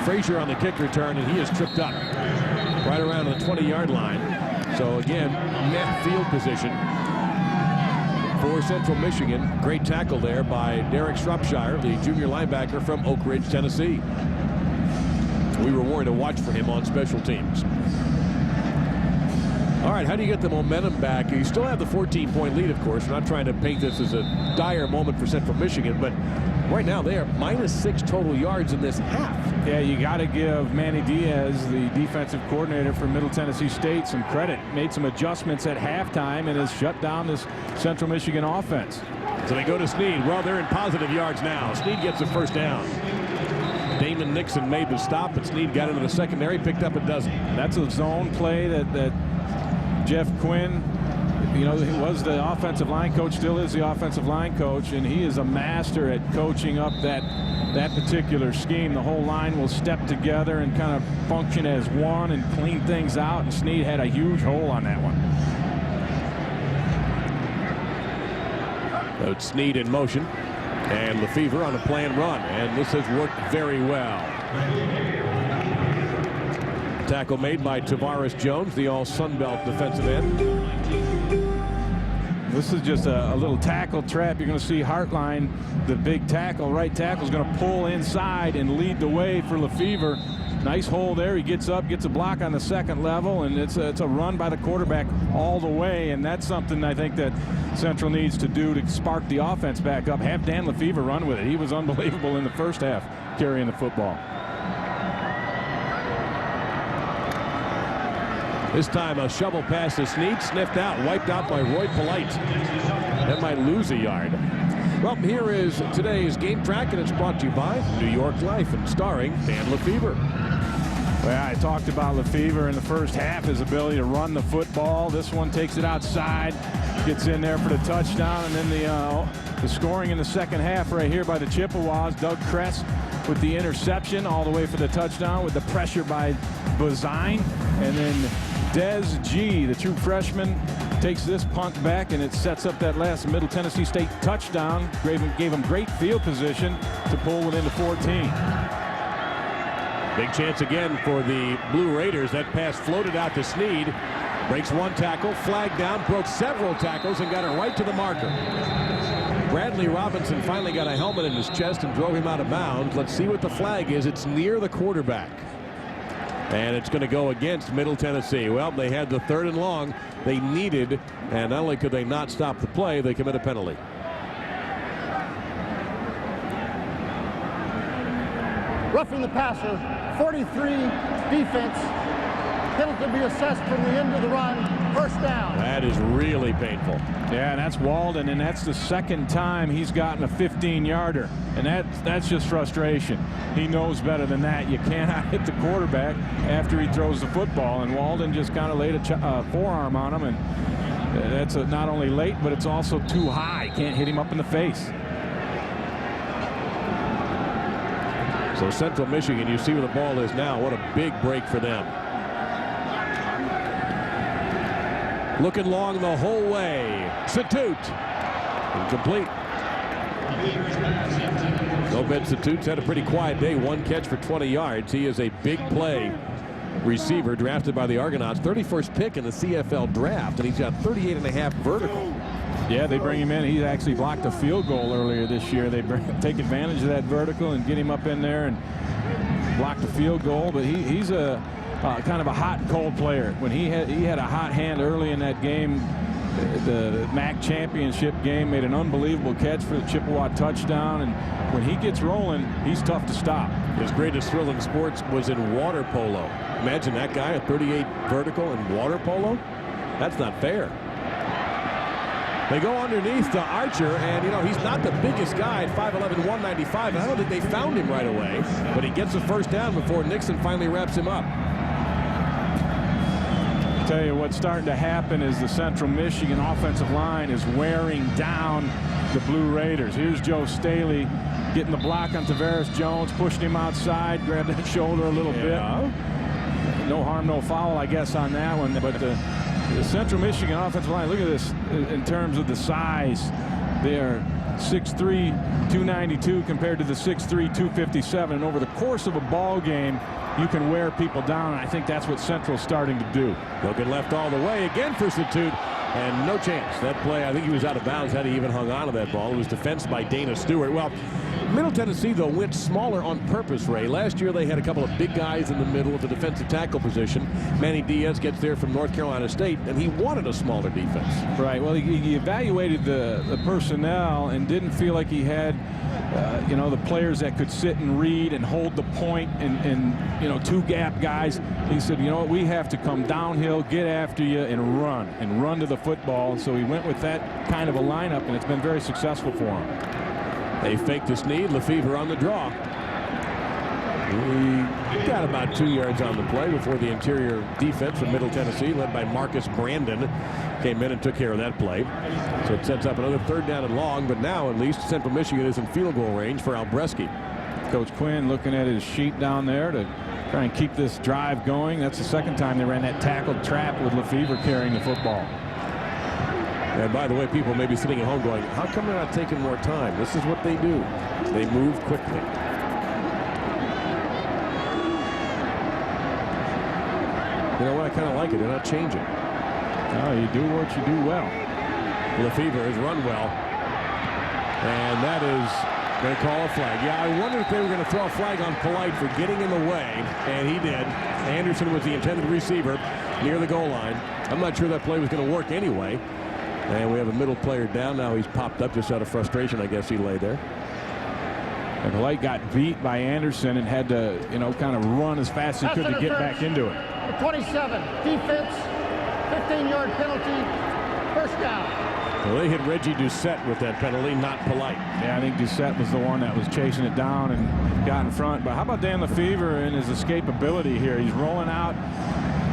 Frazier on the kick return, and he is tripped up right around the 20-yard line. So again, net field position for Central Michigan. Great tackle there by Derek Shropshire, the junior linebacker from Oak Ridge, Tennessee. We were warned to watch for him on special teams. All right, how do you get the momentum back? You still have the 14-point lead, of course. We're not trying to paint this as a dire moment for Central Michigan, but right now they are -6 total yards in this half. Yeah, you got to give Manny Diaz, the defensive coordinator for Middle Tennessee State, some credit. Made some adjustments at halftime and has shut down this Central Michigan offense. So they go to Snead. Well, they're in positive yards now. Snead gets the first down. Damon Nixon made the stop, but Snead got into the secondary, picked up a dozen. That's a zone play that Jeff Quinn, you know, he was the offensive line coach, still is the offensive line coach, and he is a master at coaching up that particular scheme. The whole line will step together and kind of function as one and clean things out, and Snead had a huge hole on that one. So it's Snead in motion, and Lefevre on a planned run, and this has worked very well. Tackle made by Tavares Jones, the all Sun Belt defensive end. This is just a little tackle trap. You're going to see Hartline, the big tackle, right tackle, is going to pull inside and lead the way for Lefevre. Nice hole there. He gets up, gets a block on the second level, and it's a run by the quarterback all the way, and that's something I think that Central needs to do to spark the offense back up. Have Dan Lefevre run with it. He was unbelievable in the first half carrying the football. This time a shovel pass to Snead, sniffed out, wiped out by Roy Polite. That might lose a yard. Well, here is today's Game Track, and it's brought to you by New York Life and starring Dan Lefevre. Well, I talked about Lefevre in the first half, his ability to run the football. This one takes it outside, gets in there for the touchdown, and then the scoring in the second half right here by the Chippewas. Doug Kress with the interception all the way for the touchdown with the pressure by Bazine. And then Des G, the true freshman, takes this punt back, and it sets up that last Middle Tennessee State touchdown. Gave him great field position to pull within the 14. Big chance again for the Blue Raiders. That pass floated out to Snead. Breaks one tackle, flag down, broke several tackles, and got it right to the marker. Bradley Robinson finally got a helmet in his chest and drove him out of bounds. Let's see what the flag is. It's near the quarterback. And it's going to go against Middle Tennessee. Well, they had the 3rd and long they needed, and not only could they not stop the play, they commit a penalty. Roughing the passer, 43 defense. Penalty to be assessed from the end of the run. First down. That is really painful. Yeah, and that's Walden, and that's the 2nd time he's gotten a 15-yarder. And that's just frustration. He knows better than that. You cannot hit the quarterback after he throws the football, and Walden just kind of laid a forearm on him, and that's not only late, but it's also too high. Can't hit him up in the face. So Central Michigan, you see where the ball is now. What a big break for them. Looking long the whole way. Satut. Incomplete. Obed Satut's had a pretty quiet day. 1 catch for 20 yards. He is a big play receiver drafted by the Argonauts. 31st pick in the CFL draft, and he's got 38.5 vertical. Yeah, they bring him in. He actually blocked a field goal earlier this year. They take advantage of that vertical and get him up in there and block the field goal. But he's a kind of a hot and cold player. When he had a hot hand early in that game, the MAC championship game, made an unbelievable catch for the Chippewa touchdown. And when he gets rolling, he's tough to stop. His greatest thrill in sports was in water polo. Imagine that guy, a 38 vertical in water polo. That's not fair. They go underneath to Archer, and you know he's not the biggest guy at 5'11", 195. I don't think they found him right away, but he gets the first down before Nixon finally wraps him up. I'll tell you what's starting to happen is the Central Michigan offensive line is wearing down the Blue Raiders. Here's Joe Staley getting the block on Tavares Jones, pushing him outside, grabbed that shoulder a little bit. No harm, no foul, I guess, on that one. But the Central Michigan offensive line, look at this in terms of the size. They are 6'3", 292 compared to the 6'3", 257. And over the course of a ball game, you can wear people down. And I think that's what Central's starting to do. Looking left all the way again for Satut, and no chance. That play, I think he was out of bounds had he even hung on to that ball. It was defensed by Dana Stewart. Well, Middle Tennessee, though, went smaller on purpose, Ray. Last year they had a couple of big guys in the middle of the defensive tackle position. Manny Diaz gets there from North Carolina State, and he wanted a smaller defense. Right. Well, he evaluated the personnel and didn't feel like he had, you know, the players that could sit and read and hold the point and you know, 2 gap guys. He said, you know what, we have to come downhill, get after you, and run to the football. So he went with that kind of a lineup, and it's been very successful for him. They fake to Snead. Lefevre on the draw. He got about 2 yards on the play before the interior defense from Middle Tennessee, led by Marcus Brandon, came in and took care of that play. So it sets up another 3rd down and long, but now at least Central Michigan is in field goal range for Albreski. Coach Quinn looking at his sheet down there to try and keep this drive going. That's the 2nd time they ran that tackle trap with Lefevre carrying the football. And by the way, people may be sitting at home going, how come they're not taking more time? This is what they do. They move quickly. You know what? I kind of like it. They're not changing. No, you do what you do well. Lefevre has run well. And that is going to call a flag. Yeah, I wondered if they were going to throw a flag on Polite for getting in the way, and he did. Anderson was the intended receiver near the goal line. I'm not sure that play was going to work anyway. And we have a middle player down now. He's popped up just out of frustration. I guess he lay there. And Polite got beat by Anderson and had to, you know, kind of run as fast as he could to get back into it. 27, defense, 15-yard penalty, first down. Well, they hit Reggie Doucette with that penalty, not Polite. Yeah, I think Doucette was the one that was chasing it down and got in front. But how about Dan Lefevre and his escapability here? He's rolling out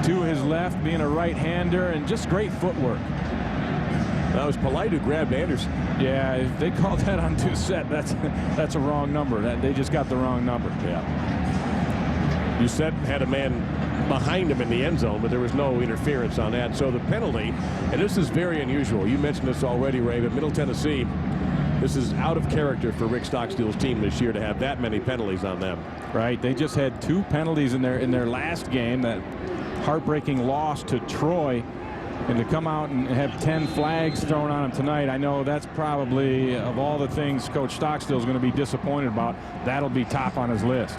to his left, being a right-hander, and just great footwork. That was Polite who grabbed Anderson. Yeah, if they called that on Doucette, that's a wrong number. They just got the wrong number. Yeah. Doucette had a man behind him in the end zone, but there was no interference on that. So the penalty, and this is very unusual. You mentioned this already, Ray, but Middle Tennessee, this is out of character for Rick Stockstill's team this year to have that many penalties on them. Right. They just had 2 penalties in their last game, that heartbreaking loss to Troy, and to come out and have 10 flags thrown on them tonight, I know that's probably, of all the things Coach Stockstill is going to be disappointed about, that'll be top on his list.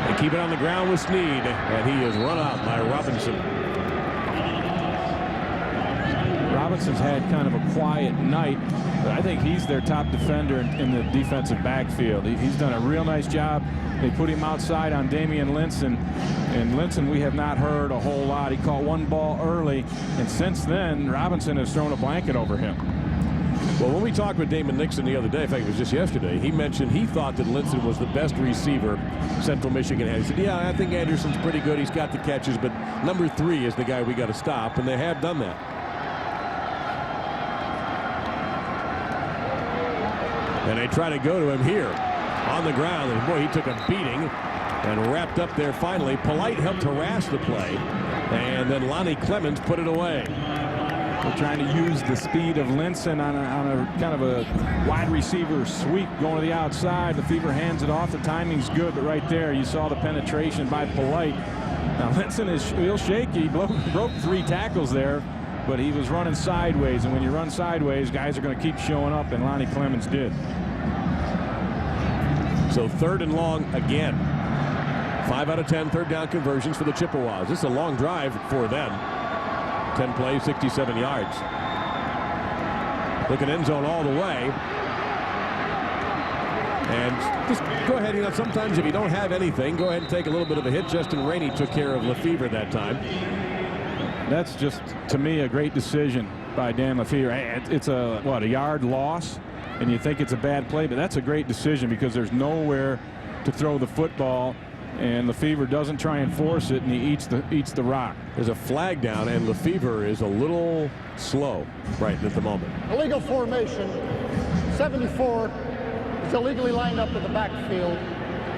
They keep it on the ground with Snead, and he is run out by Robinson. Robinson's had kind of a quiet night, but I think he's their top defender in the defensive backfield. He's done a real nice job. They put him outside on Damian Linson, and Linson we have not heard a whole lot. He caught 1 ball early, and since then Robinson has thrown a blanket over him. Well, when we talked with Damon Nixon the other day, in fact, it was just yesterday, he mentioned he thought that Linson was the best receiver Central Michigan had. He said, yeah, I think Anderson's pretty good. He's got the catches, but number 3 is the guy we got to stop, and they have done that. And they try to go to him here on the ground, and boy, he took a beating and wrapped up there finally. Polite helped harass the play, and then Lonnie Clemens put it away. They're trying to use the speed of Linson on a kind of a wide receiver sweep going to the outside. The Fever hands it off. The timing's good, but right there you saw the penetration by Polite. Now Linson is real shaky. He broke 3 tackles there, but he was running sideways, and when you run sideways, guys are going to keep showing up, and Lonnie Clemens did. So 3rd and long again. 5 out of 10 third down conversions for the Chippewas. This is a long drive for them. 10 plays, 67 yards. Look at end zone all the way. And just go ahead, you know, sometimes if you don't have anything, go ahead and take a little bit of a hit. Justin Rainey took care of Lefevre that time. That's just, to me, a great decision by Dan Lefevre. It's a yard loss, and you think it's a bad play, but that's a great decision because there's nowhere to throw the football, and Lefevre doesn't try and force it, and he eats the rock. There's a flag down, and Lefevre is a little slow right at the moment. Illegal formation. 74 is illegally lined up in the backfield.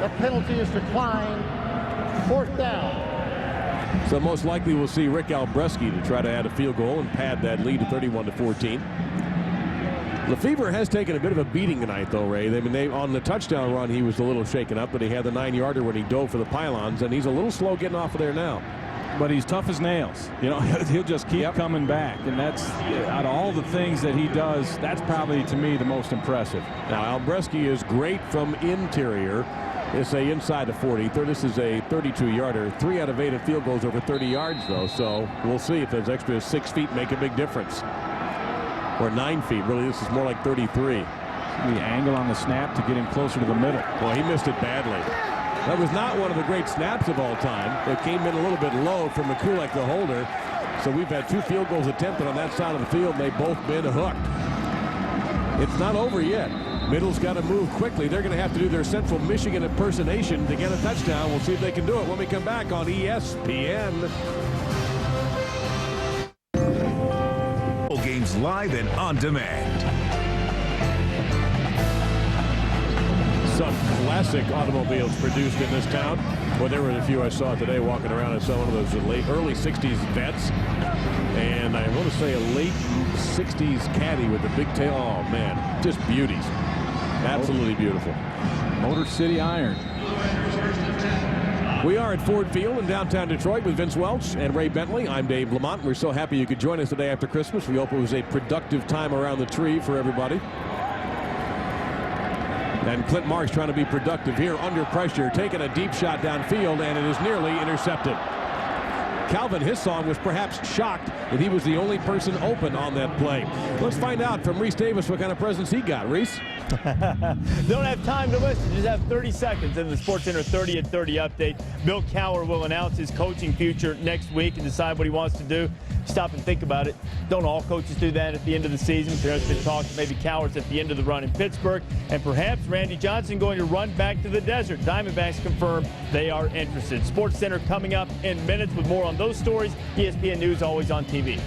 The penalty is declined. 4th down. So most likely we'll see Rick Albreski to try to add a field goal and pad that lead to 31-14. Lefevre has taken a bit of a beating tonight, though, Ray. I mean, on the touchdown run, he was a little shaken up, but he had the 9-yarder when he dove for the pylons, and he's a little slow getting off of there now. But he's tough as nails. You know, he'll just keep coming back, and that's, out of all the things that he does, that's probably, to me, the most impressive. Now, Albreski is great from interior. It's inside the 40. This is a 32-yarder. 3 out of 8 of field goals over 30 yards, though. So we'll see if those extra 6 feet make a big difference. Or 9 feet. Really, this is more like 33. The angle on the snap to get him closer to the middle. Well, he missed it badly. That was not one of the great snaps of all time. It came in a little bit low from McCulloch, the holder. So we've had 2 field goals attempted on that side of the field. They've both been hooked. It's not over yet. Middle's got to move quickly. They're going to have to do their Central Michigan impersonation to get a touchdown. We'll see if they can do it when we come back on ESPN. Games live and on demand. Some classic automobiles produced in this town. Well, there were a few I saw today walking around. I saw one of those early 60s Vets. And I want to say a late 60s Caddy with a big tail. Oh, man, just beauties. Absolutely beautiful. Motor City Iron. We are at Ford Field in downtown Detroit with Vince Welch and Ray Bentley. I'm Dave Lamont. We're so happy you could join us today after Christmas. We hope it was a productive time around the tree for everybody. And Clint Marks trying to be productive here under pressure, taking a deep shot downfield, and it is nearly intercepted. Calvin Hissong was perhaps shocked that he was the only person open on that play. Let's find out from Reese Davis what kind of presence he got. Reese? Don't have time to listen. Just have 30 seconds in the SportsCenter 30 at 30 update. Bill Cowher will announce his coaching future next week and decide what he wants to do. stop and think about it. Don't all coaches do that at the end of the season? There's been talk maybe Cowher's at the end of the run in Pittsburgh, and perhaps Randy Johnson going to run back to the desert. Diamondbacks confirm they are interested. Sports Center coming up in minutes with more on those stories. ESPN News always on TV.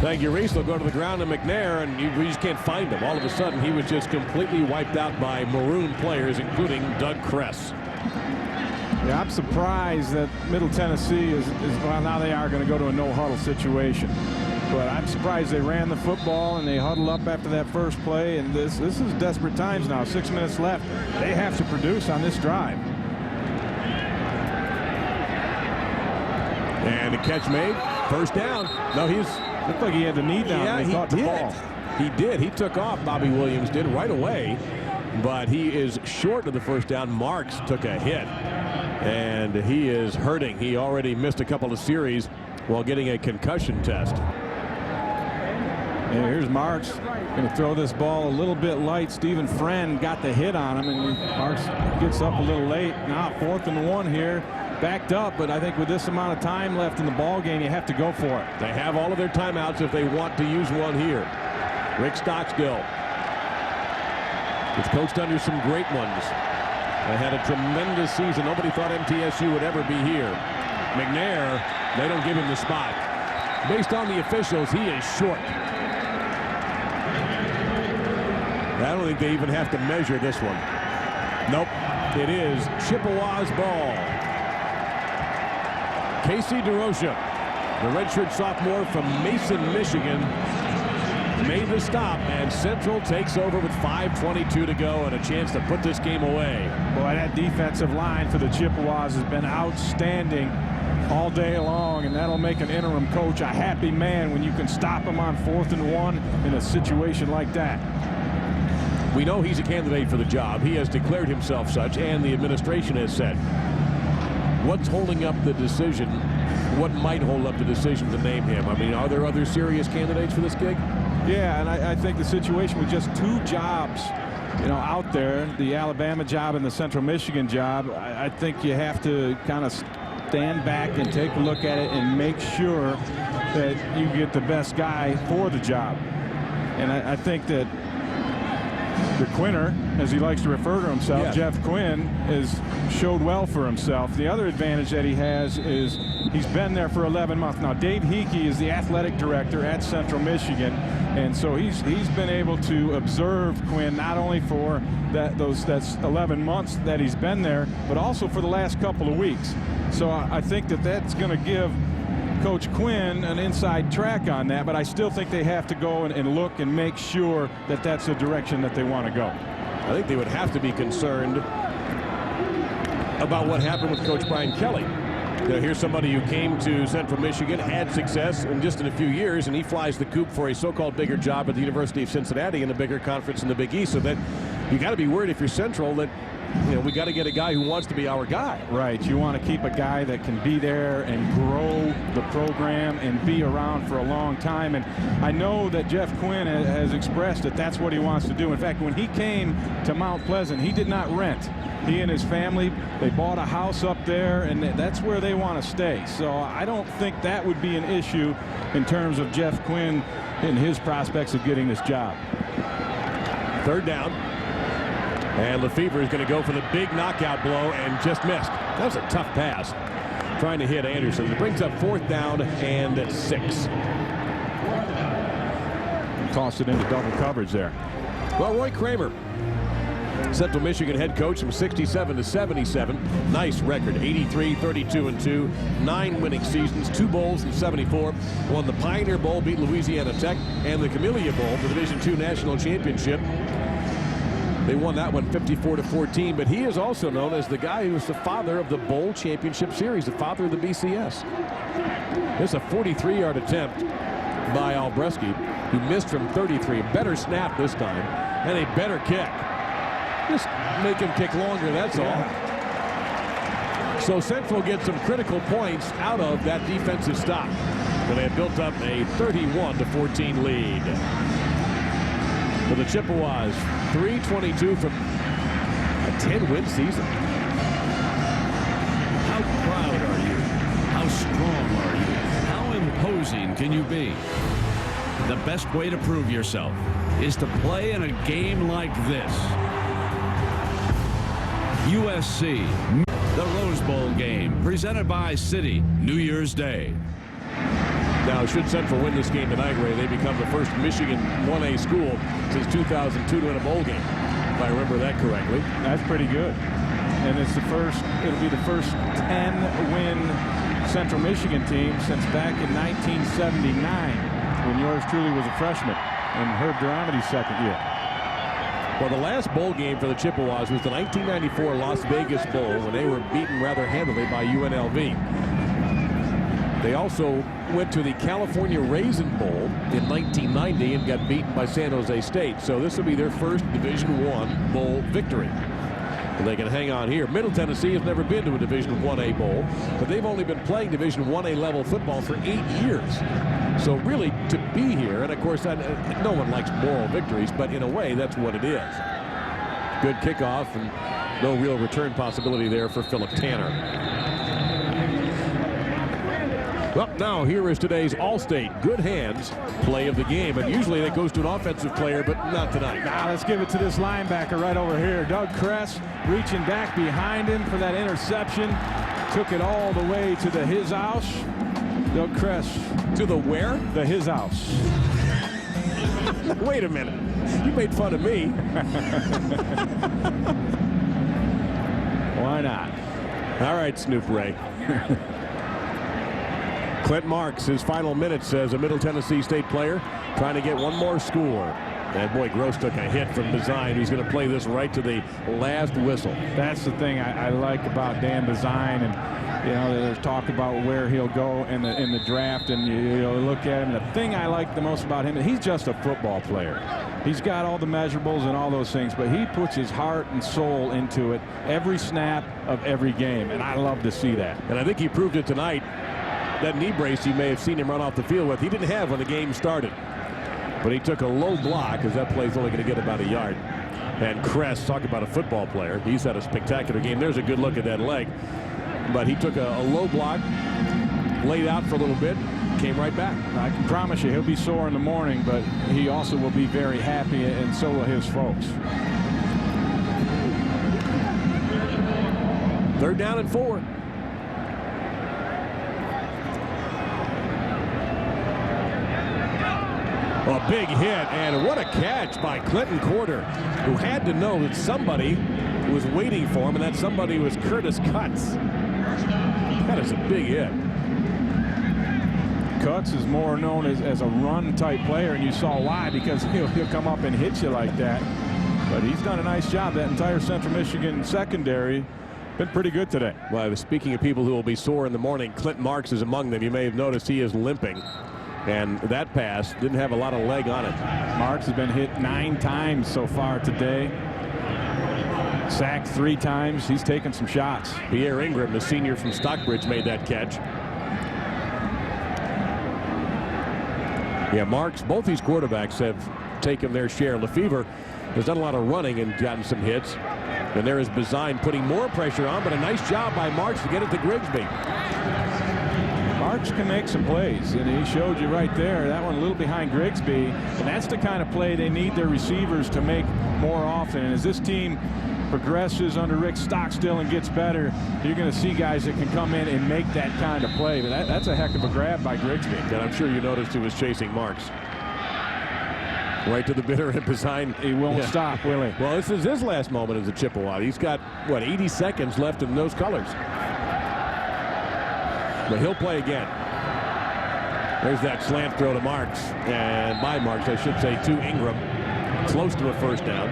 Thank you, Reese. They'll go to the ground to McNair, and we just can't find him. All of a sudden, he was just completely wiped out by Maroon players, including Doug Kress. Yeah, I'm surprised that Middle Tennessee is well, now they are going to go to a no-huddle situation. But I'm surprised they ran the football and they huddled up after that first play. And this is desperate times now. 6 minutes left. They have to produce on this drive. And the catch made. First down. No, he's... Looked like he had the knee down and he caught the ball. He did. He took off, Bobby Williams did, right away. But he is short of the first down. Marks took a hit. And he is hurting. He already missed a couple of series while getting a concussion test. And here's Marks. Going to throw this ball a little bit light. Stephen Friend got the hit on him, and Marks gets up a little late. Now 4th and 1 here. Backed up, but I think with this amount of time left in the ball game, you have to go for it. They have all of their timeouts if they want to use one here. Rick Stockstill has coached under some great ones. They had a tremendous season. Nobody thought MTSU would ever be here. McNair, they don't give him the spot. Based on the officials, he is short. I don't think they even have to measure this one. Nope. It is Chippewa's ball. Casey DeRocha, the redshirt sophomore from Mason, Michigan, made the stop, and Central takes over with 5:22 to go and a chance to put this game away. Boy, that defensive line for the Chippewas has been outstanding all day long, and that'll make an interim coach a happy man when you can stop him on 4th and 1 in a situation like that. We know he's a candidate for the job. He has declared himself such, and the administration has said. What's holding up the decision? What might hold up the decision to name him? I mean, are there other serious candidates for this gig? Yeah, and I think the situation with just 2 jobs, you know, out there, the Alabama job and the Central Michigan job, I think you have to kind of stand back and take a look at it and make sure that you get the best guy for the job. And I think that the Quinner, as he likes to refer to himself, yes. Jeff Quinn, has showed well for himself. The other advantage that he has is he's been there for 11 months. Now, Dave Hickey is the athletic director at Central Michigan, and so he's been able to observe Quinn not only for that's 11 months that he's been there, but also for the last couple of weeks. So I think that's going to give Coach Quinn an inside track on that, but I still think they have to go and look and make sure that that's the direction that they want to go. I think they would have to be concerned about what happened with Coach Brian Kelly. Now, here's somebody who came to Central Michigan, had success in just in a few years, and he flies the coop for a so-called bigger job at the University of Cincinnati in a bigger conference in the Big East. So that you got to be worried if you're Central that, you know, we got to get a guy who wants to be our guy. Right. You want to keep a guy that can be there and grow the program and be around for a long time. And I know that Jeff Quinn has expressed that that's what he wants to do. In fact, when he came to Mount Pleasant, he did not rent. He and his family, they bought a house up there, and that's where they want to stay. So I don't think that would be an issue in terms of Jeff Quinn and his prospects of getting this job. 3rd down. And Lefevre is going to go for the big knockout blow and just missed. That was a tough pass. Trying to hit Anderson. It brings up 4th down and 6. Tossed it into double coverage there. Well, Roy Kramer, Central Michigan head coach from 67 to 77. Nice record, 83, 32-2, 9 winning seasons, 2 bowls in 74. Won the Pioneer Bowl, beat Louisiana Tech, and the Camellia Bowl, the Division II National Championship. They won that one 54-14, but he is also known as the guy who was the father of the Bowl Championship Series, the father of the BCS. There's a 43-yard attempt by Albreski, who missed from 33. A better snap this time, and a better kick. Just make him kick longer, that's all. So Central gets some critical points out of that defensive stop, where they have built up a 31-14 lead. For the Chippewas, 3:22 from a 10-win season. How proud are you? How strong are you? losing can you be? The best way to prove yourself is to play in a game like this. USC, the Rose Bowl game, presented by Citi, New Year's Day. Now, should Central win this game tonight, Ray, they become the first Michigan 1A school since 2002 to win a bowl game, if I remember that correctly. That's pretty good. And it's it'll be the first 10-win Central Michigan team since back in 1979, when yours truly was a freshman in Herb Duramety's second year. Well, the last bowl game for the Chippewas was the 1994 Las Vegas Bowl, when they were beaten rather handily by UNLV. They also went to the California Raisin Bowl in 1990 and got beaten by San Jose State. So this will be their first Division I bowl victory. And they can hang on here. Middle Tennessee has never been to a Division 1A bowl, but they've only been playing Division 1A level football for 8 years. So really, to be here, and of course, no one likes moral victories, but in a way, that's what it is. Good kickoff and no real return possibility there for Philip Tanner. Well, now here is today's All-State Good Hands play of the game. And usually that goes to an offensive player, but not tonight. Now let's give it to this linebacker right over here. Doug Kress reaching back behind him for that interception. Took it all the way to the his house. Doug Kress. To the where? The his house. Wait a minute. You made fun of me. Why not? All right, Snoop Ray. Clint Marks, his final minutes as a Middle Tennessee State player, trying to get one more score. And boy, Gross took a hit from Design. He's going to play this right to the last whistle. That's the thing I like about Dan Design, and you know, there's talk about where he'll go in the draft, and you look at him. The thing I like the most about him is he's just a football player. He's got all the measurables and all those things, but he puts his heart and soul into it every snap of every game, and I love to see that. And I think he proved it tonight. That knee brace you may have seen him run off the field with, he didn't have when the game started. But he took a low block, as that play's only going to get about a yard. And Kress, talk about a football player. He's had a spectacular game. There's a good look at that leg. But he took a low block, laid out for a little bit, came right back. I can promise you he'll be sore in the morning, but he also will be very happy, and so will his folks. 3rd down and 4. A big hit, and what a catch by Clinton Corder, who had to know that somebody was waiting for him, and that somebody was Curtis Cutts. That is a big hit. Cutts is more known as a run-type player, and you saw why, because he'll come up and hit you like that. But he's done a nice job. That entire Central Michigan secondary been pretty good today. Well, speaking of people who will be sore in the morning, Clint Marks is among them. You may have noticed he is limping. And that pass didn't have a lot of leg on it. Marks has been hit 9 times so far today. Sacked 3 times. He's taken some shots. Pierre Ingram, the senior from Stockbridge, made that catch. Yeah, Marks, both these quarterbacks have taken their share. Lefevre has done a lot of running and gotten some hits. And there is Bazine putting more pressure on, but a nice job by Marks to get it to Grigsby. Marks can make some plays, and he showed you right there. That one a little behind Grigsby, and that's the kind of play they need their receivers to make more often. And as this team progresses under Rick Stockstill and gets better, you're going to see guys that can come in and make that kind of play. But that's a heck of a grab by Grigsby. And I'm sure you noticed he was chasing Marks. Right to the bitter and Bazine. He won't stop, will he? Well, this is his last moment as a Chippewa. He's got, what, 80 seconds left in those colors. But he'll play again. There's that slant throw to Marks. And by Marks, I should say, to Ingram. Close to a 1st down.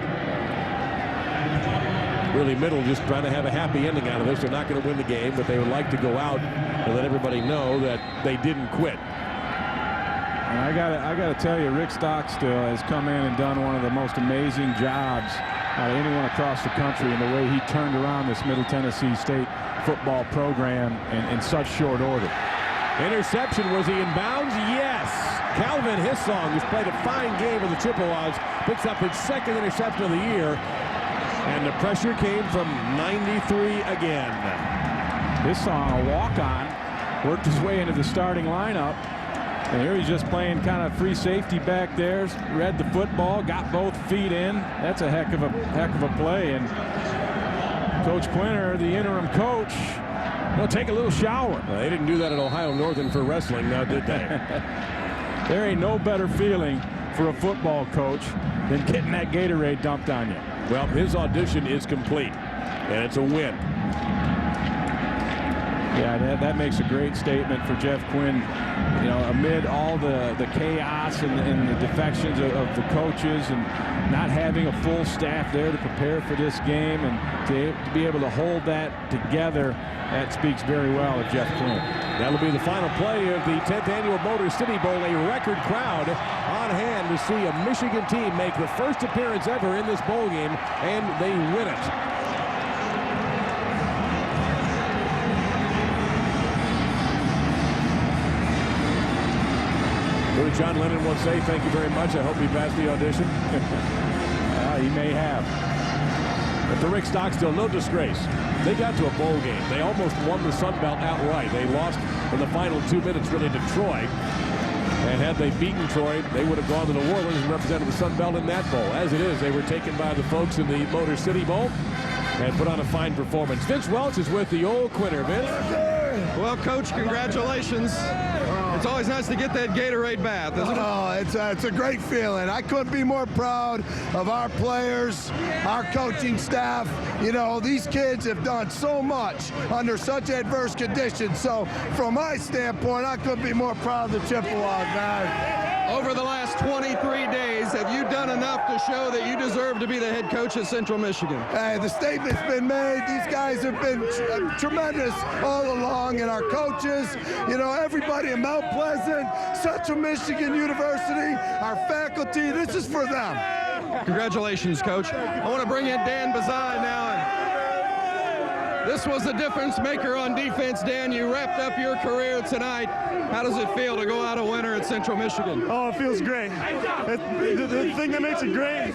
Really, Middle just trying to have a happy ending out of this. They're not going to win the game, but they would like to go out and let everybody know that they didn't quit. And I gotta tell you, Rick Stockstill has come in and done one of the most amazing jobs out of anyone across the country in the way he turned around this Middle Tennessee State football program in such short order. Interception. Was he in bounds? Yes. Calvin Hissong, who's played a fine game for the Chippewas, picks up his 2nd interception of the year. And the pressure came from 93 again. Hissong, a walk-on, worked his way into the starting lineup. And here he's just playing kind of free safety back there. Read the football, got both feet in. That's a heck of a play. And Coach Quinter, the interim coach, will take a little shower. They didn't do that at Ohio Northern for wrestling, now did they? There ain't no better feeling for a football coach than getting that Gatorade dumped on you. Well, his audition is complete, and it's a win. Yeah, that makes a great statement for Jeff Quinn. You know, amid all the chaos and the defections of the coaches and not having a full staff there to prepare for this game and to be able to hold that together, that speaks very well of Jeff Quinn. That'll be the final play of the 10th Annual Motor City Bowl. A record crowd on hand to see a Michigan team make the first appearance ever in this bowl game, and they win it. What did John Lennon once say? Thank you very much. I hope he passed the audition. He may have. But for Rick Stockstill, no disgrace. They got to a bowl game. They almost won the Sun Belt outright. They lost in the final 2 minutes really to Troy. And had they beaten Troy, they would have gone to New Orleans and represented the Sun Belt in that bowl. As it is, they were taken by the folks in the Motor City Bowl and put on a fine performance. Vince Welch is with the old Quinter. Vince? Well, Coach, congratulations. It's always nice to get that Gatorade bath, isn't it? Oh, it's a great feeling. I couldn't be more proud of our players, our coaching staff. You know, these kids have done so much under such adverse conditions. So, from my standpoint, I couldn't be more proud of the Chippewas, man. Over the last 23 days, have you done enough to show that you deserve to be the head coach at Central Michigan? Hey, the statement's been made. These guys have been tremendous all along, and our coaches, you know, everybody in Mount Pleasant, Central Michigan University, our faculty, this is for them. Congratulations, Coach. I want to bring in Dan Bazai now. This was the difference maker on defense, Dan. You wrapped up your career tonight. How does it feel to go out a winner at Central Michigan? Oh, it feels great. The thing that makes it great